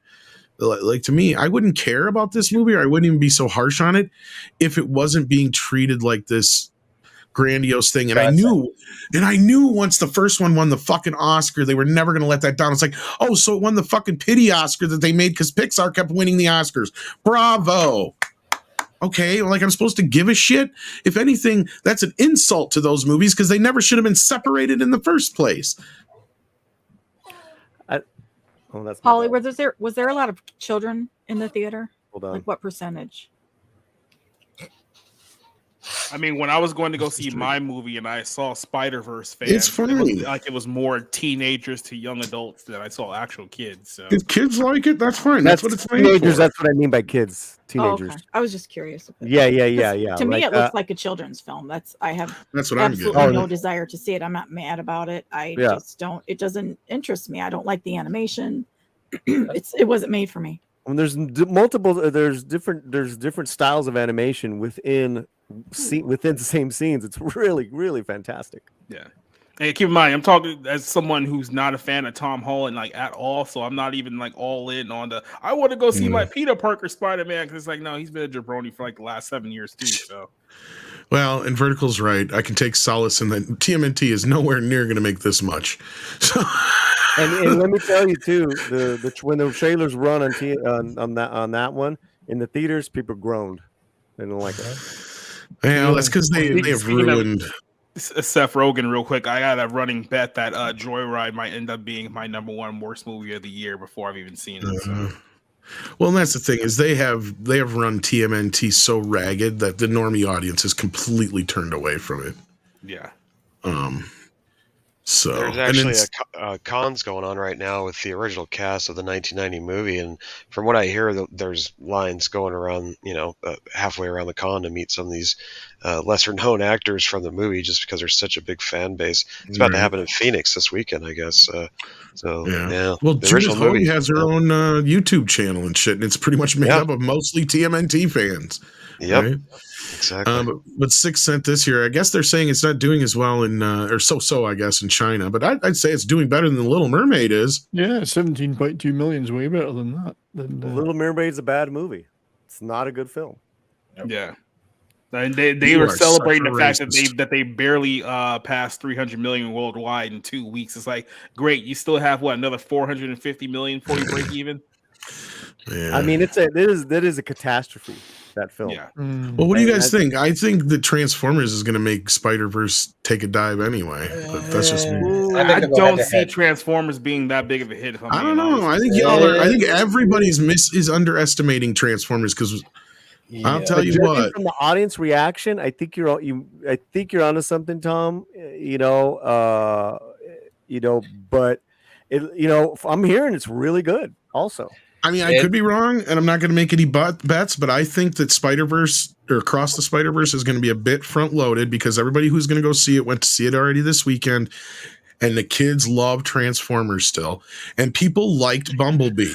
A: like, to me, I wouldn't care about this movie, or I wouldn't even be so harsh on it if it wasn't being treated like this grandiose thing. And I knew once the first one won the fucking Oscar, they were never going to let that down. It's like, oh, so it won the fucking pity Oscar that they made because Pixar kept winning the Oscars. Bravo. Okay, like I'm supposed to give a shit? If anything, that's an insult to those movies because they never should have been separated in the first place.
H: Oh, that's
I: Holly. Was there a lot of children in the theater?
H: Hold on.
I: Like what percentage?
F: I mean, when I was going to go see my movie and I saw Spider-Verse fans,
A: It's funny.
F: It was more teenagers to young adults than I saw actual kids. So
A: If kids like it, that's fine. That's what it's made
H: teenagers.
A: for.
H: That's what I mean by kids. Teenagers.
I: Oh, okay. I was just curious.
H: Yeah.
I: To me, it looks like a children's film. I have
A: That's what I'm
I: absolutely
A: getting.
I: no desire to see it. I'm not mad about it. I
H: Yeah.
I: just don't. It doesn't interest me. I don't like the animation. It wasn't made for me.
H: When there's different styles of animation within the same scenes. It's really, really fantastic.
F: yeah. Hey, keep in mind, I'm talking as someone who's not a fan of Tom Holland like at all, so I'm not even like all in on the. I want to go see my Peter Parker Spider-Man because it's like no, he's been a jabroni for like the last 7 years too. So.
A: Well, and Vertical's right. I can take solace in that TMNT is nowhere near going to make this much. So.
H: And let me tell you too, when the trailers run on that one in the theaters, people groaned. They don't like it.
A: Yeah, that's because they have ruined.
F: Seth Rogen, real quick. I got a running bet that Joyride might end up being my #1 worst movie of the year before I've even seen it. So.
A: Well, and that's the thing is they have run TMNT so ragged that the normie audience has completely turned away from it.
F: Yeah.
A: So
S: there's actually a cons going on right now with the original cast of the 1990 movie, and from what I hear, there's lines going around, halfway around the con to meet some of these lesser known actors from the movie, just because there's such a big fan base. It's about to happen in Phoenix this weekend, I guess. Yeah.
A: Well,
S: the
A: Judith
S: original movie
A: has her own YouTube channel and shit, and it's pretty much made up of mostly TMNT fans.
S: Yep.
A: Right?
S: Exactly.
A: But 6 Cent this year, I guess they're saying it's not doing as well in or so I guess in China, but I'd say it's doing better than The Little Mermaid is.
T: Yeah, 17.2 million is way better than that.
H: Little Mermaid's a bad movie. It's not a good film.
F: Yeah. And they were celebrating the fact that they barely passed 300 million worldwide in 2 weeks. It's like, great, you still have another 450 million before you break even.
A: Yeah.
H: I mean, that is a catastrophe. That film.
F: Yeah.
A: Well, what do you guys think? I think that Transformers is going to make Spider-Verse take a dive anyway. But that's just me.
F: I don't see Transformers being that big of a hit.
A: I don't know. I think I think everybody's is underestimating Transformers because I'll tell you what.
H: From the audience reaction, I think you're onto something, Tom. But I'm hearing it's really good. Also.
A: I mean, I could be wrong, and I'm not going to make any bets, but I think that Spider-Verse or Across the Spider-Verse is going to be a bit front-loaded because everybody who's going to go see it went to see it already this weekend, and the kids love Transformers still, and people liked Bumblebee,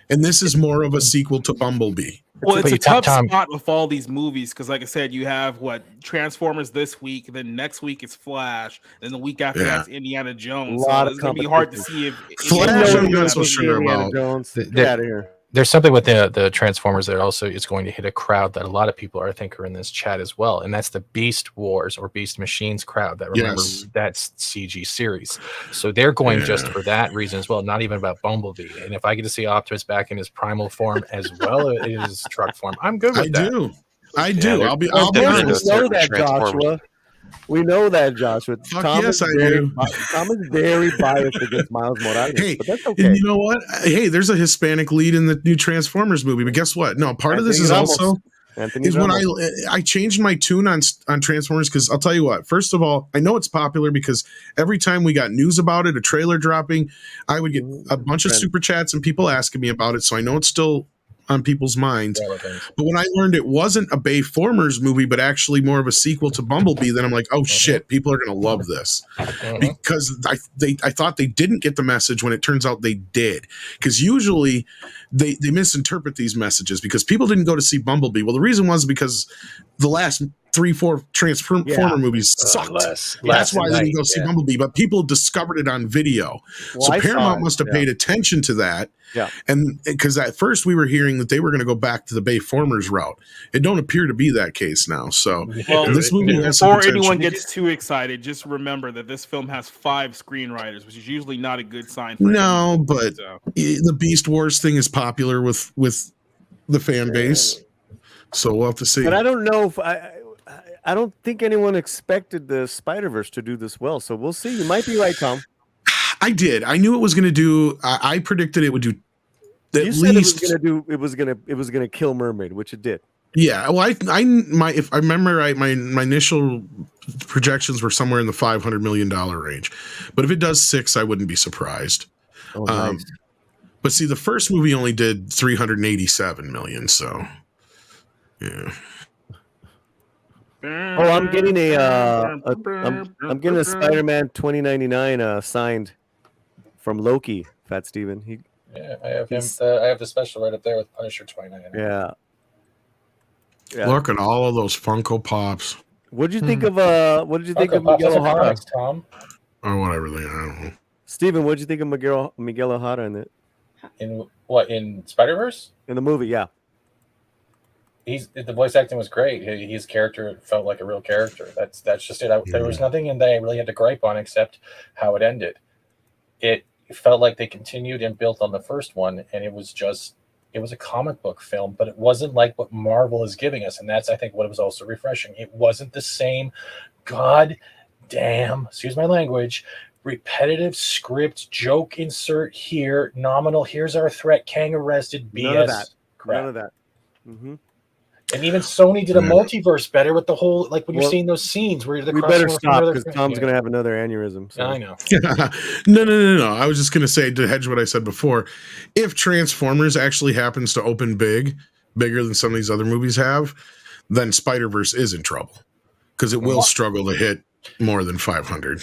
A: and this is more of a sequel to Bumblebee.
F: Well, it's a tough spot with all these movies because, like I said, you have Transformers this week, then next week it's Flash, then the week after that's Indiana Jones. So it's going to be hard to see if
A: Flash. I'm not so sure about.
H: Get out of here.
R: There's something with the Transformers that also is going to hit a crowd that a lot of people I think are in this chat as well, and that's the Beast Wars or Beast Machines crowd that remember that CG series. So they're going just for that reason as well, not even about Bumblebee. And if I get to see Optimus back in his primal form as well as his truck form, I'm good with that.
A: I do. I'll be honest.
H: We know that, Joshua. We know that, Joshua. Tom is very biased against Miles Morales, but that's okay.
A: And you know what? Hey, there's a Hispanic lead in the new Transformers movie, but guess what? No, part of this is also when I changed my tune on Transformers because I'll tell you what. First of all, I know it's popular because every time we got news about it, a trailer dropping, I would get a bunch of super chats and people asking me about it. So I know it's still on people's minds. But when I learned it wasn't a Bayformers movie, but actually more of a sequel to Bumblebee, then I'm like, oh shit, people are going to love this. Because I thought they didn't get the message when it turns out they did. Because usually they misinterpret these messages because people didn't go to see Bumblebee. Well, the reason was because the last 3-4 Transformer movies sucked. That's why they didn't go see Bumblebee, but people discovered it on video. So Paramount must have paid attention to that.
H: Yeah.
A: And because at first we were hearing that they were going to go back to the Bayformers route. It don't appear to be that case now. So this movie has some
F: before
A: potential.
F: anyone gets too excited, just remember that this film has 5 screenwriters, which is usually not a good sign.
A: No, but the Beast Wars thing is popular with the fan base. So we'll have to see.
H: But I don't know if I don't think anyone expected the Spider-Verse to do this well. So we'll see. You might be right, Tom.
A: I did. I knew it was going to do. I predicted it would do.
H: You said it was gonna kill Mermaid, which it did.
A: Yeah. Well, if I remember right, my initial projections were somewhere in the $500 million range. But if it does 6, I wouldn't be surprised.
H: Oh, nice.
A: But see, the first movie only did 387 million. So, yeah.
H: Oh, I'm getting I'm getting a Spider-Man 2099 signed from Loki. Fat Steven.
R: Yeah, I have him. I have the special right up there with Punisher 29.
H: Yeah.
A: Look at all of those Funko Pops.
H: What did you think of Miguel O'Hara?
R: Tom?
A: Or whatever they are. I don't know.
H: Steven, what did you think of Miguel O'Hara in it?
R: In what? In Spider-Verse?
H: In the movie, yeah.
R: The voice acting was great. His character felt like a real character. That's just it. There was nothing in that I really had to gripe on except how it ended. It felt like they continued and built on the first one, and it was a comic book film, but it wasn't like what Marvel is giving us, and that's I think what was also refreshing. It wasn't the same goddamn, excuse my language, repetitive script, joke insert here, nominal, here's our threat, Kang arrested, BS.
H: None of that.
R: Crap.
H: None of that. Mm-hmm.
R: And even Sony did a multiverse better with the whole, like when you're seeing those scenes where
H: we better stop because Tom's going to have another aneurysm. So.
R: I know.
A: No. I was just going to say, to hedge what I said before, if Transformers actually happens to open bigger than some of these other movies have, then Spider-Verse is in trouble because it will struggle to hit more than 500.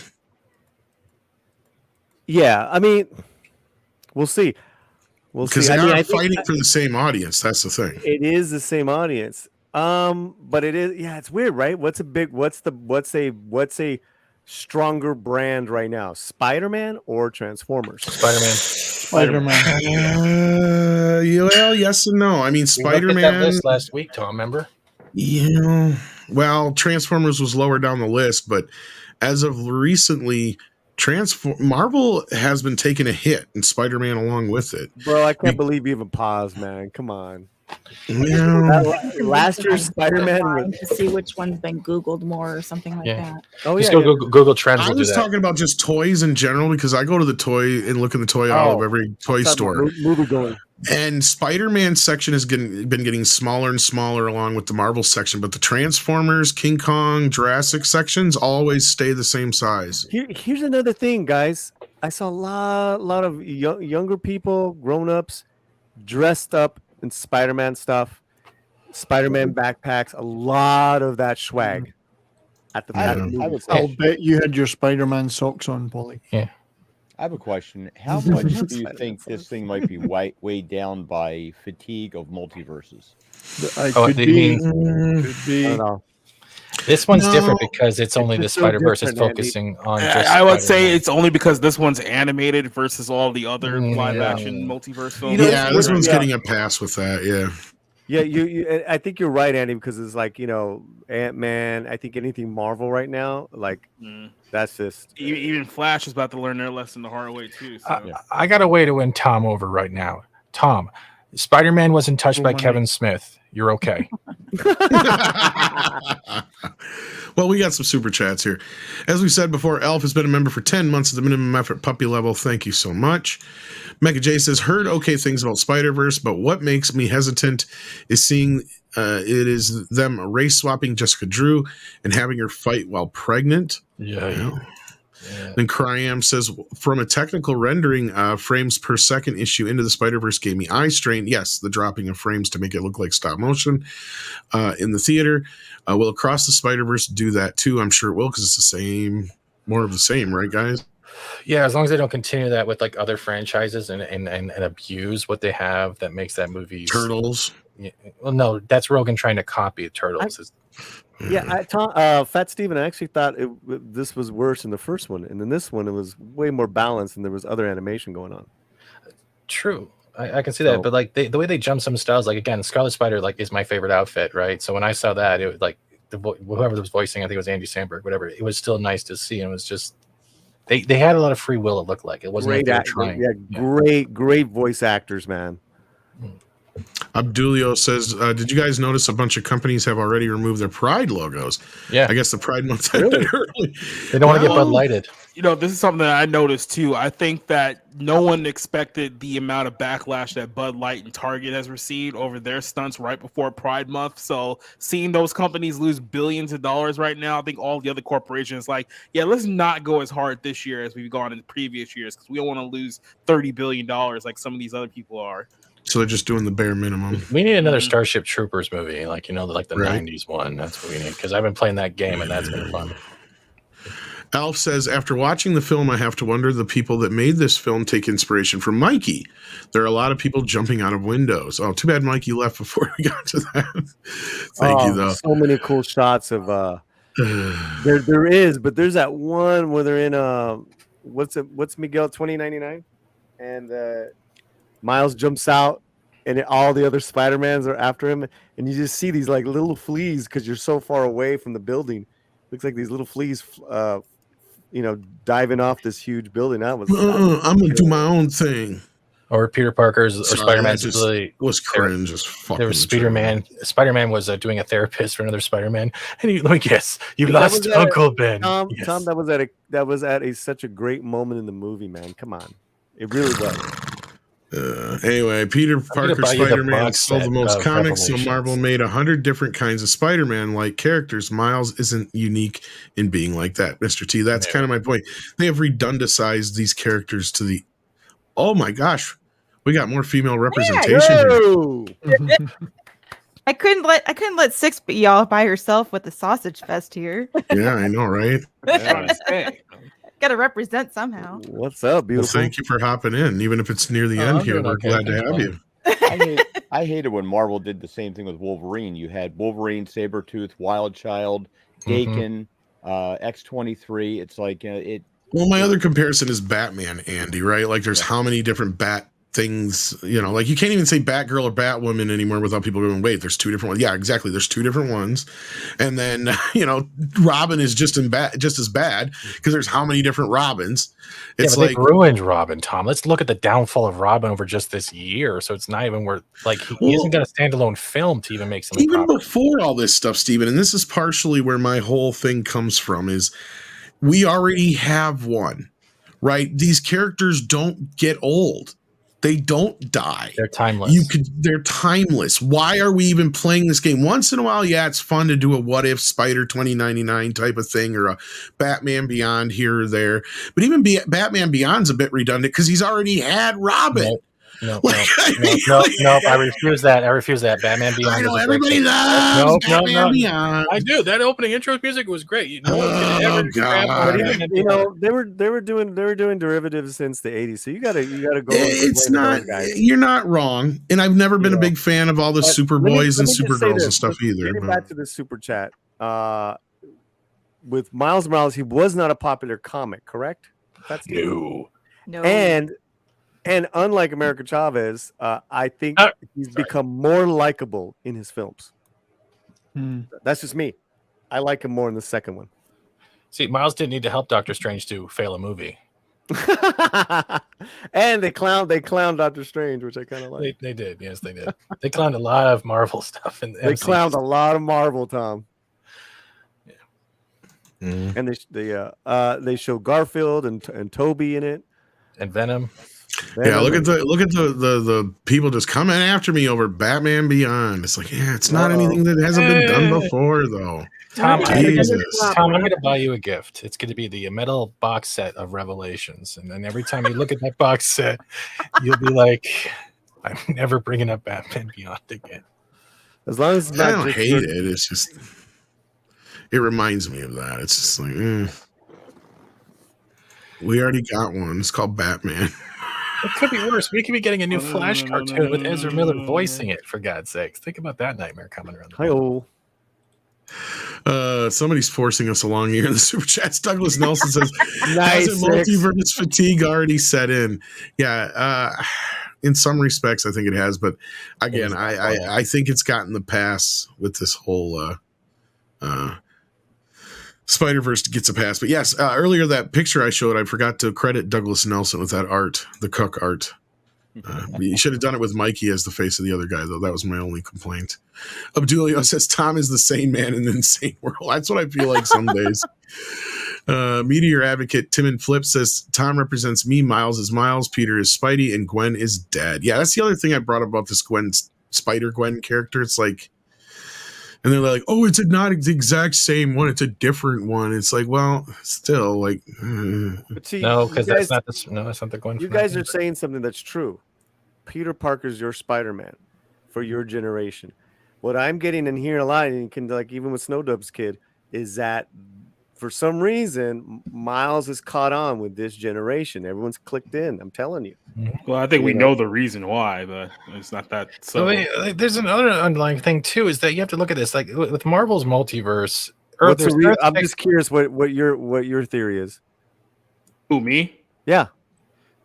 H: Yeah, I mean, we'll see.
A: Because they are fighting for the same audience. That's the thing.
H: It is the same audience. But it is, it's weird, right? What's a stronger brand right now? Spider-Man or Transformers?
R: Spider-Man.
A: Well, yes and no. I mean, Spider-Man.
R: That list last week, Tom. Remember?
A: Yeah. Well, Transformers was lower down the list, but as of recently, Marvel has been taking a hit, and Spider-Man along with it.
H: Bro, I can't believe you even paused, man. Come on.
A: Yeah.
H: Last year's Spider-Man
I: to see which one's been Googled more or something like that.
H: Oh,
R: just go Google Trends.
A: I was talking about just toys in general because I go to the toy and look in the toy aisle of every toy store.
H: Movie going.
A: And Spider-Man section has been getting smaller and smaller along with the Marvel section, but the Transformers, King Kong, Jurassic sections always stay the same size.
H: Here's another thing, guys. I saw a lot of younger people, grown-ups, dressed up in Spider-Man stuff, Spider-Man backpacks, a lot of that swag.
T: I'll bet you had your Spider-Man socks on, Paulie.
R: Yeah.
G: I have a question. How much do you think this thing might be weighed down by fatigue of multiverses?
T: Could be.
H: I don't know.
R: This one's different because it's only the Spider-Verse is focusing on just
F: I would say it's only because this one's animated versus all the other live-action multiverse films.
A: This one's getting a pass with that,
H: Yeah, you. I think you're right, Andy, because it's like, Ant-Man. I think anything Marvel right now, like that's just
F: even Flash is about to learn their lesson the hard way too. So.
R: I got a way to win Tom over right now. Tom, Spider-Man wasn't touched by Kevin Smith. You're okay.
A: Well, we got some super chats here. As we said before, Elf has been a member for 10 months at the minimum effort puppy level. Thank you so much. Mecca J says, heard okay things about Spider-Verse, but what makes me hesitant is seeing it is them race swapping Jessica Drew and having her fight while pregnant.
R: Yeah.
A: Then Cryam says, from a technical rendering, frames per second issue into the Spider-Verse gave me eye strain. Yes, the dropping of frames to make it look like stop motion in the theater. Will Across the Spider-Verse do that too? I'm sure it will because it's the same, more of the same, right, guys?
R: Yeah, as long as they don't continue that with like other franchises and abuse what they have that makes that movie
A: Turtles.
R: Yeah, well, no, that's Rogan trying to copy Turtles.
H: Fat Steven, I actually thought this was worse in the first one, and in this one it was way more balanced, and there was other animation going on.
R: True, I can see that, but like the way they jump some styles, like again, Scarlet Spider like is my favorite outfit, right? So when I saw that, it was like whoever was voicing, I think it was Andy Samberg, whatever. It was still nice to see, and it was just they had a lot of free will. It looked like it wasn't like they were trying.
H: Great voice actors, man.
A: Abdulio says, did you guys notice a bunch of companies have already removed their Pride logos?
R: Yeah.
A: I guess the Pride month ended early.
R: They don't want to get Bud Lighted.
F: This is something that I noticed too. I think that no one expected the amount of backlash that Bud Light and Target has received over their stunts right before Pride Month. So seeing those companies lose billions of dollars right now, I think all the other corporations let's not go as hard this year as we've gone in previous years because we don't want to lose $30 billion like some of these other people are.
A: So they're just doing the bare minimum.
R: We need another Starship Troopers movie, like the
A: Right.
R: 90s one. That's what we need, because I've been playing that game and that's been fun.
A: Alf says, after watching the film, I have to wonder the people that made this film take inspiration from Mikey. There are a lot of people jumping out of windows. Oh, too bad Mikey left before we got to that. Thank you, though.
H: So many cool shots of there is, but there's that one where they're in what's Miguel 2099, and Miles jumps out, and all the other Spider-Mans are after him, and you just see these like little fleas because you're so far away from the building. Looks like these little fleas, diving off this huge building. That was
A: I'm gonna do my own thing.
R: Or Peter Parker's or Spider-Man's
A: was cringe as fuck.
R: There was Spider-Man. Spider-Man was doing a therapist for another Spider-Man, and let me guess, you lost Uncle Ben.
H: Tom,
R: Yes.
H: Tom, that was at such a great moment in the movie, man. Come on, it really was.
A: Anyway, Peter Parker
R: buy you the
A: Spider-Man
R: box
A: sold the
R: set
A: most
R: of
A: comics, so
R: Revelations.
A: Marvel made 100 different kinds of Spider-Man-like characters. Miles isn't unique in being like that, Mr. T. That's kind of my point. They have redundicized these characters to the... Oh my gosh, we got more female representation here.
U: I couldn't let Six be y'all by herself with the sausage fest here.
A: Yeah, I know, right?
U: Got to represent somehow.
H: What's up,
A: Well,
H: beautiful?
A: thank you for hopping in. Even if it's near the end
G: I'm
A: here,
G: doing
A: we're
G: okay.
A: glad to
G: Thanks,
A: have
G: Bob.
A: you.
G: I hated when Marvel did the same thing with Wolverine. You had Wolverine, Sabretooth, Wild Child, Dakin, X-23. It's like
A: Well, my other comparison is Batman, Andy, right? Like there's how many different bat things, like you can't even say Batgirl or Batwoman anymore without people going, wait, there's two different ones. Yeah, exactly. There's two different ones. And then, Robin is just as bad because there's how many different Robins. It's
R: They
A: like
R: ruined Robin, Tom. Let's look at the downfall of Robin over just this year. So it's not even worth, he isn't got a standalone film to even make something
A: even
R: proper.
A: before all this stuff, Steven, and this is partially where my whole thing comes from, is we already have one, right? These characters don't get old. They don't die.
R: They're timeless.
A: They're timeless. Why are we even playing this game? Once in a while, yeah, it's fun to do a what if Spider 2099 type of thing, or a Batman Beyond here or there. But even Batman Beyond's a bit redundant because he's already had Robin.
R: No. I refuse that. Batman Beyond.
A: I know
R: is a great
A: everybody
R: film.
A: loves Batman Beyond.
R: I do. That opening intro music was great. No one could ever grab
H: But
R: Batman
H: even,
R: Beyond.
H: they were doing derivatives since the 80s. So you gotta go.
A: It's not. You're not wrong, and I've never been a big fan of all the Superboys and Supergirls and stuff either.
H: Getting
A: but-
H: back to the super chat, with Miles Morales, he was not a popular comic, correct? That's
R: No.
H: And unlike America Chavez, I think he's become more likable in his films. That's just me. I like him more in the second one.
R: See, Miles didn't need to help Doctor Strange to fail a movie.
H: And they clowned Doctor Strange, which I kind of like.
R: They did. Yes, they did. They clowned a lot of Marvel stuff.
H: They clowned a lot of Marvel, Tom. And they show Garfield and Toby in it,
R: and Venom.
A: Yeah, look at the people just coming after me over Batman Beyond. It's like, yeah, it's not anything that hasn't been done before, though.
R: Tom, I'm
A: Jesus.
R: going to buy you a gift. It's going to be the metal box set of Revelations, and then every time you look at that box set, you'll be like, "I'm never bringing up Batman Beyond again."
H: As long as it's
A: I
H: not
A: don't
H: just
A: hate
H: for-
A: it. It's just it reminds me of that. It's just like, we already got one. It's called Batman.
R: It could be worse. We could be getting a new Flash cartoon with Ezra Miller voicing it, for God's sakes. Think about that nightmare coming around.
H: Hi-oh.
A: Somebody's forcing us along here in the super chats. Douglas Nelson says,
H: Nice,
A: hasn't multiverse fatigue already set in? Yeah, in some respects, I think it has. But again, I think it's gotten the pass with this whole Spider-Verse gets a pass. But yes, earlier that picture I showed, I forgot to credit Douglas Nelson with that art, the Cook art. You should have done it with Mikey as the face of the other guy, though. That was my only complaint. Abdulio says Tom is the sane man in the insane world. That's what I feel like some days. Meteor advocate Tim and Flip says Tom represents me, Miles is Miles, Peter is Spidey, and Gwen is dead. Yeah, that's the other thing I brought up about this Spider-Gwen character. It's like, and they're like, oh, it's not the exact same one, it's a different one. It's like, well, still, like,
H: But see,
R: No, because
H: you
R: that's
H: guys-
R: not the Gwen.
H: You
R: from
H: guys
R: that
H: are saying something that's true. Peter Parker's your Spider-Man for your generation. What I'm getting and hearing a lot, and you can, like, even with Snowdub's kid, is that for some reason Miles is caught on with this generation. Everyone's clicked in. I'm telling you.
F: Well, I think
H: You
F: we
H: know?
F: know the reason why, but it's not that.
R: So
F: So
R: wait, there's another underlying thing too, is that you have to look at this like with Marvel's multiverse.
H: What's the
R: there's
H: I'm
R: Earth
H: just curious what your theory is.
F: who, me?
H: Yeah.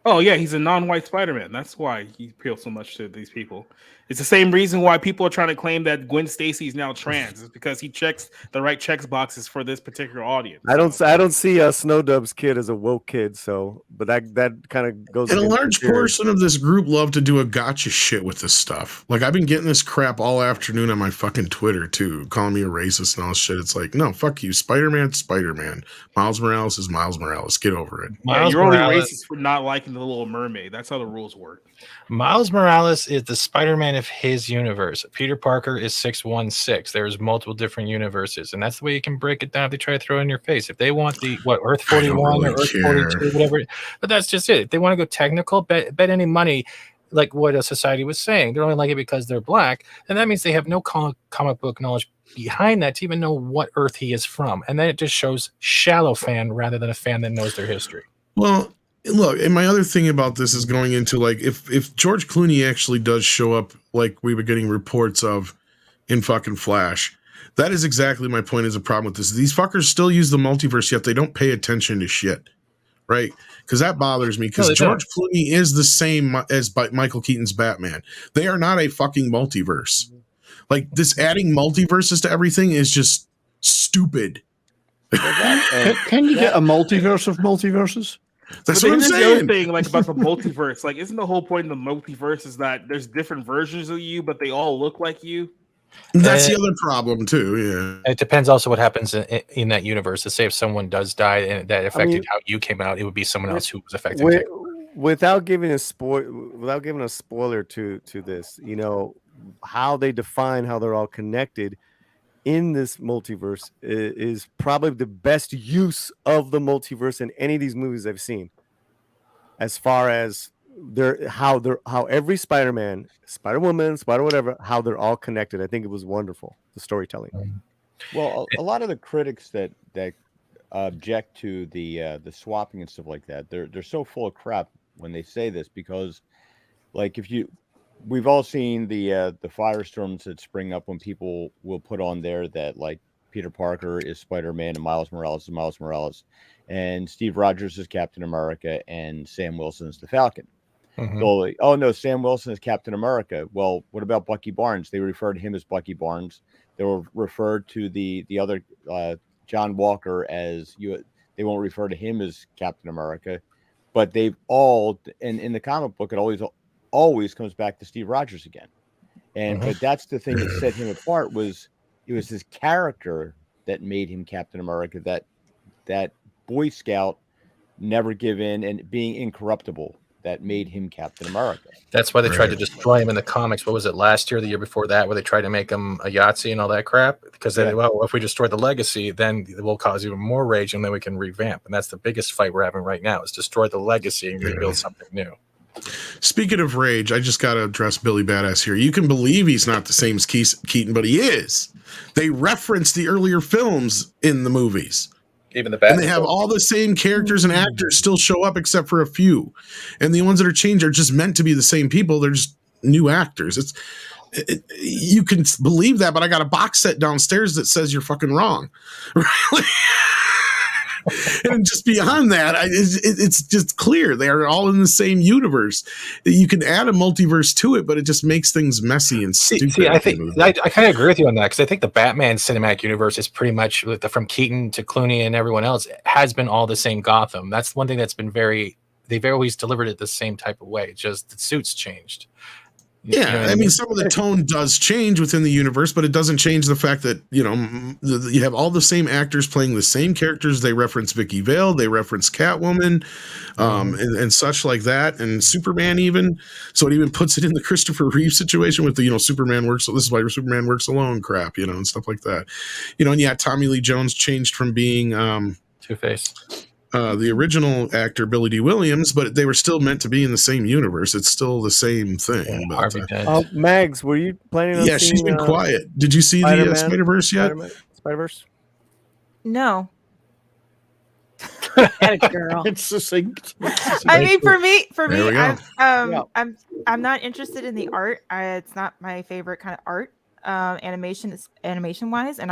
F: Oh yeah, he's a non-white Spider-Man. That's why he appeals so much to these people. It's the same reason why people are trying to claim that Gwen Stacy is now trans. It's because he checks the right checks boxes for this particular audience.
H: I don't see Snowdub's kid as a woke kid, so but that kind of goes.
A: And a
H: against
A: large
H: your theory.
A: portion of this group love to do a gotcha shit with this stuff. Like, I've been getting this crap all afternoon on my fucking Twitter, too, calling me a racist and all this shit. It's like, no, fuck you. Spider-Man's Spider-Man. Miles Morales is Miles Morales. Get over it.
F: Yeah, you're only racist for not liking the Little Mermaid. That's how the rules work.
R: Miles Morales is the Spider-Man of his universe. Peter Parker is 616. There's multiple different universes, and that's the way you can break it down. If they try to throw it in your face, if they want the Earth 41 or Earth 42, whatever, but that's just it. If they want to go technical, bet any money, like what a society was saying, they're only like it because they're black, and that means they have no comic book knowledge behind that to even know what Earth he is from, and then it just shows shallow fan rather than a fan that knows their history.
A: Well, look, and my other thing about this is going into, like, if George Clooney actually does show up, like we were getting reports of in fucking Flash, that is exactly my point. Is a problem with this. These fuckers still use the multiverse, yet they don't pay attention to shit, right? Because that bothers me. Because George Clooney is the same as Michael Keaton's Batman. They are not a fucking multiverse. Like, this adding multiverses to everything is just stupid.
T: Can you get a multiverse of multiverses?
A: That's
F: But
A: what I'm
F: isn't the
A: saying.
F: other thing, like, about the multiverse, like, isn't the whole point of the multiverse is that there's different versions of you, but they all look like you?
A: That's the other problem too. Yeah,
R: It depends also what happens in that universe. To say if someone does die and that affected how you came out, it would be someone else who was affected.
H: Without giving a spoiler to this, you know, how they define how they're all connected in this multiverse is probably the best use of the multiverse in any of these movies I've seen. As far as how every Spider-Man, Spider-Woman, Spider-whatever, how they're all connected. I think it was wonderful, the storytelling.
G: Well, a lot of the critics that object to the swapping and stuff like that, they're so full of crap when they say this, because, like, we've all seen the firestorms that spring up when people will put on there that, like, Peter Parker is Spider-Man and Miles Morales is Miles Morales, and Steve Rogers is Captain America and Sam Wilson is the Falcon.
R: Mm-hmm.
G: So, like, oh no, Sam Wilson is Captain America. Well, what about Bucky Barnes? They refer to him as Bucky Barnes. They will refer to the other John Walker as you. They won't refer to him as Captain America, but they've all, and in the comic book, it always comes back to Steve Rogers again. And but that's the thing that set him apart, was it was his character that made him Captain America. That Boy Scout, never give in and being incorruptible, that made him Captain America.
R: That's why they tried to destroy him in the comics. What was it, last year, the year before that, where they tried to make him a Yahtzee and all that crap? Because they, well, if we destroy the legacy, then it will cause even more rage, and then we can revamp. And that's the biggest fight we're having right now, is destroy the legacy and rebuild something new.
A: Speaking of rage, I just got to address Billy Badass here. You can believe he's not the same as Keaton, but he is. They reference the earlier films in the movies.
R: Even the bad.
A: And they have all the same characters and actors still show up except for a few. And the ones that are changed are just meant to be the same people. They're just new actors. You can believe that, but I got a box set downstairs that says you're fucking wrong. And just beyond that, it's just clear they are all in the same universe. You can add a multiverse to it, but it just makes things messy and stupid.
R: See, I think I kind of agree with you on that, because I think the Batman cinematic universe is pretty much, from Keaton to Clooney and everyone else, has been all the same Gotham. That's one thing that's been they've always delivered it the same type of way. Just the suits changed.
A: Yeah, I mean, some of the tone does change within the universe, but it doesn't change the fact that, you have all the same actors playing the same characters. They reference Vicky Vale, they reference Catwoman, and such like that, and Superman even. So it even puts it in the Christopher Reeve situation with the, Superman works. So this is why Superman works alone crap, and stuff like that. And yeah, Tommy Lee Jones changed from being
R: Two-Face.
A: The original actor Billy D. Williams, but they were still meant to be in the same universe. It's still the same thing.
H: Mags, were you planning on
A: yeah,
H: seeing,
A: she's been quiet. Did you see the Spider-Verse yet?
H: Spider-Verse?
U: No.
I: Girl.
T: It's succinct.
U: I mean, for me,
A: There we go.
U: I'm not interested in the art. It's not my favorite kind of art. Animation wise, and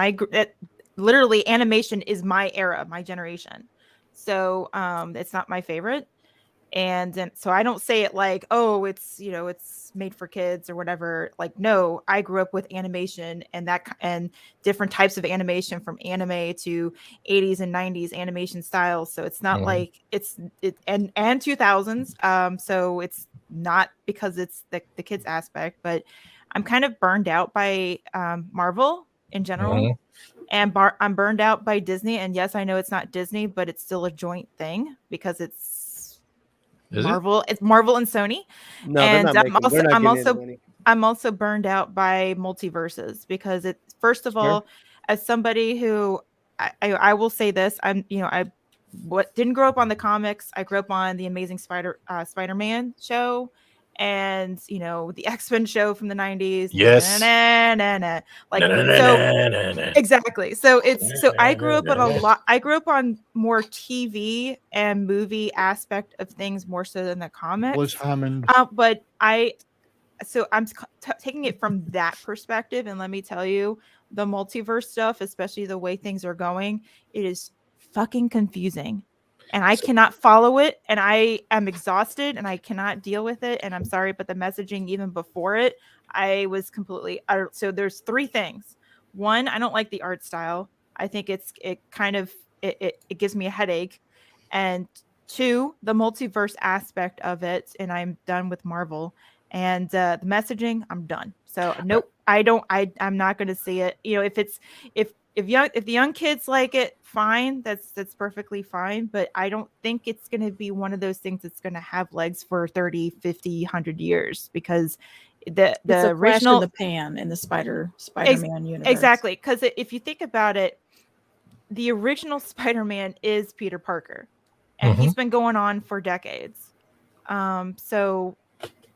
U: literally animation is my era, my generation. So it's not my favorite, and so I don't say it like, oh, it's it's made for kids or whatever. Like, no, I grew up with animation and different types of animation, from anime to 80s and 90s animation styles. So it's not like and 2000s. So it's not because it's the kids aspect, but I'm kind of burned out by Marvel in general. And I'm burned out by Disney. And yes, I know it's not Disney, but it's still a joint thing because it's Marvel. It's Marvel and Sony. No, and I'm also burned out by multiverses because it's, first of all, as somebody who I will say this, I didn't grow up on the comics. I grew up on the Amazing Spider-Man show. And the X-Men show from the 90s.
R: Yes.
U: Exactly. So I grew up on a lot. I grew up on more TV and movie aspect of things more so than the comics.
T: Was Hammond.
U: But I'm taking it from that perspective, and let me tell you, the multiverse stuff, especially the way things are going, it is fucking confusing. And I cannot follow it, and I am exhausted, and I cannot deal with it. And I'm sorry, but the messaging even before it, I was completely. So there's three things. One, I don't like the art style. I think it gives me a headache. And two, the multiverse aspect of it, and I'm done with Marvel. And the messaging, I'm done. So nope, I don't. I'm not going to see it. If the young kids like it, fine. That's perfectly fine. But I don't think it's going to be one of those things that's going to have legs for 30, 50, 100 years, because the original
I: flash in the pan in the Spider-Man universe.
U: Exactly. Because if you think about it, the original Spider-Man is Peter Parker, and he's been going on for decades. So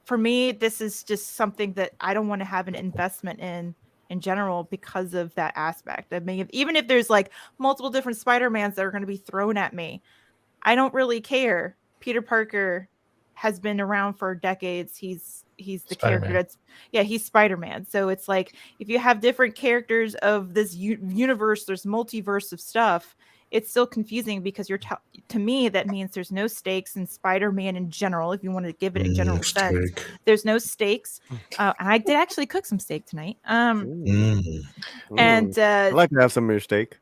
U: for me, this is just something that I don't want to have an investment in general because of that aspect. I mean, even if there's like multiple different Spider-Mans that are going to be thrown at me, I don't really care. Peter Parker has been around for decades. He's the character he's Spider-Man. So it's like, if you have different characters of this universe, there's multiverse of stuff, it's still confusing, because to me, that means there's no stakes in Spider-Man in general. If you want to give it a general sense, there's no stakes. And I did actually cook some steak tonight. And
H: I'd like to have some of your steak.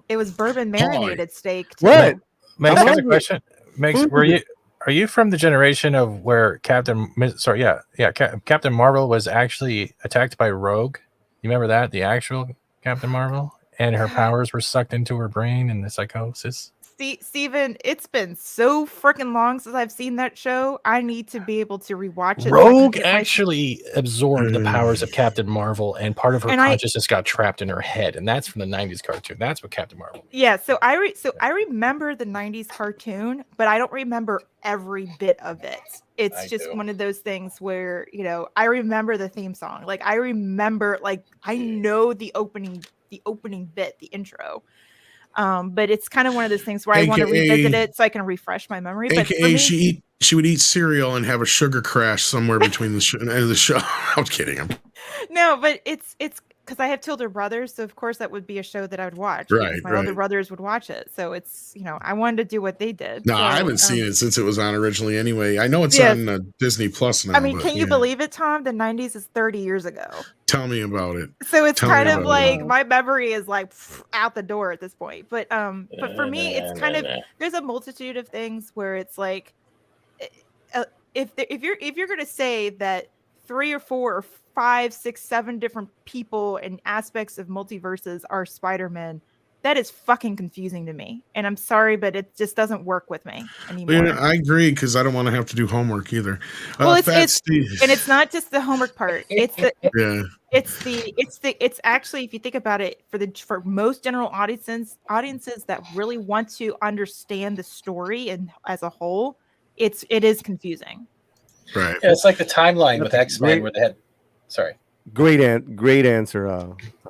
U: It was bourbon marinated steak.
H: What?
R: Megs, I have a question. Megs, are you from the generation of where Captain Marvel was actually attacked by Rogue? You remember that, the actual Captain Marvel? And her powers were sucked into her brain and the psychosis.
U: See, Steven, it's been so freaking long since I've seen that show. I need to be able to rewatch it.
R: Rogue actually absorbed the powers of Captain Marvel, and part of her consciousness got trapped in her head, and that's from the 90s cartoon. That's what Captain Marvel.
U: Yeah, so I remember the 90s cartoon, but I don't remember every bit of it. It's just one of those things where, I remember the theme song. Like, I remember, I know the opening bit, the intro. But it's kind of one of those things where I want to revisit it so I can refresh my memory. But
A: AKA, she would eat cereal and have a sugar crash somewhere between the end of the show. I'm kidding.
U: No, but it's because I have older brothers, so of course that would be a show that I would watch.
A: Right,
U: my older brothers would watch it, so it's I wanted to do what they did.
A: No,
U: so,
A: I haven't seen it since it was on originally. Anyway, I know it's on Disney Plus now.
U: I mean, can you believe it, Tom? The 90s is 30 years ago.
A: Tell me about it.
U: So it's kind of like my memory is like out the door at this point. But for me, it's kind of, there's a multitude of things where it's like, if you're going to say that 3 or 4 or 5, 6, 7 different people and aspects of multiverses are Spider-Man, that is fucking confusing to me. And I'm sorry, but it just doesn't work with me anymore.
A: Yeah, I agree because I don't want to have to do homework either.
U: Well, it's not just the homework part. It's the
A: yeah.
U: It's actually, if you think about it, for most general audiences that really want to understand the story and as a whole, it is confusing.
A: Right.
R: Yeah, it's like the timeline with X-Men where they had. Sorry.
H: Great answer.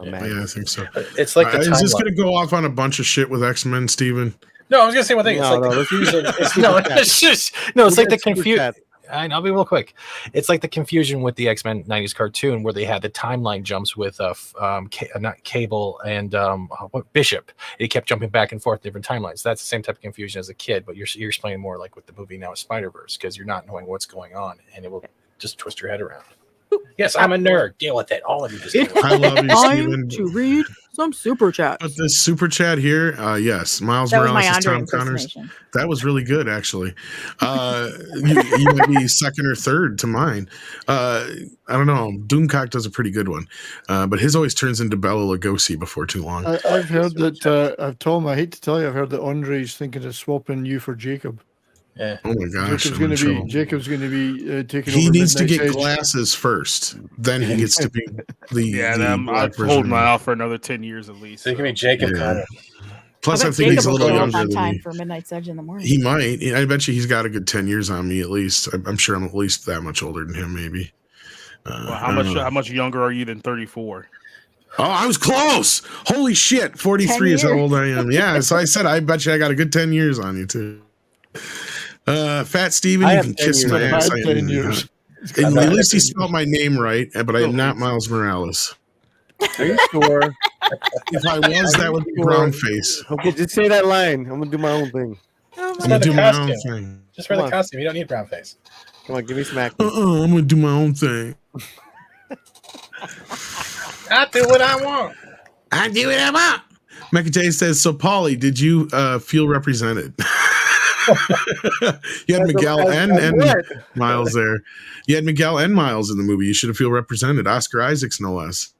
A: Yeah, I think so.
R: It's like the
A: Is this
R: timeline.
A: going to go off on a bunch of shit with X-Men, Steven?
R: No, I was gonna say one thing. It's it's like the confusion. I'll be real quick. It's like the confusion with the X-Men '90s cartoon where they had the timeline jumps with not Cable and Bishop. It kept jumping back and forth different timelines. That's the same type of confusion as a kid, but you're explaining more like with the movie now, Spider-Verse, because you're not knowing what's going on, and it will just twist your head around. Yes, I'm a nerd. Deal with it. All of you just deal with it.
A: I love you, Steven.
I: Time to read some super chats.
A: But this super chat here, yes, Miles
I: That was
A: Morales
I: my
A: is
I: Andre
A: Tom Connors.
I: impersonation.
A: That was really good, actually. You might be second or third to mine. I don't know. Doomcock does a pretty good one, but his always turns into Bela Lugosi before too long.
T: I've heard that. I've told him. I hate to tell you, I've heard that Andre's thinking of swapping you for Jacob.
R: Yeah.
A: Oh my gosh!
T: Jacob's going to be taking.
A: He
T: over
A: needs to
T: Midnight's
A: get
T: Edge.
A: glasses first. Then he gets to be the.
F: I'm holding my out for another 10 years at least.
R: So you can be Jacob Connor.
A: Plus, I think
I: Jacob
A: he's a
I: will
A: little
I: show up
A: younger
I: on
A: than
I: time
A: me.
I: for Midnight's Edge in the morning.
A: He might. I bet you he's got a good 10 years on me at least. I'm sure I'm at least that much older than him, maybe.
F: Well, how much younger are you than 34?
A: Oh, I was close. Holy shit. 43 is how old I am. Yeah, so I said I bet you I got a good 10 years on you too. Fat Steven, you can kiss my ass. At least he spelled my name right, but I am not Miles Morales.
H: Are you sure?
A: If I was, that would be brown face.
H: Okay, just say that line. I'm gonna do my own thing.
A: I'm gonna do my own thing.
R: Just wear the costume. You don't need brown face.
H: Come on, give me some acting.
A: I'm gonna do my own thing.
R: I do what I want.
A: I do what I want. Mecca says, so Paulie, did you feel represented? You had Miguel and Miles there. You had Miguel and Miles in the movie. You should have feel represented. Oscar Isaacs, no less.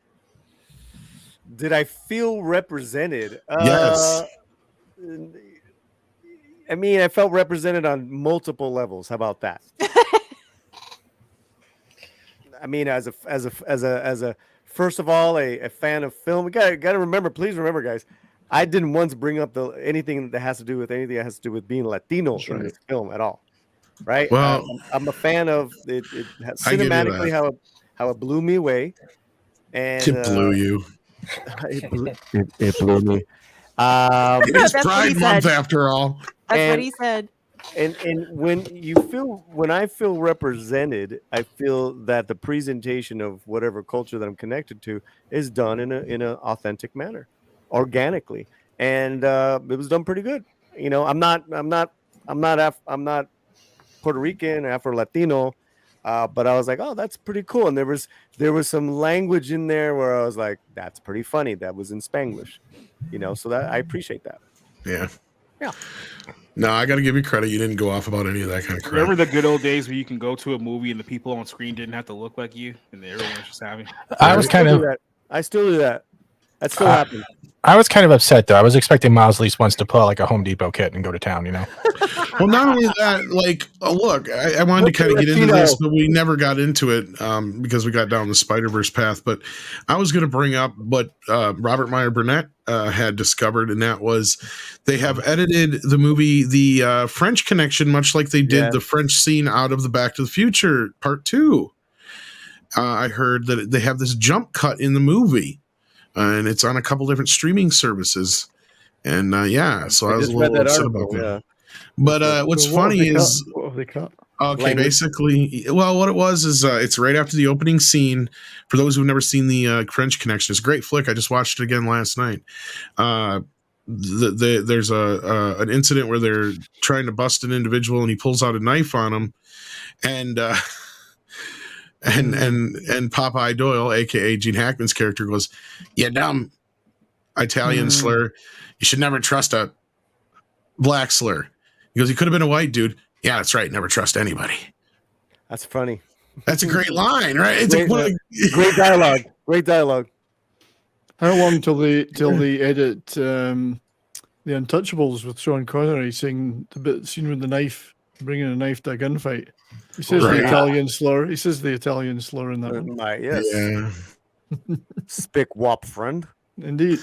H: Did I feel represented?
A: Yes.
H: I mean, I felt represented on multiple levels. How about that? I mean, as a first of all, a fan of film. We got to remember. Please remember, guys. I didn't once bring up anything that has to do with being Latino in this film at all, right?
A: Well,
H: I'm a fan of it cinematically how it blew me away, and
A: it blew you.
H: It blew me.
A: It's Pride Month after all.
U: That's what he said.
H: And when I feel represented, I feel that the presentation of whatever culture that I'm connected to is done in an authentic manner, organically, and it was done pretty good. You know, I'm not Puerto Rican, Afro Latino, but I was like, oh, that's pretty cool. And there was some language in there where I was like, that's pretty funny. That was in Spanglish, you know. So that I appreciate that.
A: Yeah.
H: Yeah.
A: No, I got to give you credit. You didn't go off about any of that kind of crap.
F: Remember the good old days where you can go to a movie and the people on screen didn't have to look like you and everyone was just happy?
H: I still do that. That still happens.
R: I was kind of upset though. I was expecting Miles at least once to pull out like a Home Depot kit and go to town, you know.
A: Well, not only that, like, look, I wanted to kind of get into this, but we never got into it because we got down the Spider-Verse path. But I was going to bring up what Robert Meyer Burnett had discovered, and that was they have edited the movie The French Connection, much like they did the French scene out of the Back to the Future Part 2. I heard that they have this jump cut in the movie, and it's on a couple different streaming services. And so I was a little upset about that.
H: Yeah.
A: But what's funny is
T: What have they cut?
A: okay,
H: Language.
A: basically, well, what it was is it's right after the opening scene. For those who've never seen the French Connection, it's a great flick. I just watched it again last night. There's an incident where they're trying to bust an individual, and he pulls out a knife on him, and Popeye Doyle, aka Gene Hackman's character, goes, "You dumb Italian slur. You should never trust a black slur." He goes, "He could have been a white dude." Yeah, that's right. Never trust anybody.
H: That's funny.
A: That's a great line, right? It's
H: great dialogue. Great dialogue.
T: How long till they edit The Untouchables with Sean Connery saying the bit scene with the knife, bringing a knife to a gunfight? He says the Italian slur. He says the Italian slur in that one.
H: Yes.
A: Yeah.
H: Spick wop friend.
T: Indeed.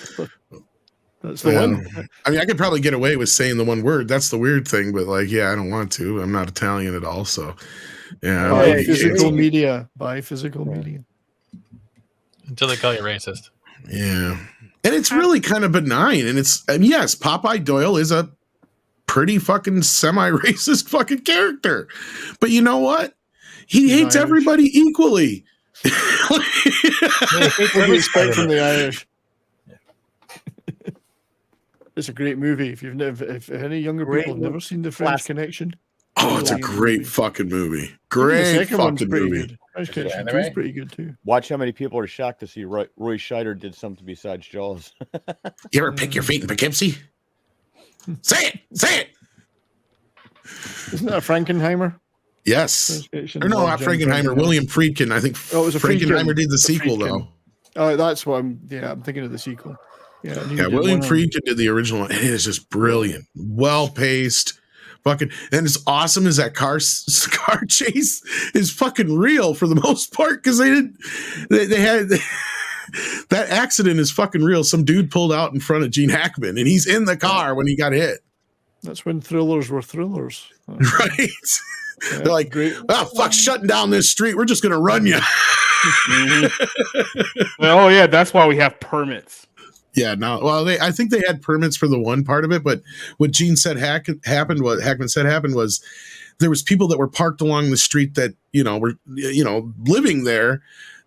T: That's the one.
A: I mean, I could probably get away with saying the one word. That's the weird thing, but I don't want to. I'm not Italian at all, so yeah.
T: By physical media.
R: Until they call you racist.
A: Yeah. And it's really kind of benign. And yes, Popeye Doyle is a pretty fucking semi-racist fucking character. But you know what? He hates everybody equally.
T: Respect from the Irish. It's a great movie. If any younger people have never seen The French Connection.
A: Oh, it's a great fucking movie. Great fucking movie.
T: French Connection 2 is pretty good too.
G: Watch how many people are shocked to see Roy Scheider did something besides Jaws.
A: You ever pick your feet in Poughkeepsie? Say it!
T: Isn't that a Frankenheimer?
A: Yes. Or no, not Frankenheimer. William Friedkin. I think it was Frankenheimer did the sequel though.
T: Oh, that's what I'm thinking of the sequel. Yeah,
A: William Friedkin did the original one. It is just brilliant. Well paced. Fucking, and as awesome as that car chase is fucking real for the most part, because they had that accident is fucking real. Some dude pulled out in front of Gene Hackman and he's in the car when he got hit.
T: That's when thrillers were thrillers.
A: Right. They're like, oh fuck, shutting down this street, we're just gonna run you.
F: Oh yeah, that's why we have permits.
A: Yeah, no. Well, I think they had permits for the one part of it, but what Gene said happened was there was people that were parked along the street that were living there,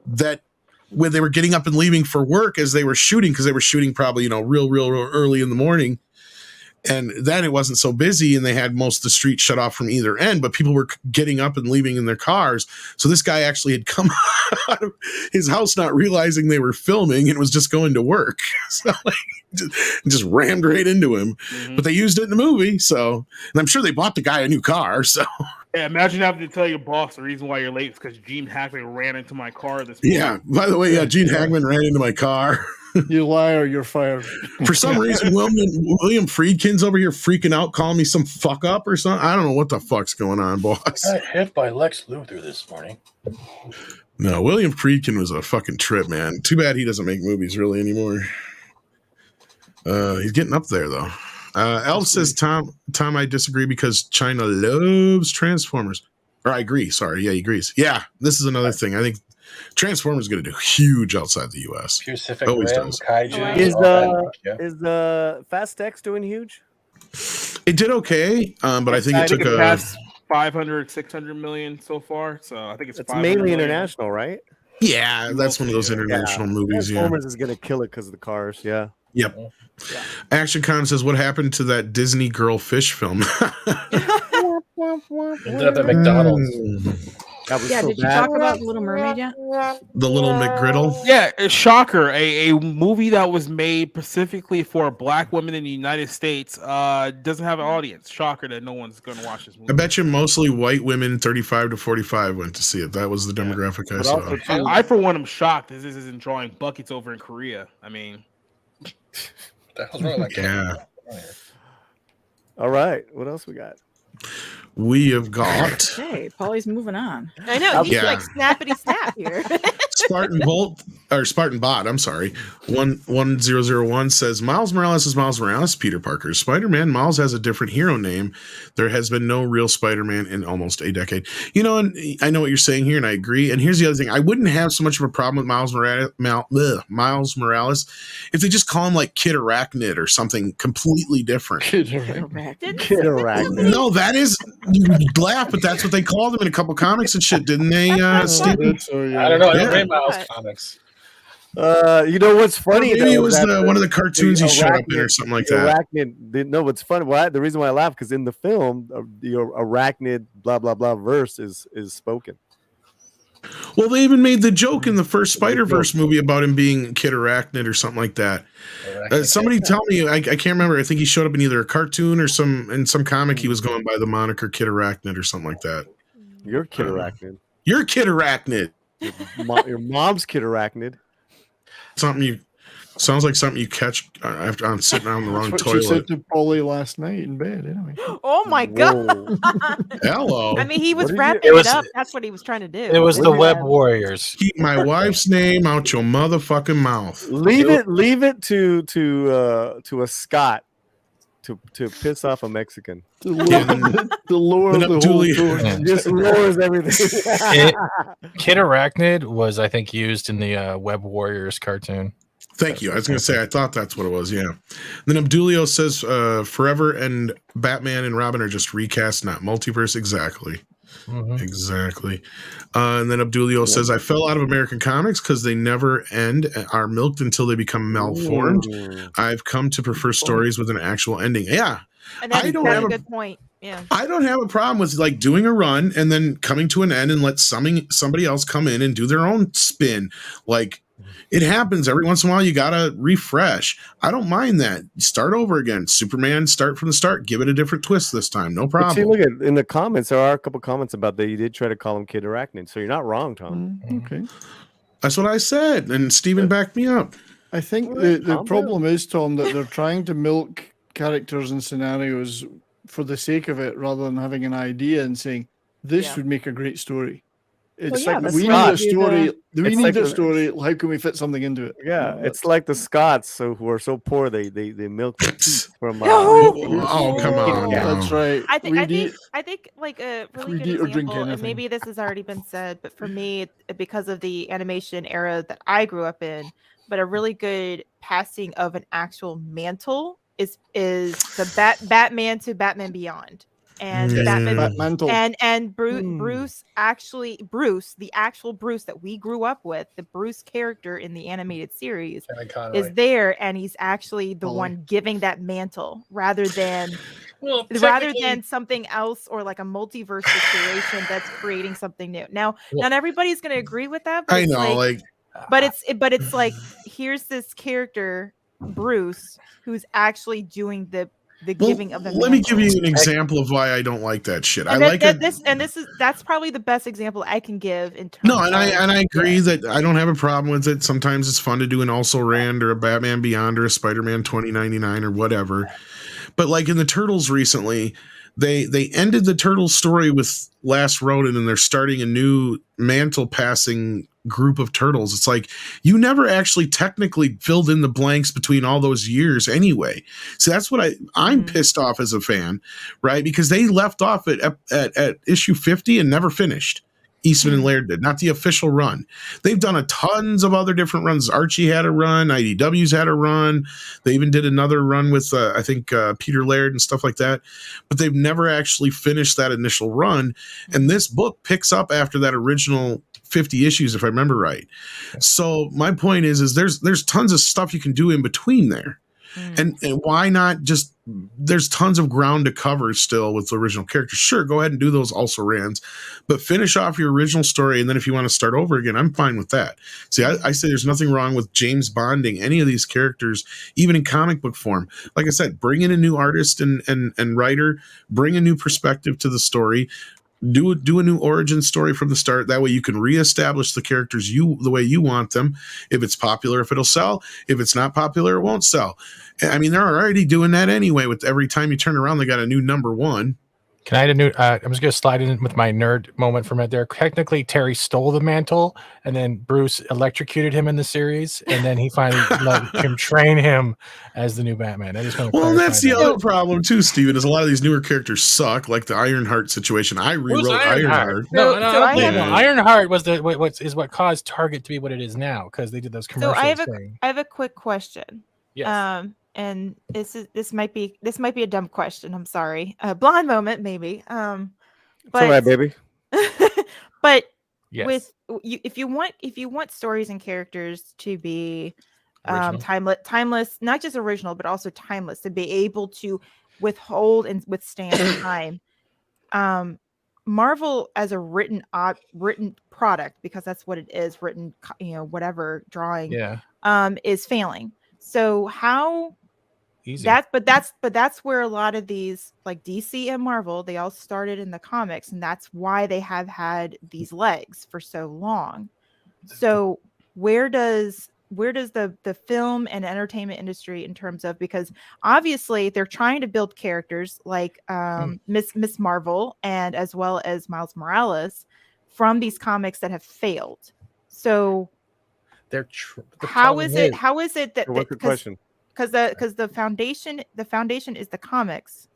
A: that when they were getting up and leaving for work as they were shooting, because they were shooting probably real early in the morning, and then it wasn't so busy, and they had most of the street shut off from either end, but people were getting up and leaving in their cars. So this guy actually had come out of his house not realizing they were filming and was just going to work. So just rammed right into him. Mm-hmm. But they used it in the movie. So, and I'm sure they bought the guy a new car. So
F: yeah, imagine having to tell your boss the reason why you're late is because Gene Hackman ran into my car this morning.
A: Yeah, by the way, Gene Hackman ran into my car.
T: You liar, you're fired.
A: For some reason, William Friedkin's over here freaking out, calling me some fuck up or something. I don't know what the fuck's going on, boss.
C: I got hit by Lex Luthor this morning.
A: No, William Friedkin was a fucking trip, man. Too bad he doesn't make movies really anymore. He's getting up there, though. Elf says, Tom, I disagree because China loves Transformers. Or I agree. Sorry. Yeah, he agrees. Yeah, this is another thing. I think Transformers is going to do huge outside the U.S.
C: Pacific
A: Always
C: Rim,
A: does.
C: Kaiju.
H: Is the Fast X doing huge?
A: It did okay, but I think it took
F: past 500, 600 million so far. So I think it's
H: mainly
F: million.
H: international, right?
A: Yeah, that's one of those international movies.
H: Transformers is going to kill it because of the cars. Yeah.
A: Yep. Yeah. Action Con says, "What happened to that Disney girl fish film?"
C: Ended up at McDonald's.
I: Did you talk about The Little Mermaid yet?
A: The Little McGriddle?
F: Yeah, shocker. A movie that was made specifically for black women in the United States doesn't have an audience. Shocker that no one's going to watch this movie.
A: I bet you mostly white women 35 to 45 went to see it. That was the demographic I saw.
F: I, for one, am shocked that this isn't drawing buckets over in Korea. I mean...
C: That was really like
A: yeah.
H: All right. What else we got?
A: We have got.
I: Hey, Paulie's moving on.
U: I know. He's like snappity snap here.
A: Spartan Bot. I'm sorry. 1001 says Miles Morales is Miles Morales. Peter Parker, Spider-Man. Miles has a different hero name. There has been no real Spider-Man in almost a decade. And I know what you're saying here, and I agree. And here's the other thing: I wouldn't have so much of a problem with Miles Morales if they just call him like Kid Arachnid or something completely different.
H: Kid Arachnid.
A: No, that is. You laugh, but that's what they called him in a couple comics and shit, didn't they?
C: I don't know. I don't read Miles comics.
H: You know what's funny?
A: Maybe it was one of the cartoons he showed up in or something like that.
H: Arachnid. No, what's funny? The reason why I laugh because in the film, the Arachnid blah blah blah verse is spoken.
A: Well, they even made the joke in the first Spider-Verse movie about him being Kid Arachnid or something like that. Somebody tell me, I can't remember. I think he showed up in either a cartoon or in some comic. He was going by the moniker Kid Arachnid or something like that.
H: You're Kid Arachnid.
A: You're Kid Arachnid.
H: Your mom's Kid Arachnid.
A: Sounds like something you catch after I'm sitting on the wrong
T: That's what
A: toilet.
T: she said to Polly last night in bed. Anyway.
U: Oh my god!
A: Hello.
U: I mean, he was
A: What did
U: wrapping
A: you-
U: it up. That's what he was trying to do.
R: It was the Web Warriors.
A: Keep my wife's name out your motherfucking mouth.
H: Leave it to a Scot to piss off a Mexican.
T: To lower the whole tone.
H: Just lowers everything.
R: Kid Arachnid was, I think, used in the Web Warriors cartoon.
A: Thank you. I was going to say, I thought that's what it was. Yeah. Then Abdulio says, Forever and Batman and Robin are just recast, not multiverse. Exactly. Exactly. And then Abdulio says, I fell out of American comics because they never end, are milked until they become malformed. I've come to prefer stories with an actual ending. Yeah.
U: And that's a good point. Yeah.
A: I don't have a problem with like doing a run and then coming to an end and let somebody else come in and do their own spin. Like, it happens every once in a while. You gotta refresh. I don't mind that. Start over again. Superman, start from the start. Give it a different twist this time. No problem.
H: But see, look at in the comments. There are a couple comments about that. You did try to call him Kid Arachnid, so you're not wrong, Tom.
T: Okay,
A: that's what I said, and Steven backed me up.
T: I think the problem is, Tom, that they're trying to milk characters and scenarios for the sake of it, rather than having an idea and saying this would make a great story. It's like we need a story. We need a story. How can we fit something into it?
H: Yeah, it's like the Scots, who are so poor they milk the teeth from.
A: Oh, come on!
T: That's right.
U: I think like a really good example, and maybe this has already been said, but for me, because of the animation era that I grew up in, but a really good passing of an actual mantle is the Batman to Batman Beyond. And Bruce, the actual Bruce that we grew up with, the Bruce character in the animated series, is there, and he's actually the one giving that mantle rather than something else, or like a multiverse situation that's creating something new. Now, not everybody's going to agree with that. But it's like here's this character, Bruce, who's actually doing the giving of the
A: let me give you an example of why I don't like that shit.
U: That's probably the best example I can give in terms
A: I agree that I don't have a problem with it. Sometimes it's fun to do an Also Ran or a Batman Beyond or a Spider-Man 2099 or whatever. But like in the Turtles recently, they ended the Turtles story with Last Ronin, and they're starting a new mantle passing group of turtles. It's like you never actually technically filled in the blanks between all those years anyway. So that's what I'm pissed off as a fan, right? Because they left off at issue 50 and never finished. Eastman and Laird did, not the official run. They've done a tons of other different runs. Archie had a run, IDW's had a run. They even did another run with I think Peter Laird and stuff like that. But they've never actually finished that initial run. And this book picks up after that original 50 issues, if I remember right. So my point is there's tons of stuff you can do in between there. And why not just, there's tons of ground to cover still with the original characters. Sure, go ahead and do those also rans, but finish off your original story. And then if you want to start over again, I'm fine with that. See, I say there's nothing wrong with James Bonding any of these characters, even in comic book form. Like I said, bring in a new artist and writer, bring a new perspective to the story. Do a new origin story from the start. That way you can reestablish the characters the way you want them. If it's popular, if it'll sell. If it's not popular, it won't sell. I mean, they're already doing that anyway. With every time you turn around, they got a new number one.
R: Can I add a new? I'm just going to slide in with my nerd moment from it there. Technically, Terry stole the mantle, and then Bruce electrocuted him in the series, and then he finally let him train him as the new Batman. I just want to
A: that's the other problem too, Steven, is a lot of these newer characters suck, like the Ironheart situation. I rewrote Ironheart.
R: No, Ironheart was what caused Target to be what it is now, because they did those commercials.
U: So I have a quick question.
R: Yes.
U: And this might be a dumb question. I'm sorry. Blonde moment, maybe. But
H: it's all right, baby.
U: But
R: yes.
U: if you want stories and characters to be timeless, not just original, but also timeless, to be able to withhold and withstand time. Marvel as a written product, because that's what it is, written, whatever drawing, is failing. So how
R: Easy.
U: That's where a lot of these, like DC and Marvel, they all started in the comics, and that's why they have had these legs for so long. So where does the film and entertainment industry, in terms of, because obviously they're trying to build characters like Miss Marvel and as well as Miles Morales from these comics that have failed. So how is it that
H: What's the question?
U: Because the foundation is the comics,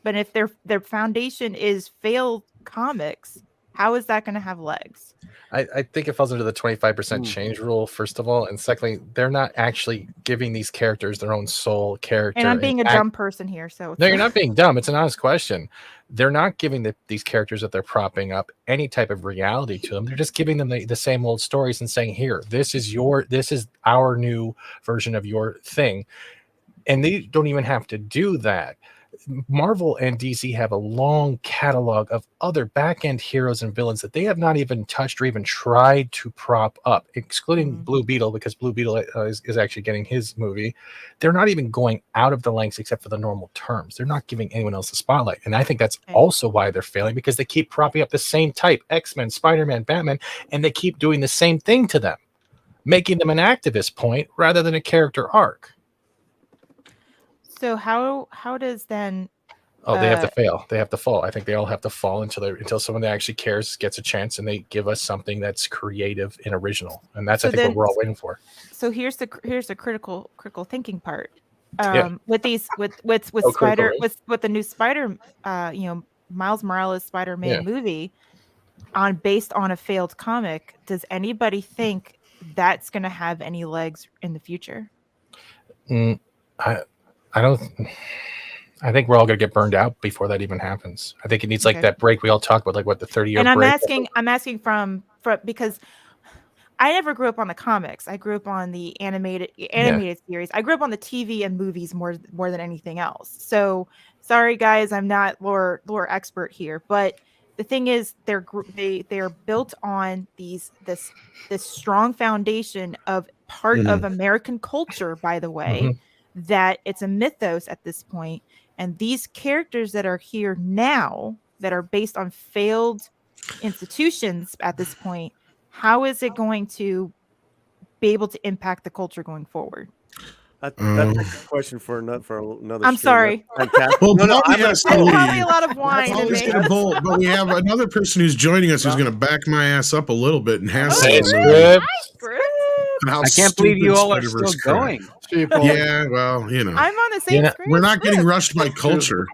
U: but if their foundation is failed comics, how is that going to have legs?
R: I think it falls under the 25% change rule, first of all, and secondly, they're not actually giving these characters their own soul character.
U: And I'm being a dumb person here, so
R: no, you're not being dumb. It's an honest question. They're not giving these characters that they're propping up any type of reality to them. They're just giving them the same old stories and saying, "Here, this is our new version of your thing," and they don't even have to do that. Marvel and DC have a long catalog of other back-end heroes and villains that they have not even touched or even tried to prop up, excluding Blue Beetle, because Blue Beetle is actually getting his movie. They're not even going out of the lengths except for the normal terms. They're not giving anyone else a spotlight. And I think that's also why they're failing, because they keep propping up the same type, X-Men, Spider-Man, Batman, and they keep doing the same thing to them, making them an activist point rather than a character arc.
U: So how does then?
R: Oh, they have to fail. They have to fall. I think they all have to fall until someone that actually cares gets a chance, and they give us something that's creative and original. And that's I think what we're all waiting for.
U: So here's the critical thinking part. With the new Spider, Miles Morales Spider-Man movie, based on a failed comic. Does anybody think that's going to have any legs in the future?
R: I think we're all gonna get burned out before that even happens. I think it needs like that break we all talk about, like what the 30-year
U: and
R: break.
U: I'm asking from because I never grew up on the comics. I grew up on the animated series. I grew up on the TV and movies more than anything else. So sorry guys, I'm not lore expert here, but the thing is they're built on this strong foundation of part of American culture, by the way. That it's a mythos at this point, and these characters that are here now that are based on failed institutions at this point, how is it going to be able to impact the culture going forward?
H: That's a good question for another.
U: I'm sorry.
A: Well,
U: There's probably a lot of wine in me.
A: But we have another person who's joining us who's going to back my ass up a little bit and has some.
B: I can't believe you all are still going.
A: Yeah, well,
U: I'm on the same screen.
A: We're not getting rushed by culture.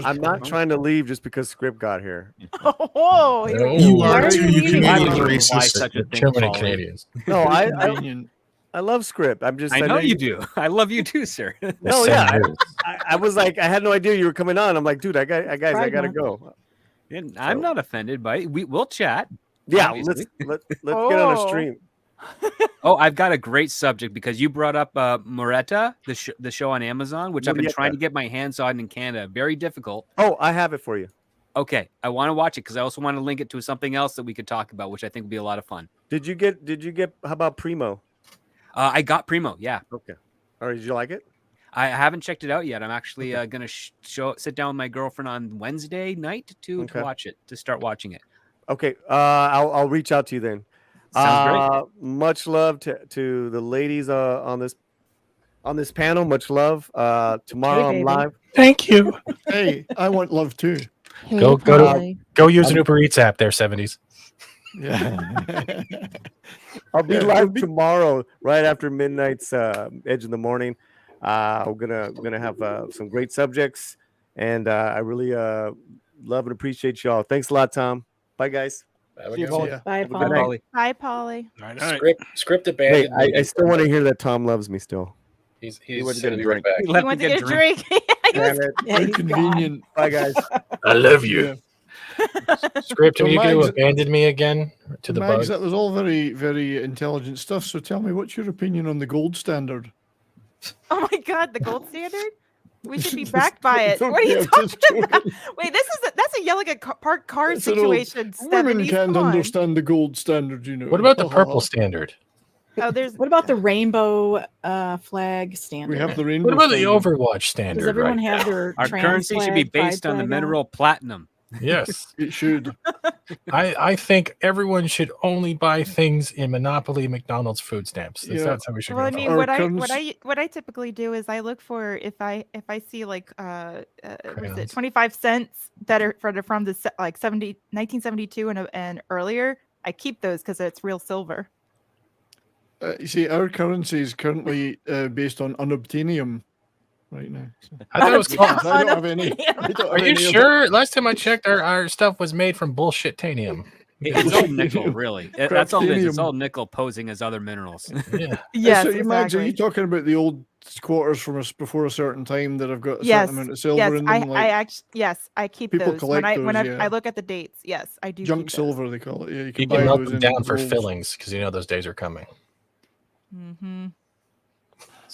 H: I'm not trying to leave just because Script got here.
U: Oh,
A: you are too. You Canadian racist.
R: German Canadians.
H: No, I love Script. I
B: know you do. I love you too, sir.
H: No, yeah. I was like, I had no idea you were coming on. I'm like, dude, I gotta go.
B: I'm not offended by it. We'll chat.
H: Yeah, let's get on a stream.
B: Oh, I've got a great subject because you brought up Moretta, the show on Amazon, which I've been trying to get my hands on in Canada. Very difficult.
H: Oh, I have it for you.
B: Okay, I want to watch it because I also want to link it to something else that we could talk about, which I think would be a lot of fun.
H: Did you get? How about Primo?
B: I got Primo. Yeah.
H: Okay. All right. Did you like it?
B: I haven't checked it out yet. I'm actually gonna sit down with my girlfriend on Wednesday night to watch it, to start watching it.
H: Okay. I'll reach out to you then.
B: Sounds great.
H: Much love to the ladies on this panel. Much love. Tomorrow I'm live.
R: Thank you.
T: Hey, I want love too.
R: Hey, go use an Uber Eats app there, 70s.
T: Yeah.
H: I'll be live tomorrow right after midnight's Edge of the Morning. We're gonna have some great subjects, and I really love and appreciate y'all. Thanks a lot, Tom. Bye, guys.
U: Bye, Polly. Bye, Polly.
C: Script abandoned.
H: Hey, I still want to hear that Tom loves me still.
C: He wasn't going to drink back.
U: He went to get a drink.
T: Convenient.
H: Bye, guys.
R: I love you. Script, are you going to abandon me again to the bugs?
T: That was all very, very intelligent stuff. So tell me, what's your opinion on the gold standard?
U: Oh my God, the gold standard? We should be backed by it. What are you talking about? Wait, that's a yelling at parked cars situation.
T: Women can't understand the gold standard, you know.
R: What about the purple standard?
U: Oh, there's.
I: What about the rainbow flag standard?
T: We have the rainbow.
R: What about the
T: standard.
R: Overwatch standard?
I: Does everyone
R: right
I: have
R: now?
I: their
B: Our
I: trans
B: currency should be
I: flag,
B: based
I: pride
B: on the
I: flag out?
B: mineral platinum.
R: Yes.
T: It should.
R: I think everyone should only buy things in Monopoly, McDonald's, food stamps. That's how we should
U: Well, I
R: go.
U: mean, what I typically do is I look for if I see like what is it, 25 cents that are from the like 1972 and earlier. I keep those because it's real silver.
T: You see, our currency is currently based on unobtainium right now. So.
R: I thought it was called.
T: I don't have any. I don't
R: Are
T: have
R: you
T: any of
R: sure? Last time I checked, our stuff was made from bullshit tanium.
B: It's all nickel, really. That's all it is. It's all nickel posing as other minerals.
R: Yeah.
I: Yes,
T: So, Mags, are
I: exactly.
T: you talking about the old quarters from us before a certain time that have got a
U: Yes,
T: certain amount of silver
U: yes,
T: in them?
U: I actually, yes, I keep
T: people
U: those.
T: collect
U: When
T: those,
U: I look at the dates, yes, I do.
T: Junk
U: keep
T: silver, they call it. Yeah, you can
R: You
T: buy
R: can melt
T: those
R: them
T: in
R: down for
T: rolls.
R: fillings because you know those days are coming.
U: Mm-hmm.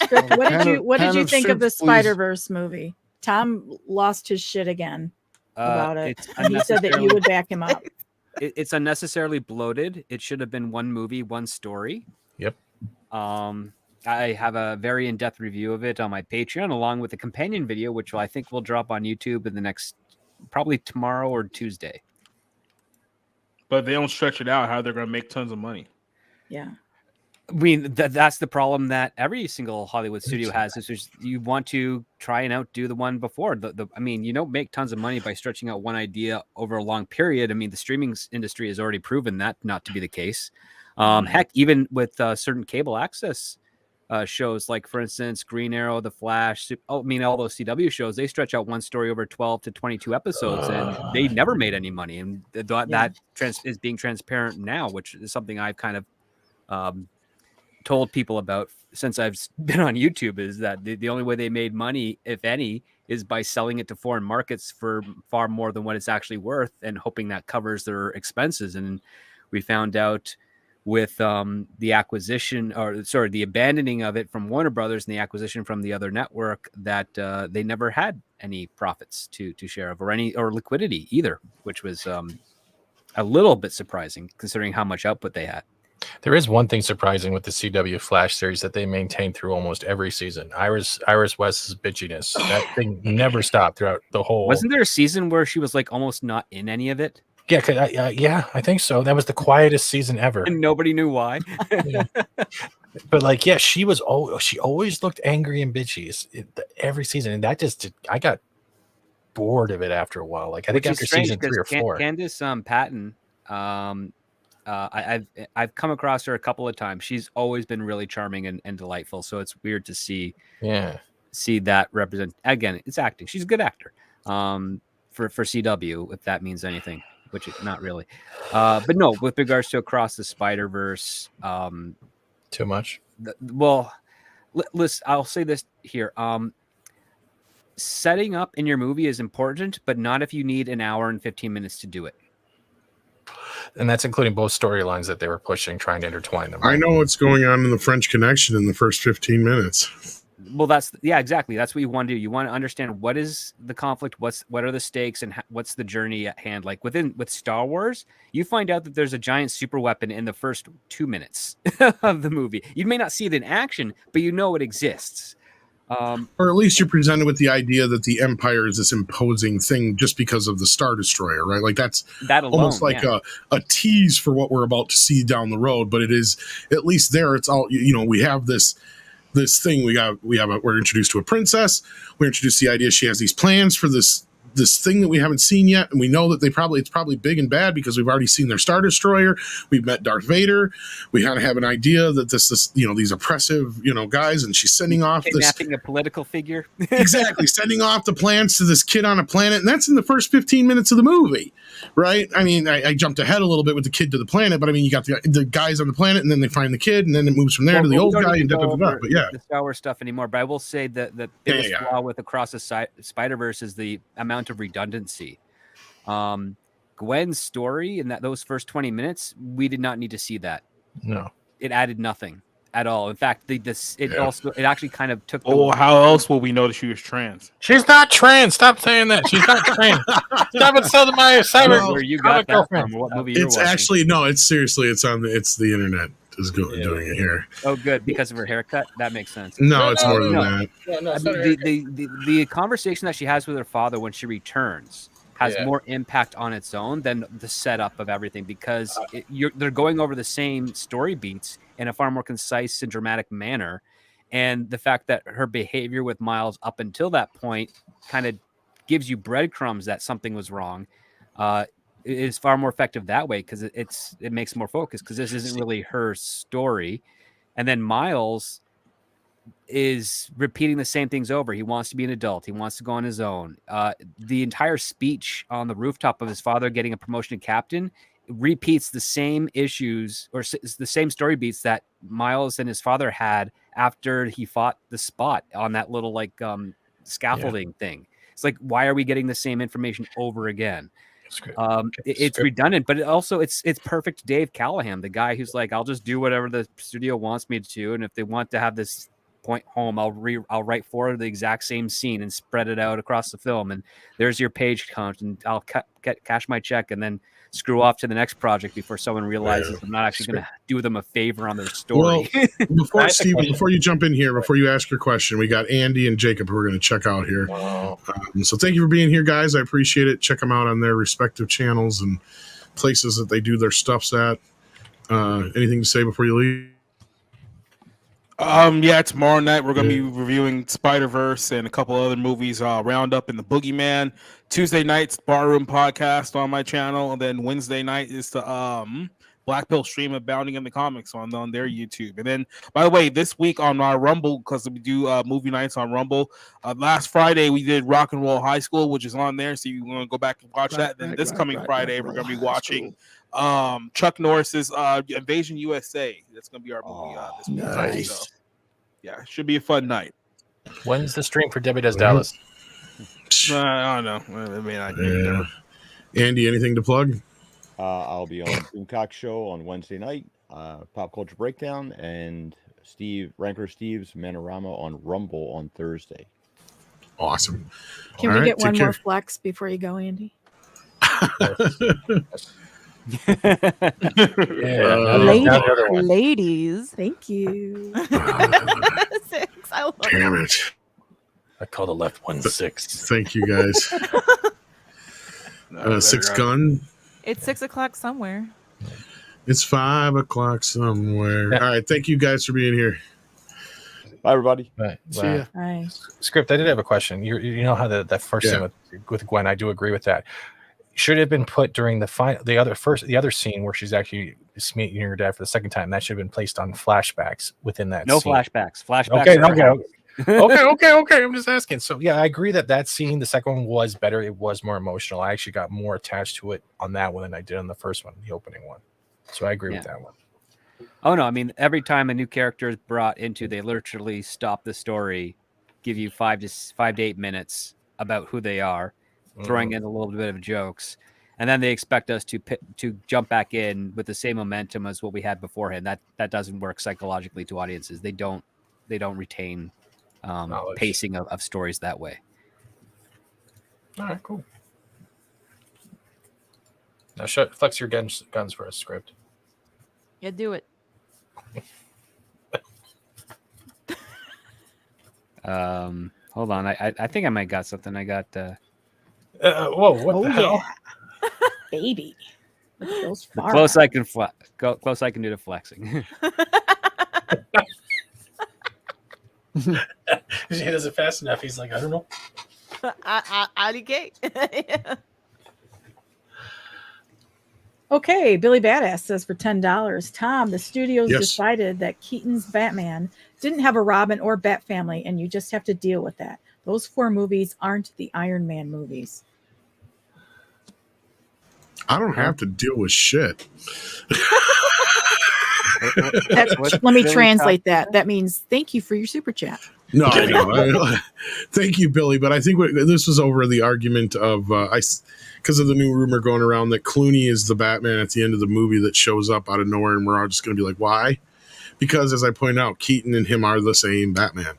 I: What did you think of the
T: soup, please.
I: Spider-Verse movie? Tom lost his shit again about it.
B: It's
I: And he said that you would back him up.
B: It's unnecessarily bloated. It should have been one movie, one story.
R: Yep.
B: I have a very in-depth review of it on my Patreon, along with a companion video, which I think will drop on YouTube in the next, probably tomorrow or Tuesday.
F: But they don't stretch it out. How they're going to make tons of money?
I: Yeah.
B: I mean, that's the problem that every single Hollywood studio has. Is just you want to try and outdo the one before. I mean, you don't make tons of money by stretching out one idea over a long period. I mean, the streaming industry has already proven that not to be the case. Heck, even with certain cable access shows, like for instance, Green Arrow, The Flash. All those CW shows, they stretch out one story over 12 to 22 episodes, and they never made any money. And that is being transparent now, which is something I've kind of told people about since I've been on YouTube, is that the only way they made money, if any, is by selling it to foreign markets for far more than what it's actually worth and hoping that covers their expenses. And we found out with the abandoning of it from Warner Brothers and the acquisition from the other network that they never had any profits to share of or liquidity either, which was a little bit surprising considering how much output they had.
R: There is one thing surprising with the CW Flash series that they maintained through almost every season. Iris West's bitchiness. That thing never stopped throughout the whole.
B: Wasn't there a season where she was like almost not in any of it?
R: Yeah, I think so. That was the quietest season ever.
B: And nobody knew why.
R: But she always looked angry and bitchy every season. And that I got bored of it after a while. Like I think after season 3 or 4.
B: Candace Patton, I've come across her a couple of times. She's always been really charming and delightful. So it's weird to see that represent. Again, it's acting. She's a good actor for CW, if that means anything, which is not really. But no, with regards to Across the Spider-Verse,
R: too much.
B: Listen, I'll say this here. Setting up in your movie is important, but not if you need an hour and 15 minutes to do it.
R: And that's including both storylines that they were pushing, trying to intertwine them.
A: I know what's going on in the French Connection in the first 15 minutes.
B: Well, exactly. That's what you want to do. You want to understand what is the conflict, what are the stakes, and what's the journey at hand. Like with Star Wars, you find out that there's a giant super weapon in the first 2 minutes of the movie. You may not see it in action, but you know it exists.
A: Or at least you're presented with the idea that the Empire is this imposing thing just because of the Star Destroyer, right? Like that alone, almost like a tease for what we're about to see down the road. But it is at least there. It's all, we have this thing. We're introduced to a princess. We're introduced to the idea she has these plans for this thing that we haven't seen yet, and we know that it's probably big and bad because we've already seen their Star Destroyer. We've met Darth Vader. We kind of have an idea that this these oppressive guys, and she's sending off
B: kidnapping a political figure.
A: Exactly, sending off the plans to this kid on a planet, and that's in the first 15 minutes of the movie, right? I mean, I jumped ahead a little bit with the kid to the planet, but I mean, you got the guys on the planet, and then they find the kid, and then it moves from there to the old guy, and But yeah,
B: the Star Wars stuff anymore. But I will say that the biggest flaw with Across the Spider-Verse is the amount of redundancy. Gwen's story in those first 20 minutes, we did not need to see that.
R: No,
B: it added nothing at all. In fact, it actually kind of took.
F: How else will we know that she was trans?
R: She's not trans. Stop saying that. She's not trans. Stop insulting my cyber.
B: Where you got that from? What movie you're watching?
A: Actually no. It's seriously. It's the internet. is doing it here.
B: Oh, good, because of her haircut. That makes sense.
A: No, it's more than that.
C: No, it's not
B: The conversation that she has with her father when she returns has
C: Yeah.
B: more impact on its own than the setup of everything, because they're going over the same story beats in a far more concise and dramatic manner. And the fact that her behavior with Miles up until that point kind of gives you breadcrumbs that something was wrong is far more effective that way, because it makes more focus, because this isn't really her story. And then Miles is repeating the same things over. He wants to be an adult. He wants to go on his own. The entire speech on the rooftop of his father getting a promotion to captain repeats the same issues or the same story beats that Miles and his father had after he fought the Spot on that little scaffolding thing. It's like, why are we getting the same information over again? It's redundant, but it's perfect Dave Callahan, the guy who's like, I'll just do whatever the studio wants me to do, and if they want to have this point home, I'll write for the exact same scene and spread it out across the film, and there's your page count, and I'll cash my check and then screw off to the next project before someone realizes I'm not actually going to do them a favor on their story.
A: Well, before Steven, before you jump in here, before you ask your question, we got Andy and Jacob who are going to check out here. So thank you for being here, guys. I appreciate it. Check them out on their respective channels and places that they do their stuffs at. Anything to say before you leave?
F: Tomorrow night we're gonna be reviewing Spider-Verse and a couple other movies, Roundup and The Boogeyman. Tuesday night's Barroom Podcast on my channel, and then Wednesday night is the Black Pill stream of Bounding in the Comics on their YouTube. And then, by the way, this week on our Rumble, because we do movie nights on Rumble, last Friday we did Rock and Roll High School, which is on there, so you want to go back and watch that. Then this coming Friday we're gonna be watching Chuck Norris's Invasion USA. That's gonna be our movie this week.
R: Nice.
F: So, yeah, it should be a fun night.
R: When's the stream for Debbie Does Dallas?
F: I don't know. I mean,
A: Andy, anything to plug?
G: I'll be on Boomcock Show on Wednesday night, Pop Culture Breakdown, and Ranker Steve's Manorama on Rumble on Thursday.
A: Awesome.
I: Can we get one more flex before you go, Andy?
U: Ladies, thank you. 6. I love
A: Damn it.
R: I call the left one 6.
A: Thank you, guys. 6 gun.
U: It's 6 o'clock somewhere.
A: It's 5 o'clock somewhere. All right. Thank you guys for being here.
G: Bye, everybody.
R: Bye.
I: See ya. Bye.
R: Script, I did have a question. You know how that first scene with Gwen, I do agree with that. Should have been put during the other scene where she's actually meeting her dad for the second time. That should have been placed on flashbacks within that scene.
B: Flashbacks.
R: Okay. I'm just asking. So yeah, I agree that scene, the second one, was better. It was more emotional. I actually got more attached to it on that one than I did on the first one, the opening one. So I agree with that one.
B: Oh no, I mean, every time a new character is brought into, they literally stop the story, give you 5 to 8 minutes about who they are, throwing in a little bit of jokes, and then they expect us to jump back in with the same momentum as what we had beforehand. That doesn't work psychologically to audiences. They don't retain pacing of stories that way.
R: All right, cool. Now flex your guns for a Script.
U: Yeah, do it.
B: Hold on. I think I might got something. I got
R: whoa, what the hell?
I: Baby.
B: Close I can close I can do the flexing.
R: He does it fast enough. He's like, I don't know.
U: Ali Gate.
I: Okay, Billy Badass says for $10, Tom, the studios decided that Keaton's Batman didn't have a Robin or Bat family, and you just have to deal with that. Those 4 movies aren't the Iron Man movies.
A: I don't have to deal with shit.
I: Let me translate that. That means thank you for your super chat.
A: No. Thank you, Billy. But I think this was over the argument of because of the new rumor going around that Clooney is the Batman at the end of the movie that shows up out of nowhere, and we're all just going to be like, why? Because, as I point out, Keaton and him are the same Batman.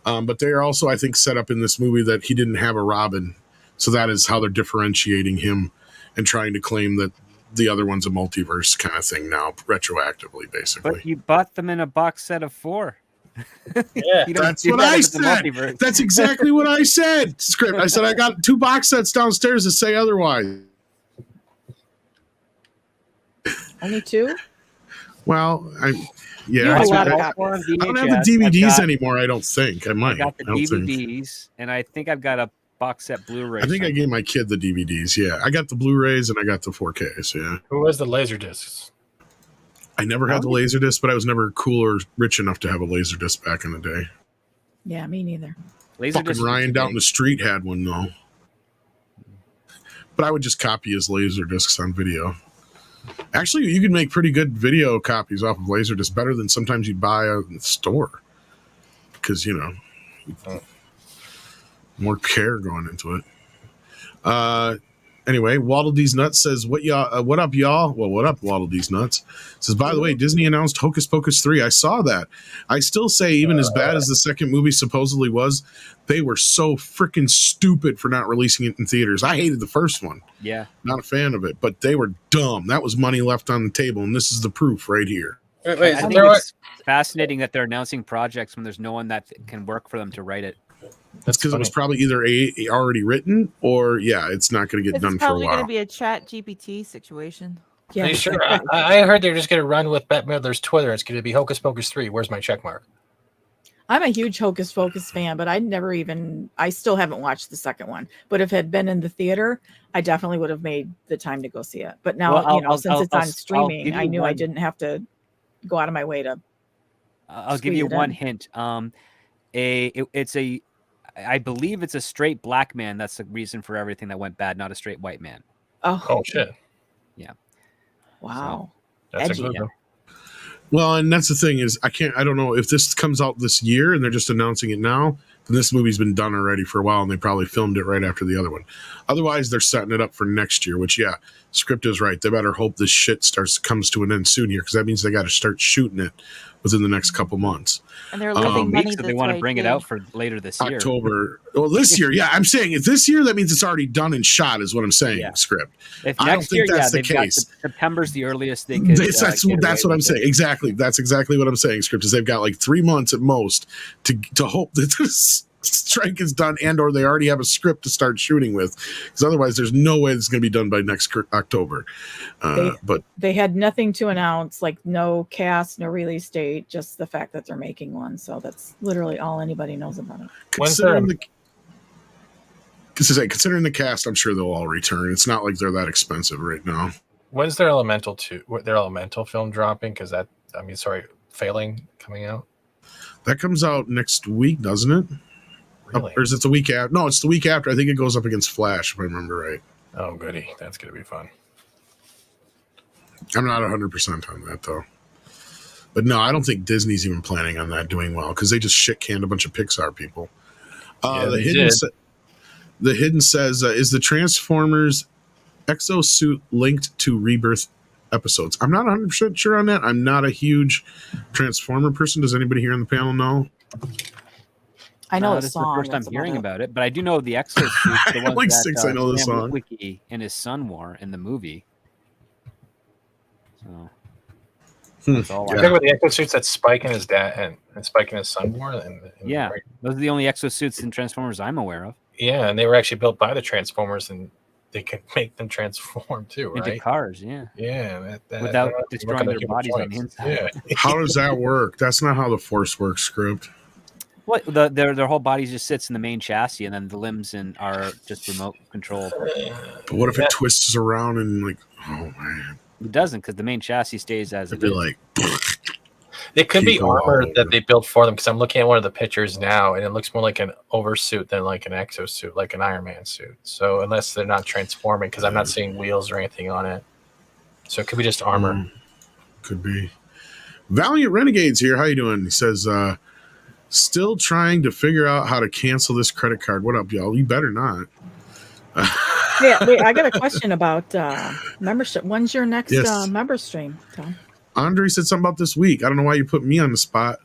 A: But they are also, I think, set up in this movie that he didn't have a Robin. So that is how they're differentiating him and trying to claim that the other one's a multiverse kind of thing now, retroactively, basically.
B: But you bought them in a box set of 4.
A: Yeah, that's what I said. That's exactly what I said. Script. I said I got 2 box sets downstairs that say otherwise.
I: Only 2?
A: Well, I
B: You have a lot of
A: I
B: copies.
A: don't have the DVDs anymore. I don't think I might.
B: I got the
A: I don't think.
B: DVDs, and I think I've got a box set Blu-ray.
A: I think I gave my kid the DVDs. Yeah, I got the Blu-rays and I got the 4Ks. Yeah.
R: Who has the laser discs?
A: I never had the Laserdisc, but I was never cool or rich enough to have a Laserdisc back in the day.
I: Yeah, me neither.
A: Fucking Ryan down the street had one though. But I would just copy his Laserdiscs on video. Actually, you can make pretty good video copies off of Laserdisc, better than sometimes you'd buy at the store. Because, more care going into it. Anyway, Waddle D's Nuts says, what up, y'all? Well, what up, Waddle D's Nuts? Says, by the way, Disney announced Hocus Pocus 3. I saw that. I still say, even as bad as the second movie supposedly was, they were so freaking stupid for not releasing it in theaters. I hated the first one.
B: Yeah.
A: Not a fan of it, but they were dumb. That was money left on the table, and this is the proof right here.
B: I think it's fascinating that they're announcing projects when there's no one that can work for them to write it.
A: That's because it was probably either already written or, it's not going to get done for a
U: probably going
A: while.
U: to be a Chat GPT situation.
R: Are you sure? I heard they're just going to run with Bette Midler's Twitter. It's going to be Hocus Pocus 3. Where's my check mark?
I: I'm a huge Hocus Pocus fan, but I still haven't watched the second one. But if it had been in the theater, I definitely would have made the time to go see it. But now, since it's on streaming, I knew I didn't have to go out of my way to.
B: I'll give you one hint. I believe it's a straight black man. That's the reason for everything that went bad, not a straight white man.
I: Oh
R: shit.
B: Yeah.
I: Wow.
R: So, that's
I: edgy.
R: a good one.
A: Well, and that's the thing is, I don't know if this comes out this year and they're just announcing it now, then this movie's been done already for a while and they probably filmed it right after the other one. Otherwise, they're setting it up for next year, which, script is right. They better hope this shit comes to an end soon here, because that means they got to start shooting it within the next couple months.
U: And they're losing money.
B: So they want to bring it out for later this year.
A: October. Well, this year, I'm saying if this year, that means it's already done and shot, is what I'm saying. Script.
B: If
A: I don't
B: next year,
A: think that's the
B: they've got
A: case.
B: September's the earliest they could.
A: That's what I'm saying. Exactly. That's exactly what I'm saying. Script is they've got like 3 months at most to hope that this strike is done, and or they already have a script to start shooting with, because otherwise there's no way it's going to be done by next October. But
I: they had nothing to announce, like no cast, no release date, just the fact that they're making one. So that's literally all anybody knows about it.
A: considering the cast, I'm sure they'll all return. It's not like they're that expensive right now.
R: When's their Elemental film dropping? Because Failing coming out.
A: That comes out next week, doesn't it?
R: Really?
A: Or is it the week after? No, it's the week after. I think it goes up against Flash, if I remember right.
R: Oh, goody. That's going to be fun.
A: I'm not 100% on that, though. But no, I don't think Disney's even planning on that doing well, because they just shit-canned a bunch of Pixar people. The Hidden says, is the Transformers exosuit linked to Rebirth episodes? I'm not 100% sure on that. I'm not a huge Transformer person. Does anybody here on the panel know?
I: I know
B: this is the first time hearing about it, but I do know the exosuits. The ones
A: like
B: that,
A: 6, I know the
B: Sam
A: song.
B: Witwicky and his son wore in the movie. So that's all
R: I think with the exosuits that Spike and his dad and Spike and his son wore.
B: Those are the only exosuits in Transformers I'm aware of.
R: Yeah, and they were actually built by the Transformers, and they could make them transform too, right?
B: Into cars, yeah.
R: Yeah,
B: without destroying their bodies on the inside.
R: Yeah.
A: How does that work? That's not how the Force works, Script.
B: What their whole body just sits in the main chassis, and then the limbs are just remote controlled.
A: But what if it twists around and oh man?
B: It doesn't, because the main chassis stays as it is.
A: Like
R: it could be armor that they built for them, because I'm looking at one of the pictures now, and it looks more like an oversuit than like an exosuit, like an Iron Man suit. So unless they're not transforming, because I'm not seeing wheels or anything on it, so it could be just armor.
A: Could be. Valiant Renegades here. How you doing? He says, still trying to figure out how to cancel this credit card. What up, y'all? You better not.
I: Wait, I got a question about membership. When's your next member stream, Tom?
A: Andre said something about this week. I don't know why you put me on the spot.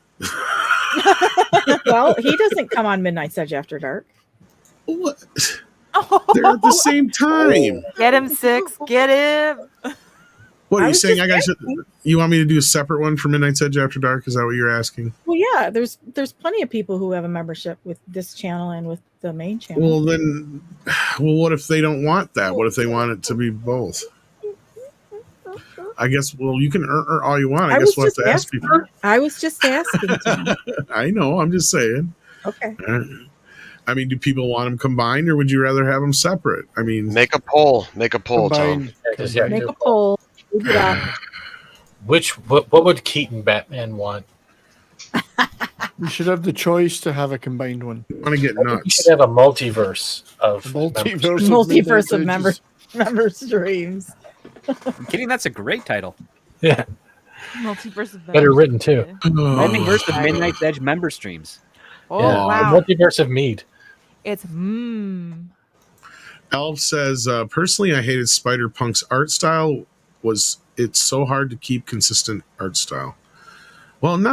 I: Well, he doesn't come on Midnight Sedge After Dark.
A: What? They're at the same time.
U: Get him, Six. Get him.
A: What are you saying? You want me to do a separate one for Midnight's Edge After Dark? Is that what you're asking?
I: Well, yeah, there's plenty of people who have a membership with this channel and with the main channel.
A: Well, then, what if they don't want that? What if they want it to be both? I guess. Well, you can earn all you want. I guess we'll have to ask people.
I: I was just asking.
A: I know. I'm just saying.
I: Okay.
A: I mean, do people want them combined, or would you rather have them separate? I mean,
S: make a poll. Make a poll, Tom.
I: Make a poll.
R: What would Keaton Batman want?
T: We should have the choice to have a combined one.
A: I want to get nuts.
R: We should have a multiverse of
I: Multiverse of member streams.
B: I'm kidding. That's a great title.
R: Yeah.
U: Multiverse of
R: Better written too.
B: Multiverse of Midnight's Edge member streams.
U: Oh
R: Yeah.
U: wow.
R: Multiverse of Mead.
U: It's
A: Elf says, personally, I hated Spider-Punk's art style. It's so hard to keep consistent art style. Well,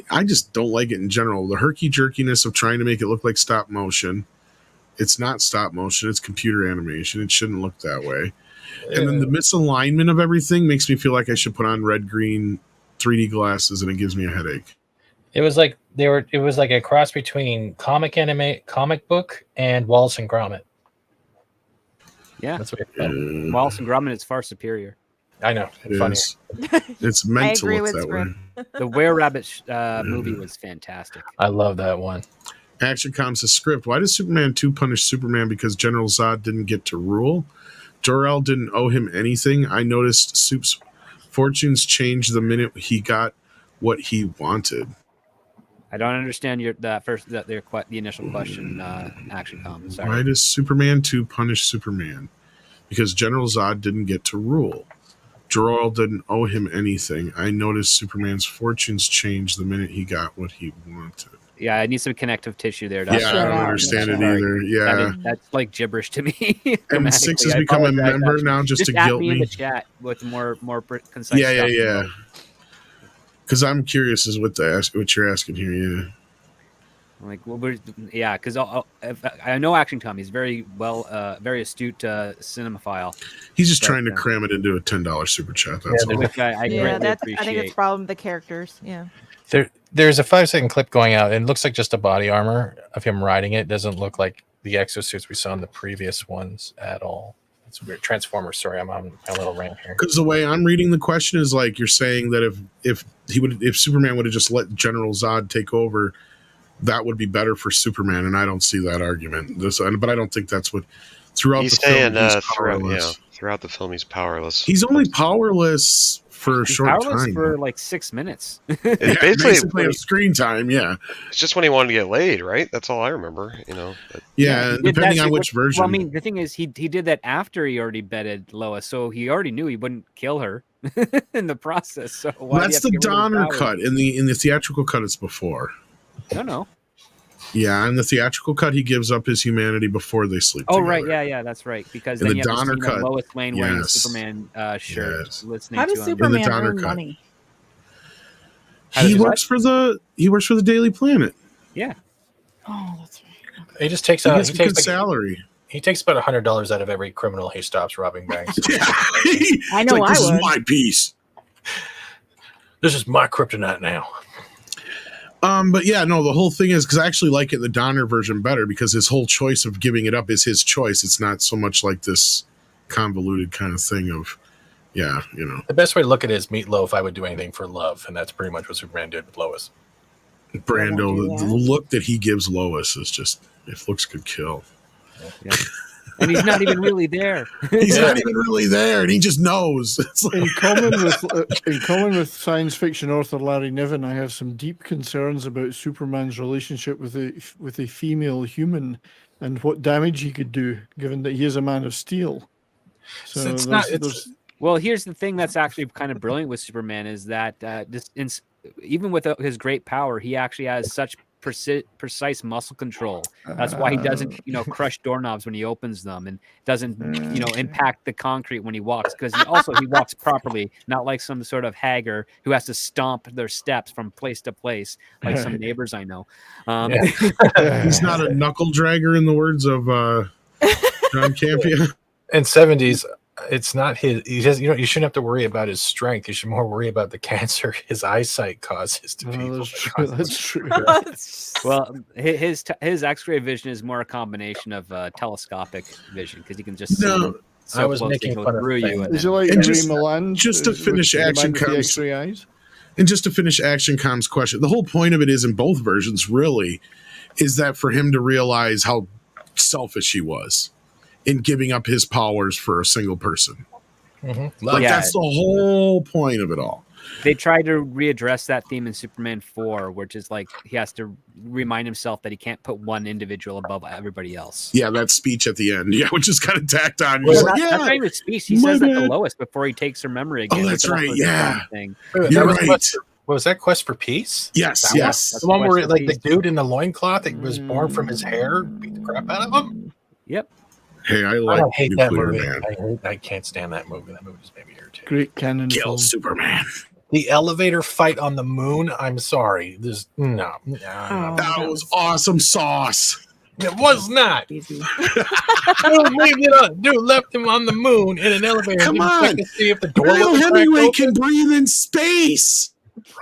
A: I just don't like it in general. The herky-jerkiness of trying to make it look like stop motion. It's not stop motion. It's computer animation. It shouldn't look that way. And then the misalignment of everything makes me feel like I should put on red-green 3D glasses, and it gives me a headache.
R: It was like it was like a cross between comic book and Wallace and Gromit.
B: Yeah,
R: that's what it felt.
B: Wallace and Gromit is far superior.
R: I know. It's funny.
A: It's meant to look that way.
B: The Were-Rabbit movie was fantastic.
R: I love that one.
A: Action Com's a script. Why does Superman 2 punish Superman because General Zod didn't get to rule? Jor-El didn't owe him anything. I noticed Soup's fortunes changed the minute he got what he wanted.
B: I don't understand the initial question, Action Com. Sorry.
A: Why does Superman 2 punish Superman? Because General Zod didn't get to rule. Jor-El didn't owe him anything. I noticed Superman's fortunes changed the minute he got what he wanted.
B: Yeah, I need some connective tissue there.
A: Yeah, I don't understand it either. Yeah,
B: that's like gibberish to me.
A: And 6 has become a member now just to guilt me.
B: In the chat with more concise.
A: Yeah. Because I'm curious as what you're asking here. Yeah.
B: Like, because I know Action Tom. He's very very astute cinemaphile.
A: He's just trying to cram it into a $10 super chat. That's all.
U: I think it's problem the characters. Yeah.
R: There's a 5-second clip going out, and it looks like just a body armor of him riding it. It doesn't look like the exosuits we saw in the previous ones at all. It's a weird Transformers story. I'm on a little rant here.
A: Because the way I'm reading the question is like you're saying that if Superman would have just let General Zod take over, that would be better for Superman, and I don't see that argument. But I don't think that's what throughout the film he's powerless.
S: Throughout the film he's powerless.
A: He's only powerless for a short time.
B: For like 6 minutes.
S: It's
A: basically screen time. Yeah,
S: it's just when he wanted to get laid, right? That's all I remember.
A: Yeah, depending on which version.
B: Well, I mean, the thing is, he did that after he already bedded Lois, so he already knew he wouldn't kill her in the process. So
A: that's the Donner cut. In the theatrical cut, it's before.
B: No.
A: Yeah, in the theatrical cut, he gives up his humanity before they sleep together.
B: Right, yeah, that's right. Because
A: in
B: then
A: the
B: you have
A: Donner cut,
B: Lois Lane wearing the Superman shirt, listening
I: How
B: to
I: does
B: him.
I: Superman earn money?
A: He works for the Daily Planet.
B: Yeah.
I: Oh, that's right.
R: He just takes
A: He
R: out.
A: gets a good salary.
R: He takes about $100 out of every criminal he stops robbing banks.
I: I know.
A: This is my piece.
R: This is my kryptonite now.
A: But yeah, no, the whole thing is because I actually like it the Donner version better because his whole choice of giving it up is his choice. It's not so much like this convoluted kind of thing of,
R: The best way to look at it is Meatloaf. I would do anything for love, and that's pretty much what Superman did with Lois.
A: Brando, the look that he gives Lois is just, if looks could kill.
B: Yeah. And he's not even really there.
A: He's not even really there, and he just knows.
T: In common with science fiction author Larry Niven, I have some deep concerns about Superman's relationship with a female human and what damage he could do, given that he is a man of steel. So
B: well, here's the thing that's actually kind of brilliant with Superman is that even with his great power, he actually has such precise muscle control. That's why he doesn't, crush doorknobs when he opens them, and doesn't, impact the concrete when he walks. Because he walks properly, not like some sort of hagger who has to stomp their steps from place to place, like some neighbors I know.
A: He's not a knuckle dragger, in the words of John Campia.
R: In 70s, It's not his. He doesn't. You shouldn't have to worry about his strength. You should more worry about the cancer his eyesight causes to people.
T: That's true.
B: Well, his X-ray vision is more a combination of telescopic vision because you can just see. So
R: I was
B: close
R: making
B: they go
R: fun of
B: through you.
T: Is it like
A: And
T: Ray
A: just-
T: Milan?
A: just to finish
T: with the
A: Action
T: man with the
A: Comes-
T: X-ray eyes?
A: And just to finish Action Com's question, the whole point of it is in both versions, really, is that for him to realize how selfish he was in giving up his powers for a single person. Like that's the whole point of it all.
B: They tried to readdress that theme in Superman 4, which is like he has to remind himself that he can't put one individual above everybody else.
A: Yeah, that speech at the end, which is kind of tacked on.
B: Well,
A: He's
B: that's
A: like,
B: not even a speech. He
A: my
B: says that to
A: bad.
B: Lois before he takes her memory again.
A: Oh, that's
B: It's
A: right.
B: also
A: Yeah.
B: the thing.
R: Wait,
A: You're
R: that was
A: right.
R: what was that Quest for Peace?
A: Yes,
R: That
A: yes.
R: one? The one
B: Quest
R: where
B: for
R: like the
B: Peace.
R: dude in the loincloth that was born from his hair beat the crap out of him.
B: Yep.
A: Hey, I
R: I
A: like
R: hate that
A: Nuclear
R: movie.
A: Man.
R: I can't stand that movie. That movie just made me irritated.
T: Great canon
A: Kill
T: film.
A: Superman.
R: The elevator fight on the moon. I'm sorry. There's no.
A: That was awesome sauce.
R: It was not. Dude left him on the moon in an elevator.
A: Come
R: Didn't
A: on.
R: check to see if the door
A: Bill
R: was
A: Hemingway
R: cracked
A: can
R: open.
A: breathe in space.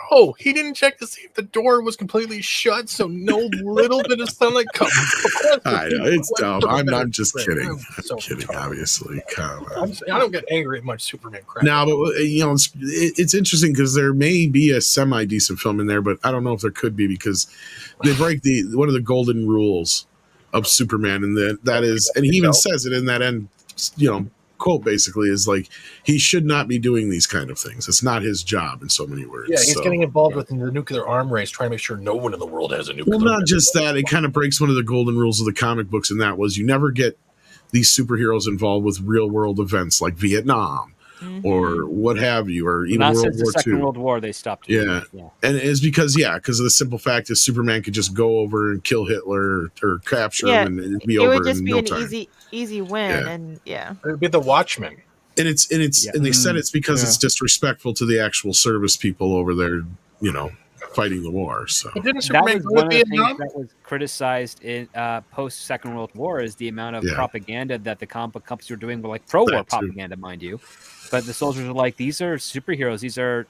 R: Bro, he didn't check to see if the door was completely shut, so no little bit of sunlight comes.
A: I know it's dumb. I'm just
R: Right.
A: kidding.
R: I'm so
A: I'm kidding. Obviously, come on.
R: I don't get angry at much Superman crap.
A: Now, but it's interesting because there may be a semi decent film in there, but I don't know if there could be because they break one of the golden rules of Superman, and that is, and he even says it in that end, quote basically is like he should not be doing these kind of things. It's not his job in so many words.
R: Yeah, he's
A: So-
R: getting involved with the nuclear arm race, trying to make sure no one in the world has a nuclear.
A: Well, not just that. It kind of breaks one of the golden rules of the comic books, and that was you never get these superheroes involved with real world events like Vietnam or what have you, or even
B: Not
A: World
B: since the
A: War
B: Second
A: II.
B: World War they stopped. doing
A: Yeah.
B: it. Yeah.
A: And it's because of the simple fact that Superman could just go over and kill Hitler or capture
U: Yeah,
A: him, and it'd be
U: it
A: over
U: would just
A: in
U: be
A: no
U: an
A: time.
U: easy win,
A: Yeah.
U: and yeah.
R: It would be the Watchmen.
A: And and they said it's because it's disrespectful to the actual service people over there, fighting the war. So
R: Didn't
B: That
R: Superman
B: was
R: go
B: one
R: to
B: of the things
R: Vietnam?
B: that was criticized in post Second World War is the amount of
A: Yeah.
B: propaganda that the comic book companies were doing, were like pro-war
A: That too.
B: propaganda, mind you. But the soldiers are like, these are superheroes. These are,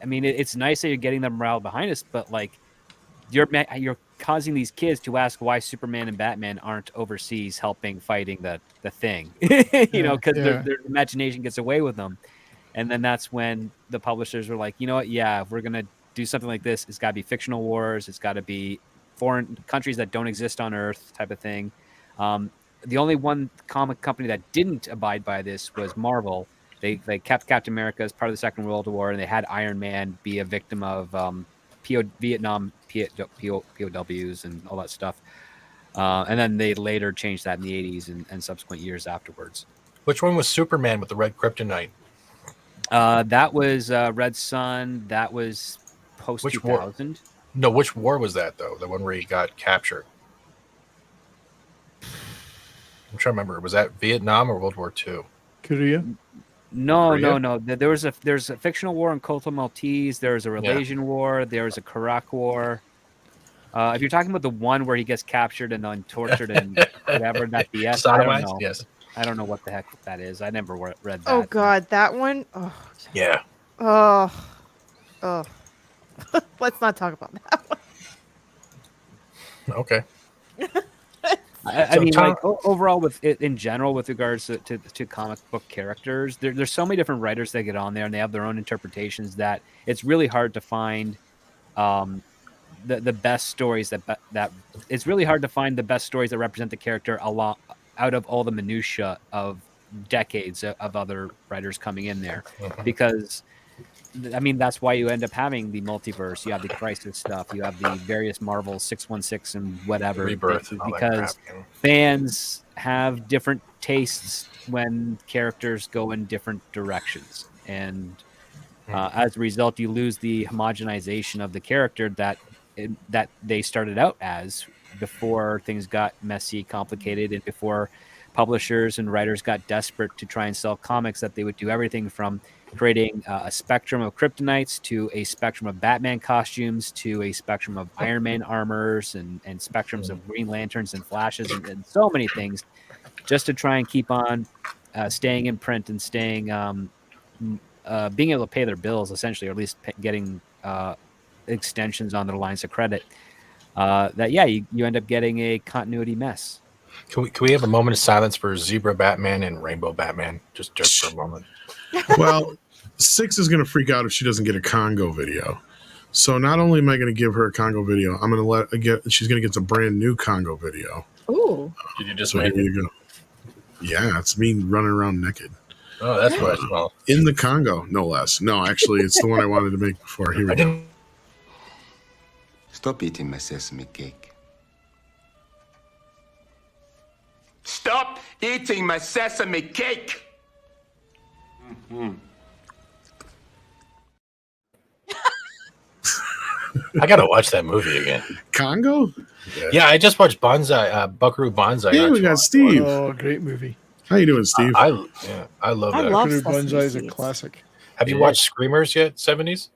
B: I mean, it's nice that you're getting them morale behind us, but like, you're causing these kids to ask why Superman and Batman aren't overseas helping fighting the thing, because
T: Yeah.
B: their imagination gets away with them. And then that's when the publishers were like, you know what? Yeah, if we're going to do something like this, it's got to be fictional wars. It's got to be foreign countries that don't exist on Earth type of thing. The only one comic company that didn't abide by this was Marvel. They kept Captain America as part of the Second World War, and they had Iron Man be a victim of Vietnam POWs and all that stuff. And then they later changed that in the 80s and subsequent years afterwards.
R: Which one was Superman with the red kryptonite?
B: That was Red Sun. That was post
R: Which war?
B: 2000.
R: No, which war was that though? The one where he got captured. I'm trying to remember. Was that Vietnam or World War II?
T: Korea.
B: No.
R: Korea?
B: There's a fictional war in Kotel Maltese. There's a Malaysian war. There's a Karak war. If you're talking about the one where he gets captured and then tortured and whatever that BS, I don't
R: Sodomized?
B: know.
R: Yes.
B: I don't know what the heck that is. I never read that.
U: Oh God, that one. Oh.
R: Yeah.
U: Oh. Let's not talk about that one.
R: Okay.
B: I
R: So
B: mean,
R: Tom-
B: like overall, with it in general, with regards to comic book characters, there's so many different writers that get on there, and they have their own interpretations that it's really hard to find the best stories that it's really hard to find the best stories that represent the character a lot out of all the minutia of decades of other writers coming in there, because I mean, that's why you end up having the multiverse. You have the Crisis stuff. You have the various Marvel 616 and whatever.
R: Rebirth, all that
B: because
R: crap,
B: fans have different tastes when characters go in different directions. And as a result, you lose the homogenization of the character that they started out as before things got messy, complicated, and before publishers and writers got desperate to try and sell comics, that they would do everything from creating a spectrum of kryptonites to a spectrum of Batman costumes to a spectrum of Iron Man armors and spectrums of Green Lanterns and Flashes and so many things just to try and keep on staying in print and staying being able to pay their bills essentially, or at least getting extensions on their lines of credit. You end up getting a continuity mess.
R: Can we have a moment of silence for Zebra Batman and Rainbow Batman just for a moment?
A: Well, Six is going to freak out if she doesn't get a Congo video. So not only am I going to give her a Congo video, I'm going to she's going to get a brand new Congo video.
I: Ooh.
R: Did you just
A: so
R: make
A: here
R: it?
A: you go. Yeah, it's me running around naked.
R: Oh, that's what I smell.
A: In the Congo, no less. No, actually, it's the one I wanted to make before. Here we go.
E: Stop eating my sesame cake. Stop eating my sesame cake! Mm-hmm.
R: I gotta watch that movie again.
A: Congo?
R: Yeah, I just watched Buckaroo Banzai.
A: Yeah, we got Steve.
T: Oh, great movie.
A: How you doing, Steve?
R: I love that.
T: Buckaroo Banzai is a classic.
R: Have you watched Screamers yet? 70s?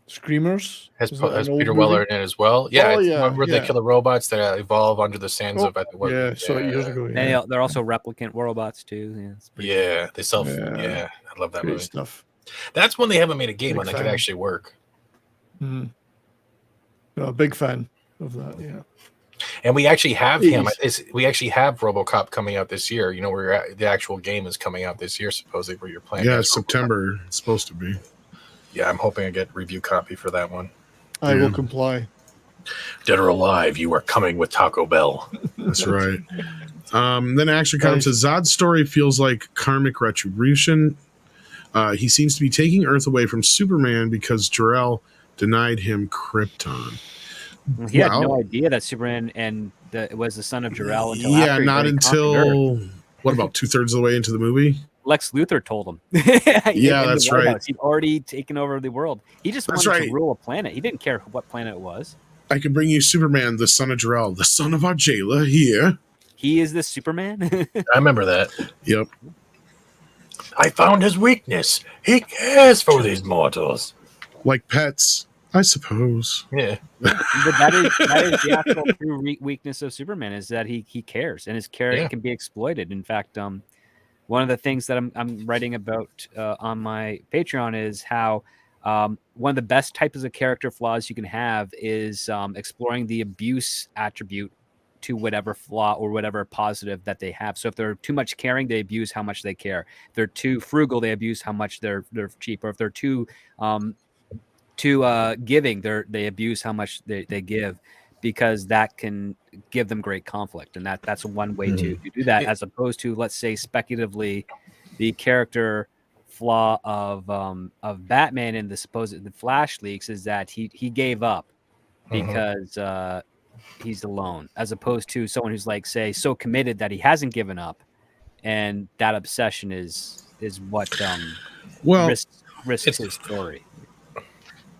T: Screamers?
R: Has
T: Is that an old
R: Peter
T: movie?
R: Weller in it as well? Yeah,
T: Oh,
R: it's
T: yeah,
R: one where they
T: yeah.
R: kill the robots that evolve under the sands of.
T: Yeah, so years ago. Yeah.
B: They're also replicant robots too. Yeah, it's pretty
R: Yeah, they self.
T: Yeah.
R: Yeah, I love that
T: Great
R: movie.
T: stuff.
R: That's one they haven't made a game
T: Big
R: on that could
T: fan.
R: actually work.
T: Mm. No, big fan of that. Yeah.
R: And we actually have him.
T: Jeez.
R: We actually have RoboCop coming out this year. You know, where the actual game is coming out this year, supposedly, where you're playing.
A: Yeah,
R: as
A: September. It's supposed to be.
R: Yeah, I'm hoping I get review copy for that one.
T: I will comply.
R: Dead or alive, you are coming with Taco Bell.
A: That's right. Then Action comes to Zod's story feels like karmic retribution. He seems to be taking Earth away from Superman because Jor-El denied him Krypton.
B: He had no idea that Superman was the son of Jor-El until
A: Yeah,
B: after he
A: not
B: already conquered
A: until
B: Earth.
A: what about 2/3 of the way into the movie?
B: Lex Luthor told him.
A: Yeah,
B: In
A: that's
B: the White
A: right.
B: House. He'd already taken over the world. He just
A: That's
B: wanted
A: right.
B: to rule a planet. He didn't care what planet it was.
A: I can bring you Superman, the son of Jor-El, the son of our jailer here.
B: He is the Superman.
R: I remember that.
A: Yep.
R: I found his weakness. He cares for these mortals.
A: Like pets, I suppose.
R: Yeah.
B: But that is the actual true weakness of Superman, is that he cares, and his care can be exploited. In fact, one of the things that I'm writing about on my Patreon is how one of the best types of character flaws you can have is exploring the abuse attribute to whatever flaw or whatever positive that they have. So if they're too much caring, they abuse how much they care. If they're too frugal, they abuse how much they're cheap. Or if they're too giving, they abuse how much they give, because that can give them great conflict. And that's one way to do that, as opposed to, let's say, speculatively, the character flaw of Batman in the Flash leaks is that he gave up because he's alone, as opposed to someone who's like, say, so committed that he hasn't given up, and that obsession is what risks his story.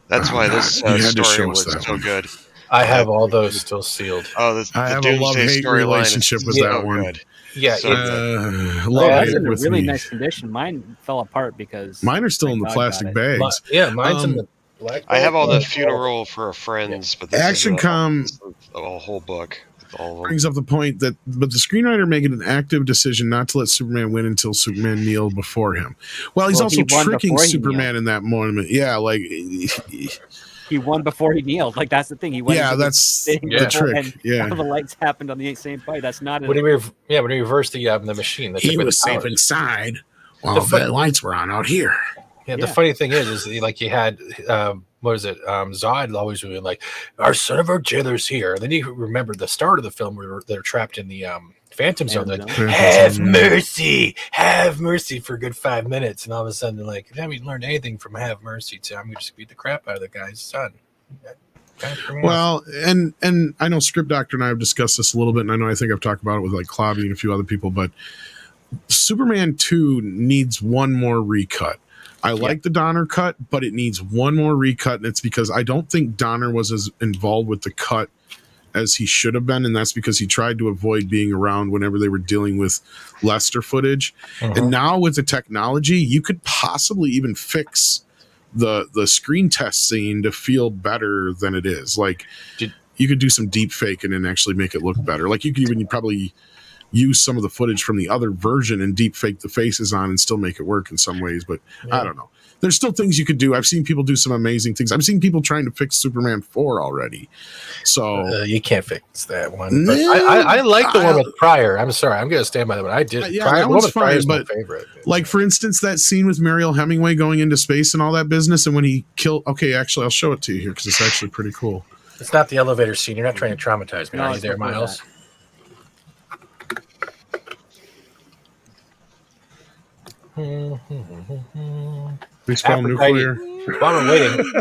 S: That's why this
A: You had to
S: story
A: show us
S: was
A: that
S: so
A: one.
S: good.
R: I have all those still sealed.
S: Oh, the
A: I have a
S: Doomsday
A: love-hate
S: storyline
A: relationship
S: is
A: with
S: so
A: that one.
S: good.
R: Yeah,
S: So good.
B: That's
A: Love
B: in a
A: with
B: really
A: me.
B: nice condition. Mine fell apart because
A: Mine are still
B: my
A: in the
B: dog
A: plastic
B: got it.
A: bags.
R: Mine's in the black.
S: I have all the
R: bag.
S: funeral for a friend's, but this
A: Action
S: is
A: Com
S: a whole book with all of them.
A: brings up the point that, but the screenwriter making an active decision not to let Superman win until Superman kneeled before him. Well, he's
B: Well,
A: also
B: he won
A: tricking
B: before he
A: Superman in that moment. Yeah, like
B: He won before he kneeled. Like, that's the thing. He went.
A: Yeah,
B: into
A: that's
B: thing
A: the
B: before,
A: trick.
B: and
A: Yeah.
B: all the lights happened on the same fight. That's not.
R: When he reversed the machine,
A: he
R: with
A: was
R: the
A: safe
R: power.
A: inside while
R: The
A: the lights were on out here.
R: Yeah, the funny thing is like you had what is it? Zod always would be like, "Our son of our jailer's here." And then you remember the start of the film where they're trapped in the Phantom Zone. Like, have mercy for a good 5 minutes, and all of a sudden, they're like, haven't learned anything from have mercy. I'm going to just beat the crap out of the guy's son.
A: Well, and I know Script Doctor and I have discussed this a little bit, and I think I've talked about it with like Clobby and a few other people, but Superman 2 needs one more recut. I like the Donner cut, but it needs one more recut, and it's because I don't think Donner was as involved with the cut as he should have been, and that's because he tried to avoid being around whenever they were dealing with Lester footage. And now with the technology, you could possibly even fix the screen test scene to feel better than it is. Like, you could do some deep faking and actually make it look better. Like, you could even probably use some of the footage from the other version and deep fake the faces on and still make it work in some ways. But I don't know. There's still things you could do. I've seen people do some amazing things. I've seen people trying to fix Superman 4 already. So
R: you can't fix that one. But I like the one with Pryor. I'm sorry, I'm going to stand by that one. I did.
A: Yeah,
R: Pryor,
A: that one's
R: Pryor
A: fine.
R: is my
A: But
R: favorite.
A: like, for instance, that scene with Mariel Hemingway going into space and all that business, and when he killed. Okay, actually, I'll show it to you here because it's actually pretty cool.
R: It's not the elevator scene. You're not trying to traumatize me,
B: No,
R: are you
B: it's
R: there,
B: before
R: Miles?
A: Nuclear.
R: While we're waiting,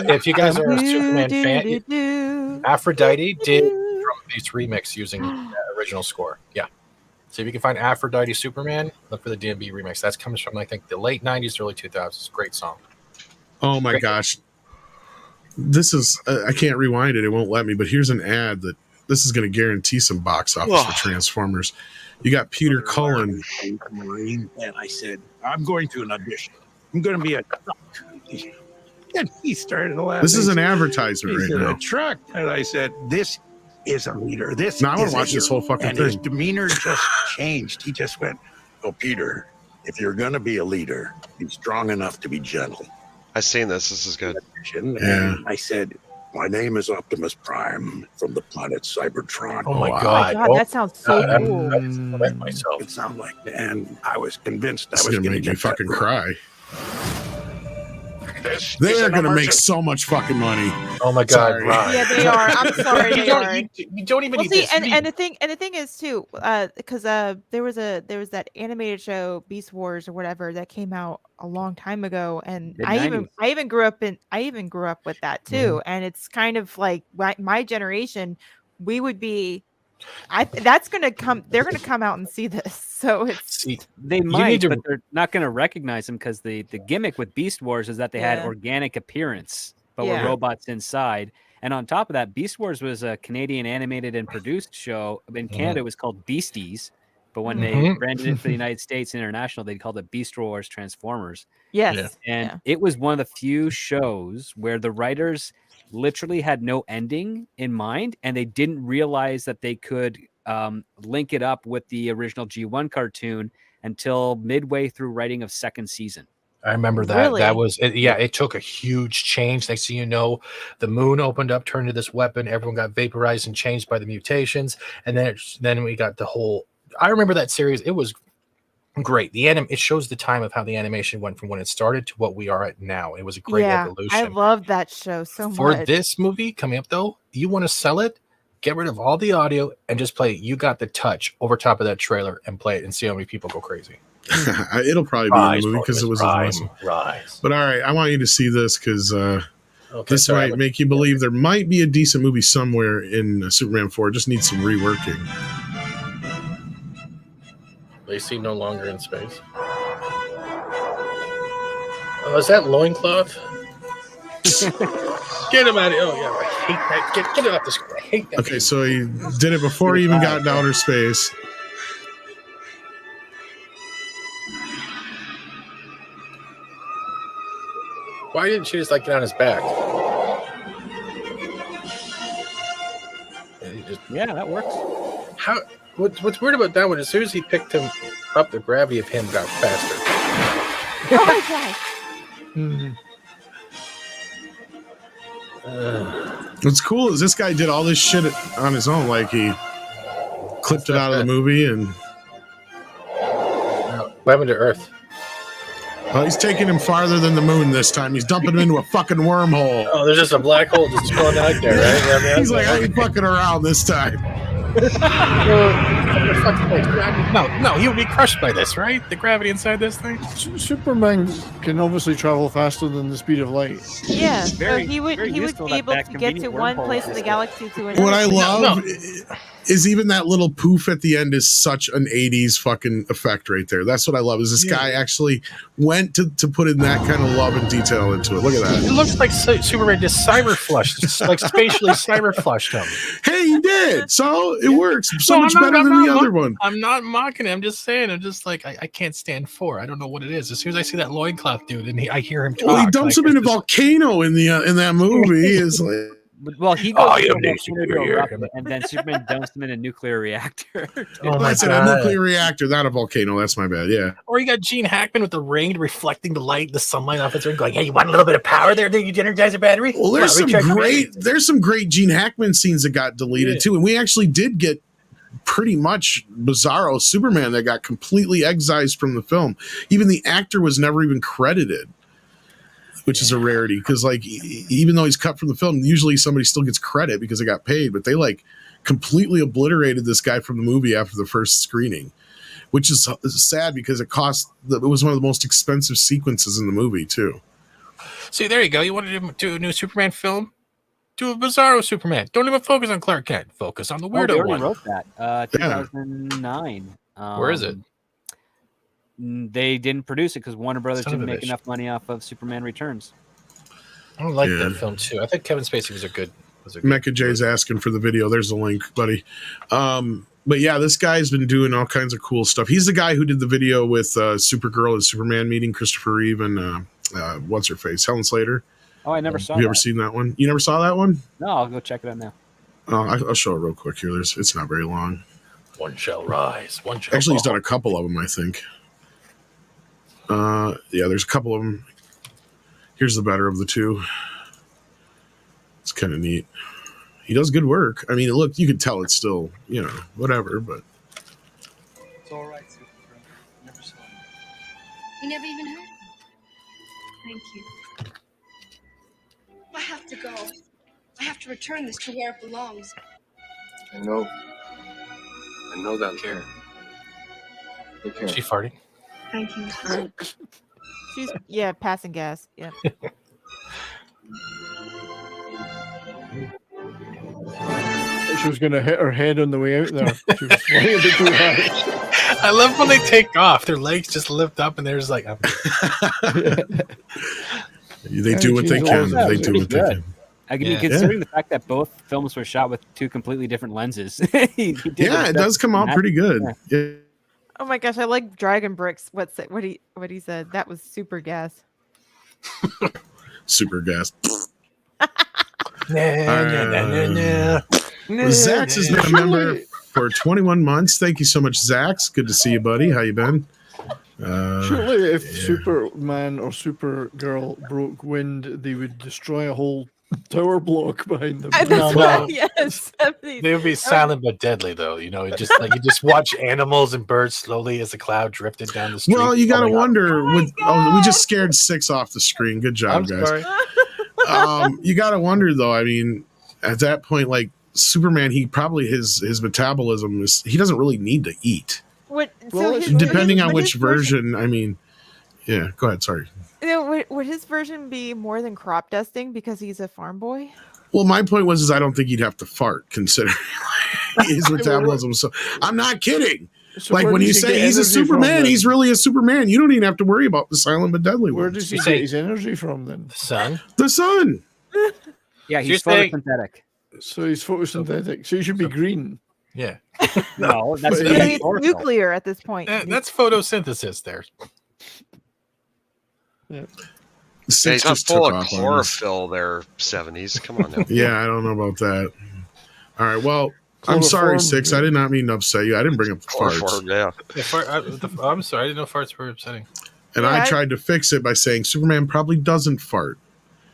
R: if you guys are a Superman fan, Aphrodite did Drum Bass remix using the original score. Yeah. So if you can find Aphrodite Superman, look for the DMB remix. That comes from, I think, the late 90s, early 2000s. Great song.
A: Oh my gosh. This is, I can't rewind it. It won't let me, but here's an ad that this is going to guarantee some box office for Transformers. You got Peter Cullen.
M: Marine, and I said, I'm going to an audition. I'm going to be a truck. And he started laughing.
A: This is an advertisement
M: He
A: right
M: said,
A: now.
M: a truck. And I said, this is a leader. This
A: Now I want
M: is
A: to
M: a
A: watch this
M: hero.
A: whole fucking
M: and
A: thing.
M: his demeanor just changed. He just went, oh, Peter, if you're going to be a leader, be strong enough to be gentle.
S: I've seen this. This is good.
M: And I said, my name is Optimus Prime from the planet Cybertron.
R: Oh my God.
U: That sounds so cool.
R: Myself.
M: It sounded like, and I was convinced I
A: This is
M: was
A: going to
M: going
A: make
M: to
A: me
M: get
A: fucking
M: that
A: cry.
M: This
A: They
M: is
A: are
M: an
A: going to make
M: emergency.
A: so much fucking money.
R: Oh my God,
A: Sorry.
R: Ryan.
U: Yeah, they are. I'm sorry. They are.
R: You don't even
U: Well,
R: need
U: see,
R: this.
U: and the thing is too, because there was that animated show Beast Wars or whatever that came out a long time ago, and I even grew up with that too, and it's kind of like my generation, we would be. That's gonna come. They're gonna come out and see this. So it's
B: they might, but they're not gonna recognize them because the gimmick with Beast Wars is that they had organic appearance, but were robots inside. And on top of that, Beast Wars was a Canadian animated and produced show. In Canada, it was called Beasties, but when they branded it for the United States and international, they called it Beast Wars Transformers.
U: Yes,
B: and it was one of the few shows where the writers literally had no ending in mind, and they didn't realize that they could link it up with the original G1 cartoon until midway through writing of second season.
R: I remember that.
U: Really?
R: That was it took a huge change. Next thing you know, the moon opened up, turned into this weapon. Everyone got vaporized and changed by the mutations, and then we got the whole. I remember that series. It was great. It shows the time of how the animation went from when it started to what we are at now. It was a great evolution.
U: I love that show so much.
R: For this movie coming up, though, you want to sell it, get rid of all the audio and just play You Got the Touch over top of that trailer and play it and see how many people go crazy.
A: It'll probably be in the movie because it was awesome.
R: Rise.
A: But all right, I want you to see this because this might make you believe there might be a decent movie somewhere in Superman 4. It just needs some reworking.
R: They see no longer in space. Oh, is that loincloth? Get him out of here. Oh, yeah, I hate that. Get it off the screen. I hate that.
A: Okay, so he did it before he even got into outer space.
R: Why didn't she just get on his back?
B: Yeah, that works.
R: How? What's weird about that one? As soon as he picked him up, the gravity of him got faster.
U: Oh my god!
A: What's cool is this guy did all this shit on his own. Like he clipped it out of the movie and
R: what happened to Earth?
A: Well, he's taking him farther than the moon this time. He's dumping him into a fucking wormhole.
R: Oh, there's just a black hole just going out there, right? Yeah, man,
A: he's like, I ain't fucking around this time.
R: No, he would be crushed by this, right? The gravity inside this thing.
T: Superman can obviously travel faster than the speed of light.
U: Yeah, so he would be able to get to one place in the galaxy to another.
A: What I love is even that little poof at the end is such an 80s fucking effect right there. That's what I love is this guy actually went to put in that kind of love and detail into it. Look at that.
R: It looks like Superman just cyber flushed, like spatially cyber flushed him.
A: Hey, he did. So it works so much better than the other one.
R: I'm not mocking it. I'm just saying. I'm just like, I can't stand 4. I don't know what it is. As soon as I see that loincloth dude and I hear him talk.
A: Well, he dumps him in a volcano in the in that movie. Is like
B: Well, he goes
M: I
B: to
M: am the superior.
B: and then Superman dumps him in a nuclear reactor.
M: Oh my
A: I said a
M: God.
A: nuclear reactor, not a volcano. That's my bad. Yeah.
R: Or you got Gene Hackman with the ring reflecting the light, the sunlight off his ring, going, "Hey, you want a little bit of power there? Did you energize your battery?"
A: Well, there's some great Gene Hackman scenes that got deleted too, and we actually did get pretty much bizarro Superman that got completely excised from the film. Even the actor was never even credited, which is a rarity because, like, even though he's cut from the film, usually somebody still gets credit because they got paid, but they like completely obliterated this guy from the movie after the first screening, which is sad because it was one of the most expensive sequences in the movie too.
R: See, there you go. You wanted to do a new Superman film? Do a bizarro Superman. Don't even focus on Clark Kent. Focus on the weirdo
B: they already
R: one.
B: wrote that. 2009.
R: Where is it?
B: They didn't produce it because Warner Brothers
R: Son of
B: didn't
R: a
B: make
R: bitch.
B: enough money off of Superman Returns.
R: I don't like that film too. I think Kevin Spacey was a good.
A: Mecha J's asking for the video. There's a link, buddy. But yeah, this guy's been doing all kinds of cool stuff. He's the guy who did the video with Supergirl and Superman meeting Christopher Reeve and what's her face, Helen Slater.
B: Oh, I never saw
A: Have you ever
B: that.
A: seen that one? You never saw that one?
B: No, I'll go check it out now.
A: I'll show it real quick here. It's not very long.
R: One shall rise. One shall
A: Actually, he's
R: fall.
A: done a couple of them, I think. Yeah, there's a couple of them. Here's the better of the two. It's kind of neat. He does good work. I mean, look, you can tell it's still, whatever, but.
N: It's all right, Supergirl. Never saw it.
V: You never even heard of me. Thank you. I have to go. I have to return this to where it belongs.
C: I know that.
R: Care.
C: Take care.
R: She farting.
V: Thank you.
U: She's passing gas. Yeah.
T: She was going to hit her head on the way out there. She was flying a bit too high.
R: I love when they take off. Their legs just lift up, and they're just like,
A: They do what they can. They do what they can.
B: I mean, considering the fact that both films were shot with two completely different lenses.
A: It does come out pretty good. Yeah.
U: Oh my gosh, I like Dragon Bricks. What he said? That was super gas.
A: Super gas.
R: nah.
A: Zax has been a member for 21 months. Thank you so much, Zax. Good to see you, buddy. How you been?
T: Surely if Superman or Supergirl broke wind, they would destroy a whole tower block behind them.
R: No.
U: Yes.
R: They would be silent but deadly, though. You just watch animals and birds slowly as the cloud drifted down the street.
A: Well, you got to wonder. We just scared 6 off the screen. Good job, guys.
R: Sorry.
A: You got to wonder, though. I mean, at that point, like Superman, he probably his metabolism is. He doesn't really need to eat. Depending on which version. I mean, yeah. Go ahead. Sorry.
U: Would his version be more than crop dusting because he's a farm boy?
A: Well, my point was I don't think he'd have to fart considering his metabolism. So I'm not kidding.
T: So
A: like when you say he's a Superman, he's really a Superman. You don't even have to worry about the silent but deadly
T: Where
A: ones.
T: does he get his energy from then?
R: The sun.
A: The sun.
B: Yeah, he's photosynthetic.
T: So he's photosynthetic. So he should be green.
R: Yeah.
B: No, that's
U: it's nuclear at this point.
R: That's photosynthesis there.
T: Yeah.
S: He's not full of chlorophyll there, 70s. Come on now.
A: Yeah, I don't know about that. All right, well, I'm sorry, Six. I did not mean to upset you. I didn't bring up farts.
R: Yeah. I'm sorry. I didn't know farts were upsetting.
A: And I tried to fix it by saying Superman probably doesn't fart.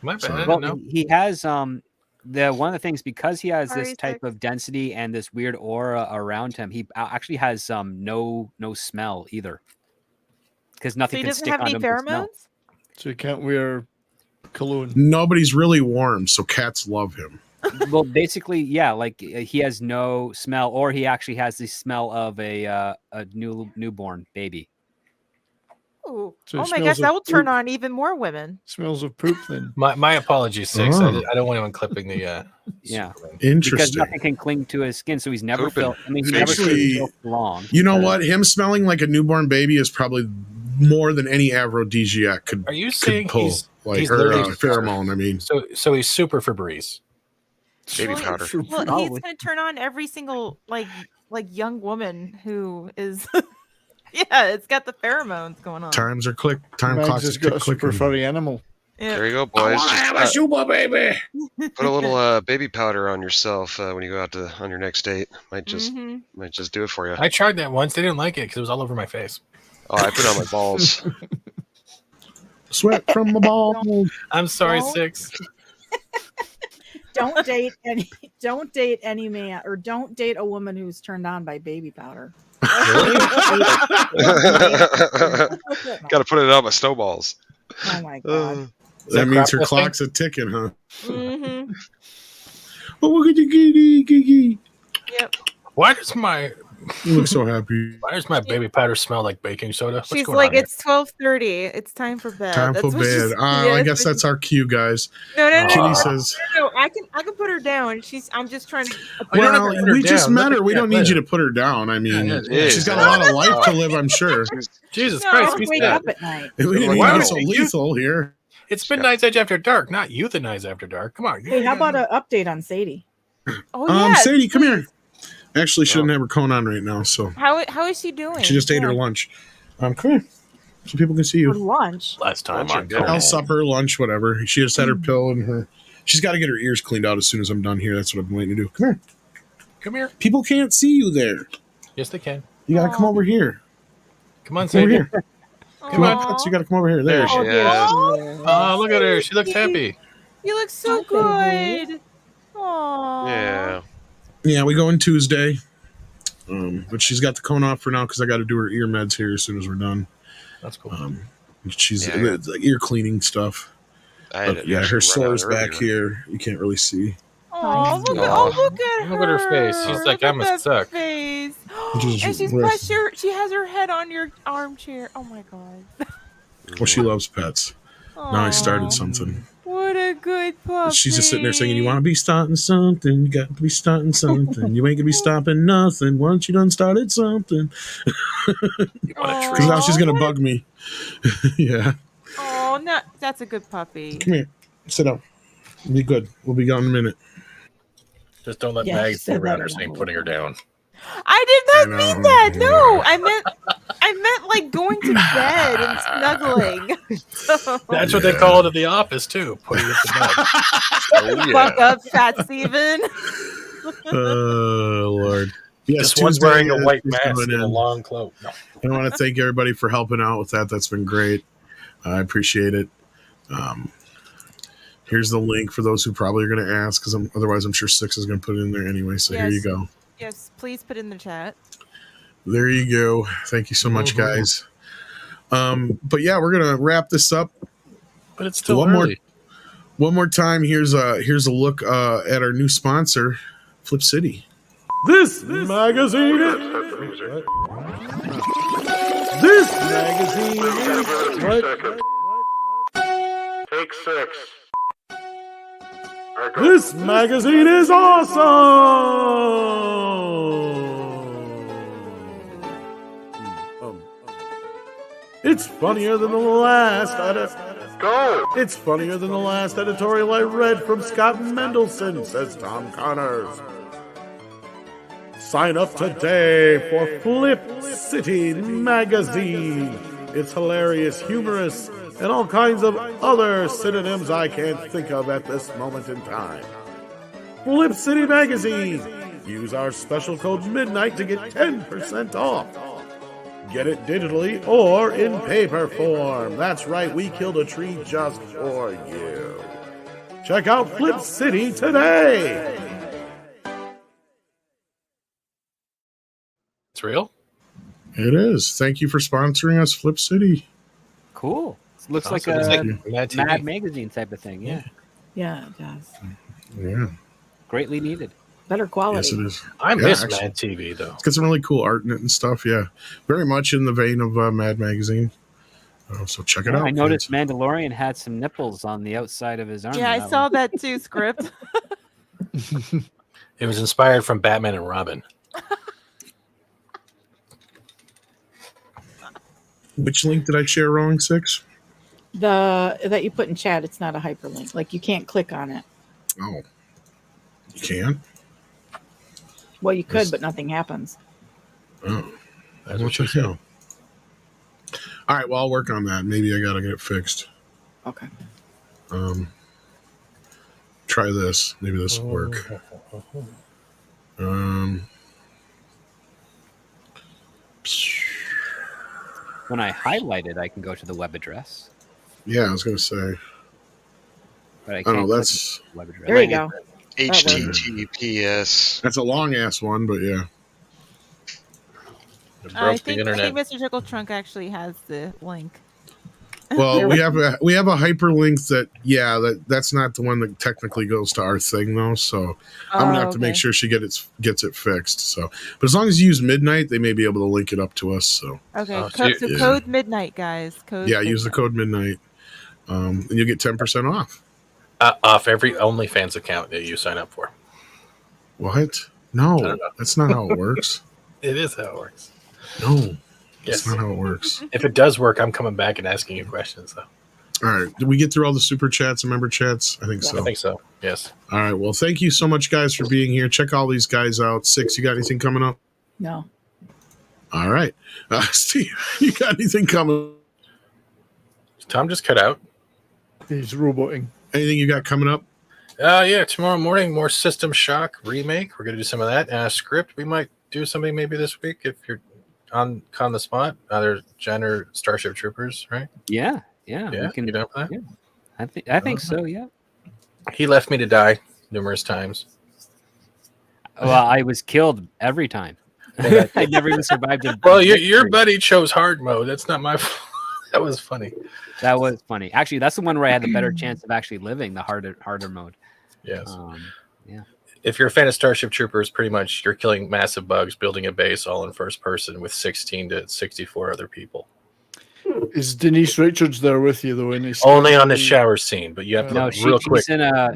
R: My bad. I
B: Well,
R: didn't know.
B: he has one of the things, because he has this type of density and this weird aura around him, he actually has no smell either, because nothing
U: he
B: can
U: doesn't
B: stick
U: have
B: on
U: any
B: him. to smell.
U: pheromones?
T: So he can't wear cologne.
A: Nobody's really warm, so cats love him.
B: Well, basically, yeah, like he has no smell, or he actually has the smell of a newborn baby.
U: Ooh.
T: So
U: Oh
T: it
U: my
T: smells
U: gosh,
T: of
U: that will turn
T: poop.
U: on even more women.
T: Smells of poop then.
R: My apologies, Six.
A: Oh.
R: I don't want anyone clipping the.
B: Yeah, because
A: Interesting.
B: nothing can cling to his skin, so he's never
S: Pooping.
B: felt. I mean, he never
A: Actually,
B: feels long.
A: You know what? Him smelling like a newborn baby is probably more than any aphrodisiac could.
R: Are you
A: could
R: saying
A: pull,
R: he's
A: like
R: he's
A: her
R: literally
A: pheromone? I mean,
R: so he's super Febreze.
S: Baby powder.
U: Well, he's going to turn on every single like young woman who is. Yeah, it's got the pheromones going on.
A: time
T: Mags
A: clocks
T: has
A: are
T: got a super
A: clicking.
T: furry animal.
S: There you go, boys.
A: I have a super baby.
S: Put a little baby powder on yourself when you go out on your next date. Might just do it for you.
R: I tried that once. They didn't like it because it was all over my face.
S: Oh, I put it on my balls.
A: Sweat from the balls.
R: I'm sorry, Six.
I: Don't date any man, or don't date a woman who's turned on by baby powder.
S: Got to put it on my snowballs.
I: Oh my god.
A: That means her clock's a ticking, huh?
U: Mm-hmm.
A: Oh, look at the giggy.
U: Yep.
R: Why does my
A: You look so happy.
R: Why does my baby powder smell like baking soda? What's
U: She's
R: going
U: like,
R: on here?
U: it's 12:30. It's time for bed.
A: Time for
U: That's what she's-
A: bed. I
U: Yes,
A: guess
U: but
A: that's our cue, guys.
U: No.
A: Kitty says,
U: No, I can put her down. I'm just trying to.
A: well, we just met her. We don't need you to put her down. I mean,
R: yeah.
A: she's got a lot of life to live, I'm sure.
R: Jesus
U: No,
R: Christ,
U: I'll
R: we
U: wake
R: said.
U: up at night.
A: We didn't
R: Why
A: get
R: would
A: so
R: you-
A: lethal here.
R: It's Midnight's Edge After Dark, not Euthanize After Dark. Come on.
I: Hey, how about an update on Sadie?
U: Oh yeah.
A: Sadie, come here. Actually, she doesn't have her cone on right now, so
U: How is she doing?
A: she just ate her lunch. Come here, so people can see you.
I: For lunch.
R: Last time on
A: I'll supper, lunch, whatever. She just had her pill and her. She's got to get her ears cleaned out as soon as I'm done here. That's what I'm waiting to do. Come here.
R: Come here.
A: People can't see you there.
R: Yes, they can.
A: You gotta come over here.
R: Come on,
A: Come over
R: Sadie.
A: here. Come on, Putz, you gotta come over here. There she is.
R: Oh, look at her. She looks happy.
U: You look so good. Aww.
S: Yeah.
A: Yeah, we go in Tuesday. But she's got the cone off for now because I got to do her ear meds here as soon as we're done.
R: That's cool.
A: She's
S: Yeah.
A: it's like ear cleaning stuff.
S: I had
A: But
S: it
A: yeah,
S: actually
A: her
S: run
A: sores
S: out
A: back
S: earlier.
A: here. You can't really see.
U: Oh, look at her.
R: Look at her face. She's like, I must suck.
U: Face.
A: Just
U: And she's
A: rest.
U: she has her head on your armchair. Oh my god.
A: Well, she loves pets. Now I started something.
U: What a good puppy.
A: She's just sitting there singing, "You want to be starting something? You got to be starting something. You ain't gonna be stopping nothing once you done started something." Because now she's gonna bug me. Yeah.
U: Oh, no, that's a good puppy.
A: Come here. Sit down. Be good. We'll be gone in a minute.
R: Just don't let
U: Yeah,
R: Maggie
U: she
R: sit
U: said
R: around
U: that
R: her saying putting her down.
U: I did not mean that. No, I meant like going to bed and snuggling.
R: That's what they call it at the office, too. Putting it to bed.
U: Fuck up, Fat Steven.
A: Oh, Lord. Yes,
R: This one's
A: Tuesday
R: wearing a white
A: is
R: mask
A: coming
R: and a
A: in.
R: long cloak. No.
A: I want to thank everybody for helping out with that. That's been great. I appreciate it. Here's the link for those who probably are going to ask, because otherwise I'm sure Six is going to put it in there anyway. So here you
U: Yes.
A: go.
U: Yes, please put in the chat.
A: There you go. Thank you so much, guys. But yeah, we're gonna wrap this up.
R: But it's still
A: one
R: early.
A: more time. Here's a look at our new sponsor, Flip City.
L: This magazine is
J: Take 6.
L: This magazine is awesome. It's funnier than the last. It's funnier than the last editorial I read from Scott Mendelson, says Tom Connors. Sign up today for Flip City Magazine. It's hilarious, humorous, and all kinds of other synonyms I can't think of at this moment in time. Flip City Magazine. Use our special code MIDNIGHT to get 10% off. Get it digitally or in paper form. That's right, we killed a tree just for you. Check out Flip City today.
R: It's real?
A: It is. Thank you for sponsoring us, Flip City.
B: Cool. Looks like
R: Awesome. It's
B: a
R: like Mad TV.
B: Mad Magazine type of thing. Yeah.
I: Yeah, it does.
A: Yeah.
B: Greatly needed.
I: Better quality.
A: Yes, it is.
R: I
A: Yeah,
R: miss
A: actually.
R: Mad TV, though.
A: It's got some really cool art in it and stuff. Yeah. Very much in the vein of Mad Magazine. So check it out.
B: I noticed Mandalorian had some nipples on the outside of his arm.
U: Yeah, I saw that too, Script.
R: It was inspired from Batman and Robin.
A: Which link did I share wrong, Six?
I: That you put in chat, it's not a hyperlink. Like you can't click on it.
A: Oh. You can't?
I: Well, you could, but nothing happens.
A: Oh. That's what you know. All right, well, I'll work on that. Maybe I got to get it fixed.
I: Okay.
A: Try this. Maybe this will work.
B: When I highlight it, I can go to the web address.
A: Yeah, I was going to say.
B: But I
A: I
B: can't.
A: know
B: click
A: that's
B: the web address.
I: There you go.
S: HTTPS.
A: That's a long ass one, but yeah.
U: I think Mr. Tickle Trunk actually has the link.
A: Well, we have a hyperlink that's not the one that technically goes to our thing though. So I'm gonna have to make sure she gets it fixed. So, but as long as you use Midnight, they may be able to link it up to us. So
U: Okay, code Midnight, guys.
A: Use the code Midnight, and you'll get 10% off.
R: Off every OnlyFans account that you sign up for.
A: What? No, that's not how it works.
R: It is how it works.
A: No. That's not how it works.
R: If it does work, I'm coming back and asking you questions, though.
A: All right. Did we get through all the super chats and member chats? I think so.
R: I think so. Yes.
A: All right. Well, thank you so much, guys, for being here. Check all these guys out. Six, you got anything coming up?
I: No.
A: All right. Steve, you got anything coming?
R: Tom just cut out.
T: He's roboting.
A: Anything you got coming up?
R: Yeah. Tomorrow morning, more System Shock remake. We're gonna do some of that. Script. We might do something maybe this week if you're on the spot. Either Jen or Starship Troopers, right?
B: Yeah.
R: We can get up for that.
B: Yeah. I think so. Yeah.
R: He left me to die numerous times.
B: Well, I was killed every time. I never even survived it.
R: Well, your buddy chose hard mode. That's not my fault. That was funny.
B: That was funny. Actually, that's the one where I had the better chance of actually living the harder mode.
R: Yes.
B: Yeah.
R: If you're a fan of Starship Troopers, pretty much you're killing massive bugs, building a base all in first person with 16 to 64 other people.
T: Is Denise Richards there with you though?
R: Only on the shower scene, but you have to
B: No,
R: look real quick.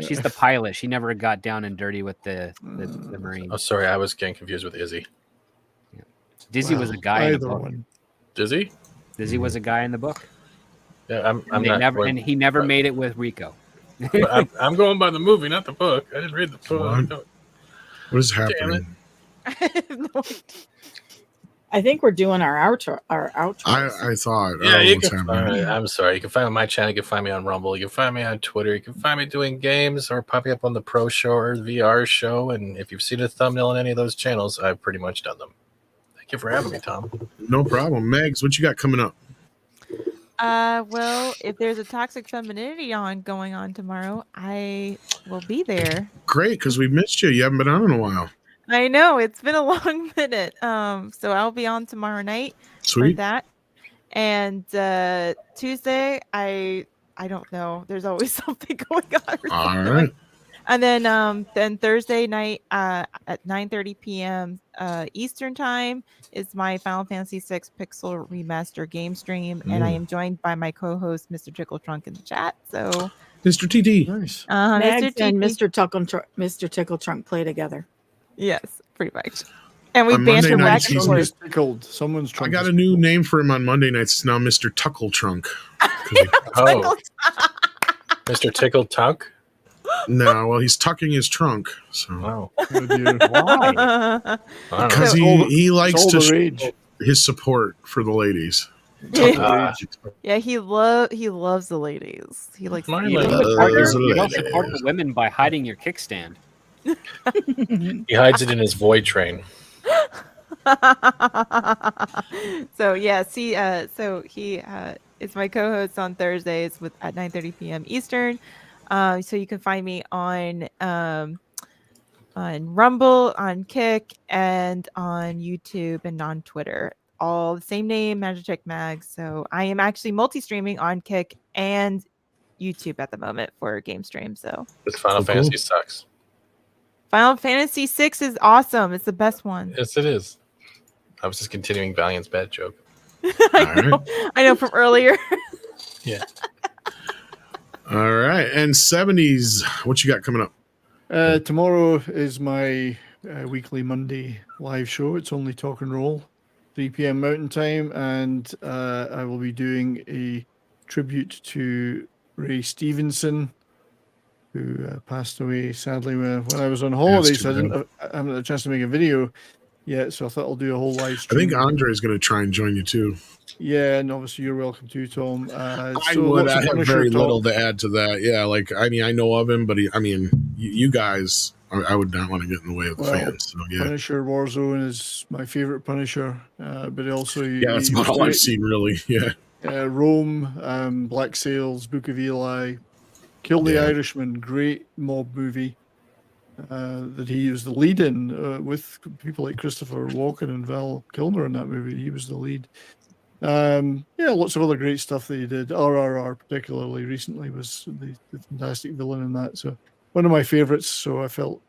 B: She's the pilot. She never got down and dirty with the Marine.
R: Oh, sorry, I was getting confused with Izzy.
B: Dizzy was a guy in the book.
R: Dizzy?
B: Dizzy was a guy in the book.
R: Yeah,
B: and he never made it with Rico.
R: I'm going by the movie, not the book. I didn't read the book.
A: What is happening?
I: I think we're doing our outro.
A: I thought.
R: Yeah, you can find me. I'm sorry. You can find me on my channel. You can find me on Rumble. You can find me on Twitter. You can find me doing games or popping up on the Pro Show or VR show. And if you've seen a thumbnail on any of those channels, I've pretty much done them. Thank you for having me, Tom.
A: No problem. Megs, what you got coming up?
U: Well, if there's a Toxic Femininity going on tomorrow, I will be there.
A: Great, because we missed you. You haven't been on in a while.
U: I know it's been a long minute. So I'll be on tomorrow night for that. And Tuesday, I don't know. There's always something going on.
A: All right.
U: And then Thursday night at 9:30 p.m. Eastern time is my Final Fantasy VI Pixel Remaster game stream, and I am joined by my co-host Mr. Tickle Trunk in the chat. So
A: Mr. TD,
T: nice.
I: Mr. and Mr. Tickle Trunk play together.
U: Yes, pretty much. And we
A: On
U: banter
A: Monday
U: back
A: nights,
U: and
A: he's
U: forth.
T: Tickled. Someone's
A: I got a new name for him on Monday nights. It's now Mr. Tuckle Trunk.
R: Oh, Mr. Tickle Tunk?
A: No, well, he's tucking his trunk. So
R: Wow.
B: Why?
A: Because he likes to show his support for the ladies.
U: Yeah, he loves the ladies. He likes
B: You don't support the women by hiding your kickstand.
R: He hides it in his void train.
U: So yes, he is my co-host on Thursdays at 9:30 p.m. Eastern. So you can find me on Rumble, on Kick, and on YouTube and on Twitter. All the same name, Magitech Mag. So I am actually multi-streaming on Kick and YouTube at the moment for a game stream. So
R: This Final Fantasy sucks.
U: Final Fantasy VI is awesome. It's the best one.
R: Yes, it is. I was just continuing Valiant's bad joke.
U: I know from earlier.
R: Yeah.
A: All right. And 70s, what you got coming up?
T: Tomorrow is my weekly Monday live show. It's only Talk and Roll, 3 p.m. Mountain Time, and I will be doing a tribute to Ray Stevenson, who passed away sadly when I was on holidays. So I haven't had a chance to make a video. yet, so I thought I'll do a whole live
A: I
T: stream.
A: think Andre is going to try and join you too.
T: Yeah, and obviously you're welcome to, Tom.
A: I
T: lots of
A: have
T: Punisher
A: very
T: talk.
A: little to add to that. Yeah, like I mean, I know of him, but you guys, I would not want to get in the way of the fans. So yeah,
T: Punisher Warzone is my favorite Punisher, but also
A: that's about all I've seen really. Yeah,
T: Rome, Black Sails, Book of Eli, Kill the Irishman, great mob movie that he was the lead in with people like Christopher Walken and Val Kilmer in that movie. He was the lead. Lots of other great stuff that he did. RRR, particularly recently, was the fantastic villain in that. So one of my favorites. So I felt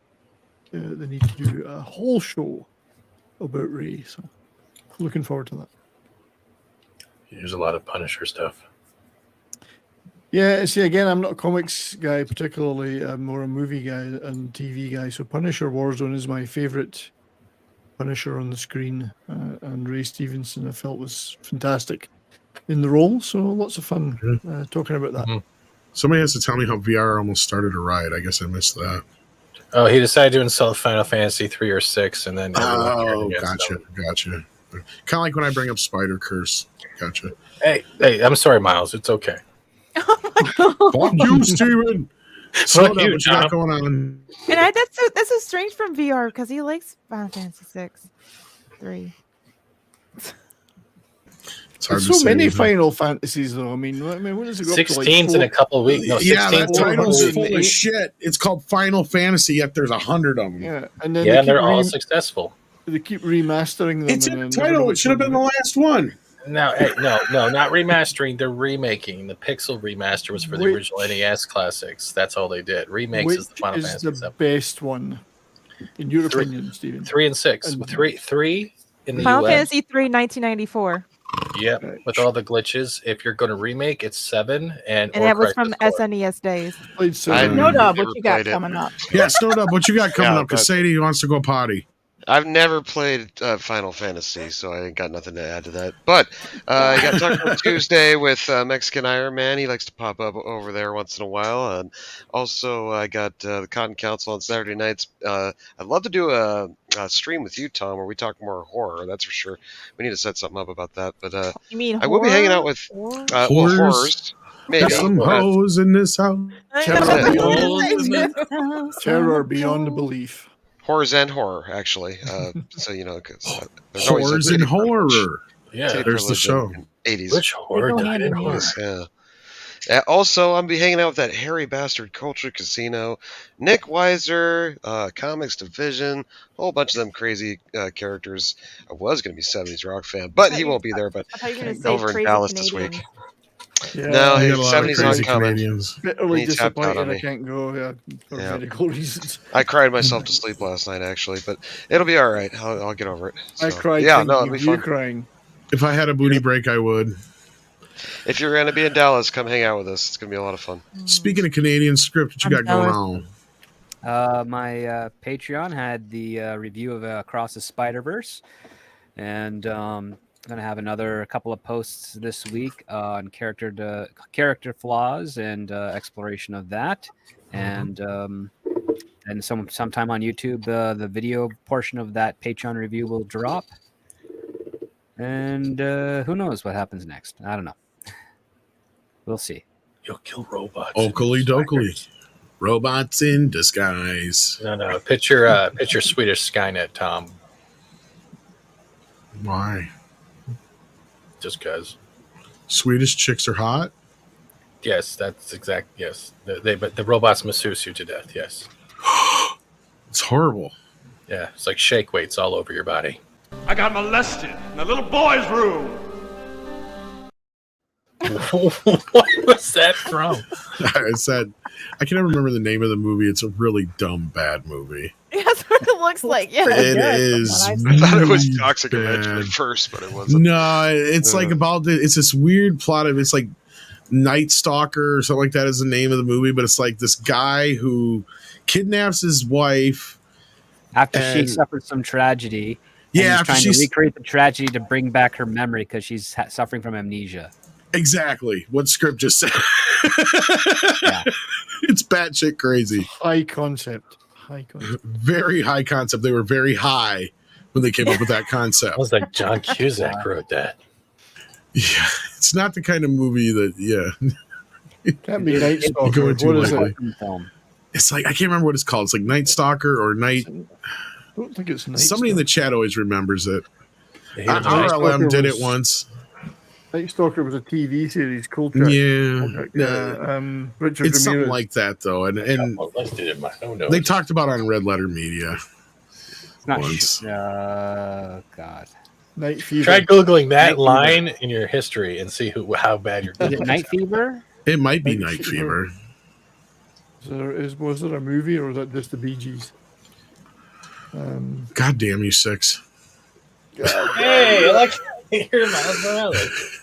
T: they need to do a whole show about Ray. So looking forward to that.
R: There's a lot of Punisher stuff.
T: Yeah, see, again, I'm not a comics guy particularly. I'm more a movie guy and TV guy. So Punisher Warzone is my favorite Punisher on the screen, and Ray Stevenson I felt was fantastic in the role. So lots of fun talking about that.
A: Somebody has to tell me how VR almost started a riot. I guess I missed that.
R: Oh, he decided to install Final Fantasy 3 or 6, and then
A: gotcha. Kind of like when I bring up Spider Curse. Gotcha.
R: Hey, I'm sorry, Miles. It's okay.
A: Fuck you, Steven.
R: Fuck you,
A: what you got going on?
U: And that's so strange from VR because he likes Final Fantasy 6, 3.
T: There's so many Final Fantasies, though. I mean, what does it go
R: 16's in a couple of weeks. No,
A: yeah, that title's full of shit. It's called Final Fantasy, yet there's 100 of them.
T: Yeah, and then
R: they're all successful.
T: They keep remastering them.
A: It's in the title. It should have been the last one.
R: No, not remastering. They're remaking. The Pixel remaster was for the original NES classics. That's all they did. Remakes is the Final Fantasy.
T: Which is the best one, in your opinion, Steven?
R: 3 and 6. Three in the
U: Final
R: US.
U: Fantasy 3, 1994.
R: Yep, with all the glitches. If you're going to remake, it's 7
U: and that was from SNES days.
I: Snowdub, what you got coming up?
A: Yeah, Snowdub, what you got coming up? Because Sadie wants to go potty.
S: I've never played Final Fantasy, so I ain't got nothing to add to that. But I got Taco Tuesday with Mexican Iron Man. He likes to pop up over there once in a while. And also, I got the Cotton Council on Saturday nights. I'd love to do a stream with you, Tom, where we talk more horror. That's for sure. We need to set something up about that. But
U: you mean
S: I will be hanging out with horrors. Maybe.
A: There's some hoes in this house.
T: Terror beyond belief.
S: Horrors and horror, actually. So because there's
A: horrors and horror.
S: Yeah,
A: there's the show.
S: 80s.
R: Which horror died in horror?
S: Yeah. Also, I'm be hanging out with that hairy bastard Culture Casino, Nick Weiser, Comics Division, a whole bunch of them crazy characters. I was going to be 70s rock fan, but he won't be there. But over in Dallas this week.
T: Yeah,
S: no, he's 70s on coming.
T: Bitterly disappointed I can't go for medical reasons.
S: I cried myself to sleep last night, actually, but it'll be all right. I'll get over it. So,
T: I cried.
S: Yeah, no, it'll be fun.
T: Crying.
A: If I had a booty break, I would.
S: If you're going to be in Dallas, come hang out with us. It's going to be a lot of fun.
A: Speaking of Canadian script, what you got going on?
B: My Patreon had the review of Across the Spider-Verse, and I'm going to have another couple of posts this week on character flaws and exploration of that, and sometime on YouTube the video portion of that Patreon review will drop, and who knows what happens next? I don't know. We'll see.
R: You'll kill robots.
A: Oakley dokley. Robots in disguise.
R: No. Picture Swedish Skynet, Tom.
A: Why?
R: Just because.
A: Swedish chicks are hot?
R: Yes, that's exact. Yes. But the robots masseuse you to death. Yes.
A: It's horrible.
R: Yeah. It's like shake weights all over your body.
J: I got molested in a little boy's room.
R: What was that from?
A: I said, I can never remember the name of the movie. It's a really dumb, bad movie.
U: That's what it looks like. Yeah,
A: it is.
S: I thought it was Toxic Avenger at first, but it wasn't.
A: No, it's like it's this weird plot of it's like Night Stalker or something like that is the name of the movie, but it's like this guy who kidnaps his wife
B: after she suffered some tragedy.
A: Yeah,
B: after she's trying to recreate the tragedy to bring back her memory because she's suffering from amnesia.
A: Exactly what script just said. Yeah. It's batshit crazy.
T: High concept.
A: Very high concept. They were very high when they came up with that concept.
R: It was like John Cusack wrote that.
A: Yeah, it's not the kind of movie that
T: Can't be Night Stalker.
A: Going too
T: What is
A: lightly.
T: it?
A: It's like I can't remember what it's called. It's like Night Stalker or Night.
T: I don't think it's Night
A: Somebody in the chat always remembers it.
T: Night
A: RLM
T: Stalker
A: did it
T: was-
A: once.
T: Night Stalker was a TV series. Culture. Richard
A: It's something
T: Ramirez.
A: like that though, and
R: Let's do it.
A: they talked about it on Red Letter Media.
B: It's not
A: once.
B: God.
T: Night Fever.
R: Try googling that
B: Night
R: line in your history and see how bad you're.
B: Is it Night Fever?
A: It might be Night Fever.
T: Was there a movie or was that just the Bee Gees?
A: God damn you, Six.
R: Hey, I like hear Miles Morales.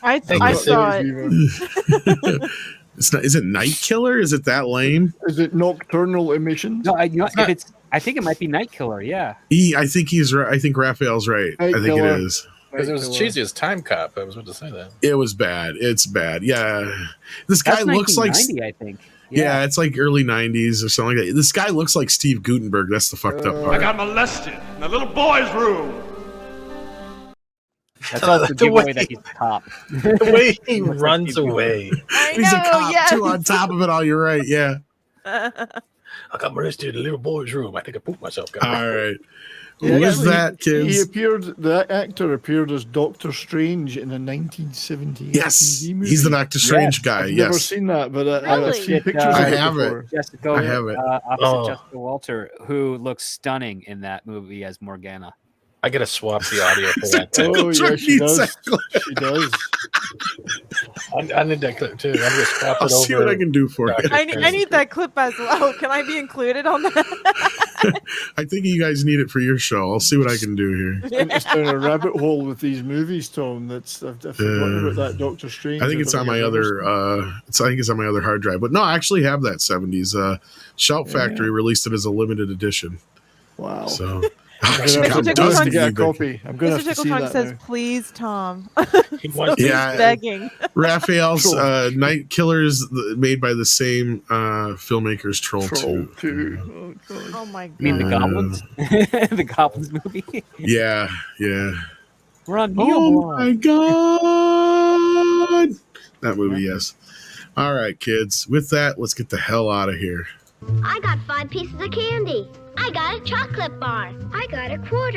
U: I
R: you,
U: saw it.
A: It's not. Is it Night Killer? Is it that lame?
T: Is it Nocturnal Emissions?
B: No, I think it might be Night Killer. Yeah.
A: I think he's right. I think Raphael's right. I think it is.
R: Because it was cheesy as Time Cop. I was about to say that.
A: It was bad. It's bad. Yeah. This guy
B: That's
A: looks like
B: 1990, I think.
A: Yeah, it's like early 90s or something like that. This guy looks like Steve Gutenberg. That's the fucked up
J: I
A: part.
J: got molested in a little boy's room.
B: That's also the giveaway that he's a cop.
R: The way he runs away.
A: He's a cop too on top of it all. You're right. Yeah.
R: I got molested in a little boy's room. I think I pooped myself.
A: All right.
T: Yeah,
A: Who is that,
T: He
A: kids?
T: appeared. The actor appeared as Doctor Strange in a 1978
A: Yes,
T: TV movie.
A: he's the Doctor Strange guy.
T: I've
A: Yes.
T: never seen that, but I've
U: Really?
T: seen pictures
A: I
T: of it
A: have it.
T: before.
B: Jessica,
A: I have it.
B: opposite Jessica Walter, who looks stunning in that movie as Morgana.
R: I gotta swap the audio for that. Too.
T: Oh yeah, she does. She does.
R: I need that clip too. I'm gonna swap
A: I'll
R: it over.
A: see what I can do for you.
U: I need that clip as well. Can I be included on that?
A: I think you guys need it for your show. I'll see what I can do here.
T: I'm just down a rabbit hole with these movies, Tom. I've forgotten about that Doctor Strange.
A: I think it's on my other. I think it's on my other hard drive. But no, I actually have that 70s. Shout Factory released it as a limited edition.
T: Wow.
A: So
U: Mr.
T: does
U: Tickleton-
T: to get a copy. I'm gonna
U: Mr.
T: have to see
U: Tickleton
T: that
U: says,
T: now.
U: "Please, Tom."
R: He wants
U: He's
A: Yeah.
U: begging.
A: Raphael's Night Killers, made by the same filmmakers, Troll 2.
T: Oh, God.
U: Oh my god!
B: You mean the Goblins? The Goblins movie?
A: Yeah, yeah.
B: We're on
A: Oh my God. That movie, yes. All right, kids. With that, let's get the hell out of here.
K: I got 5 pieces of candy. I got a chocolate bar. I got a quarter.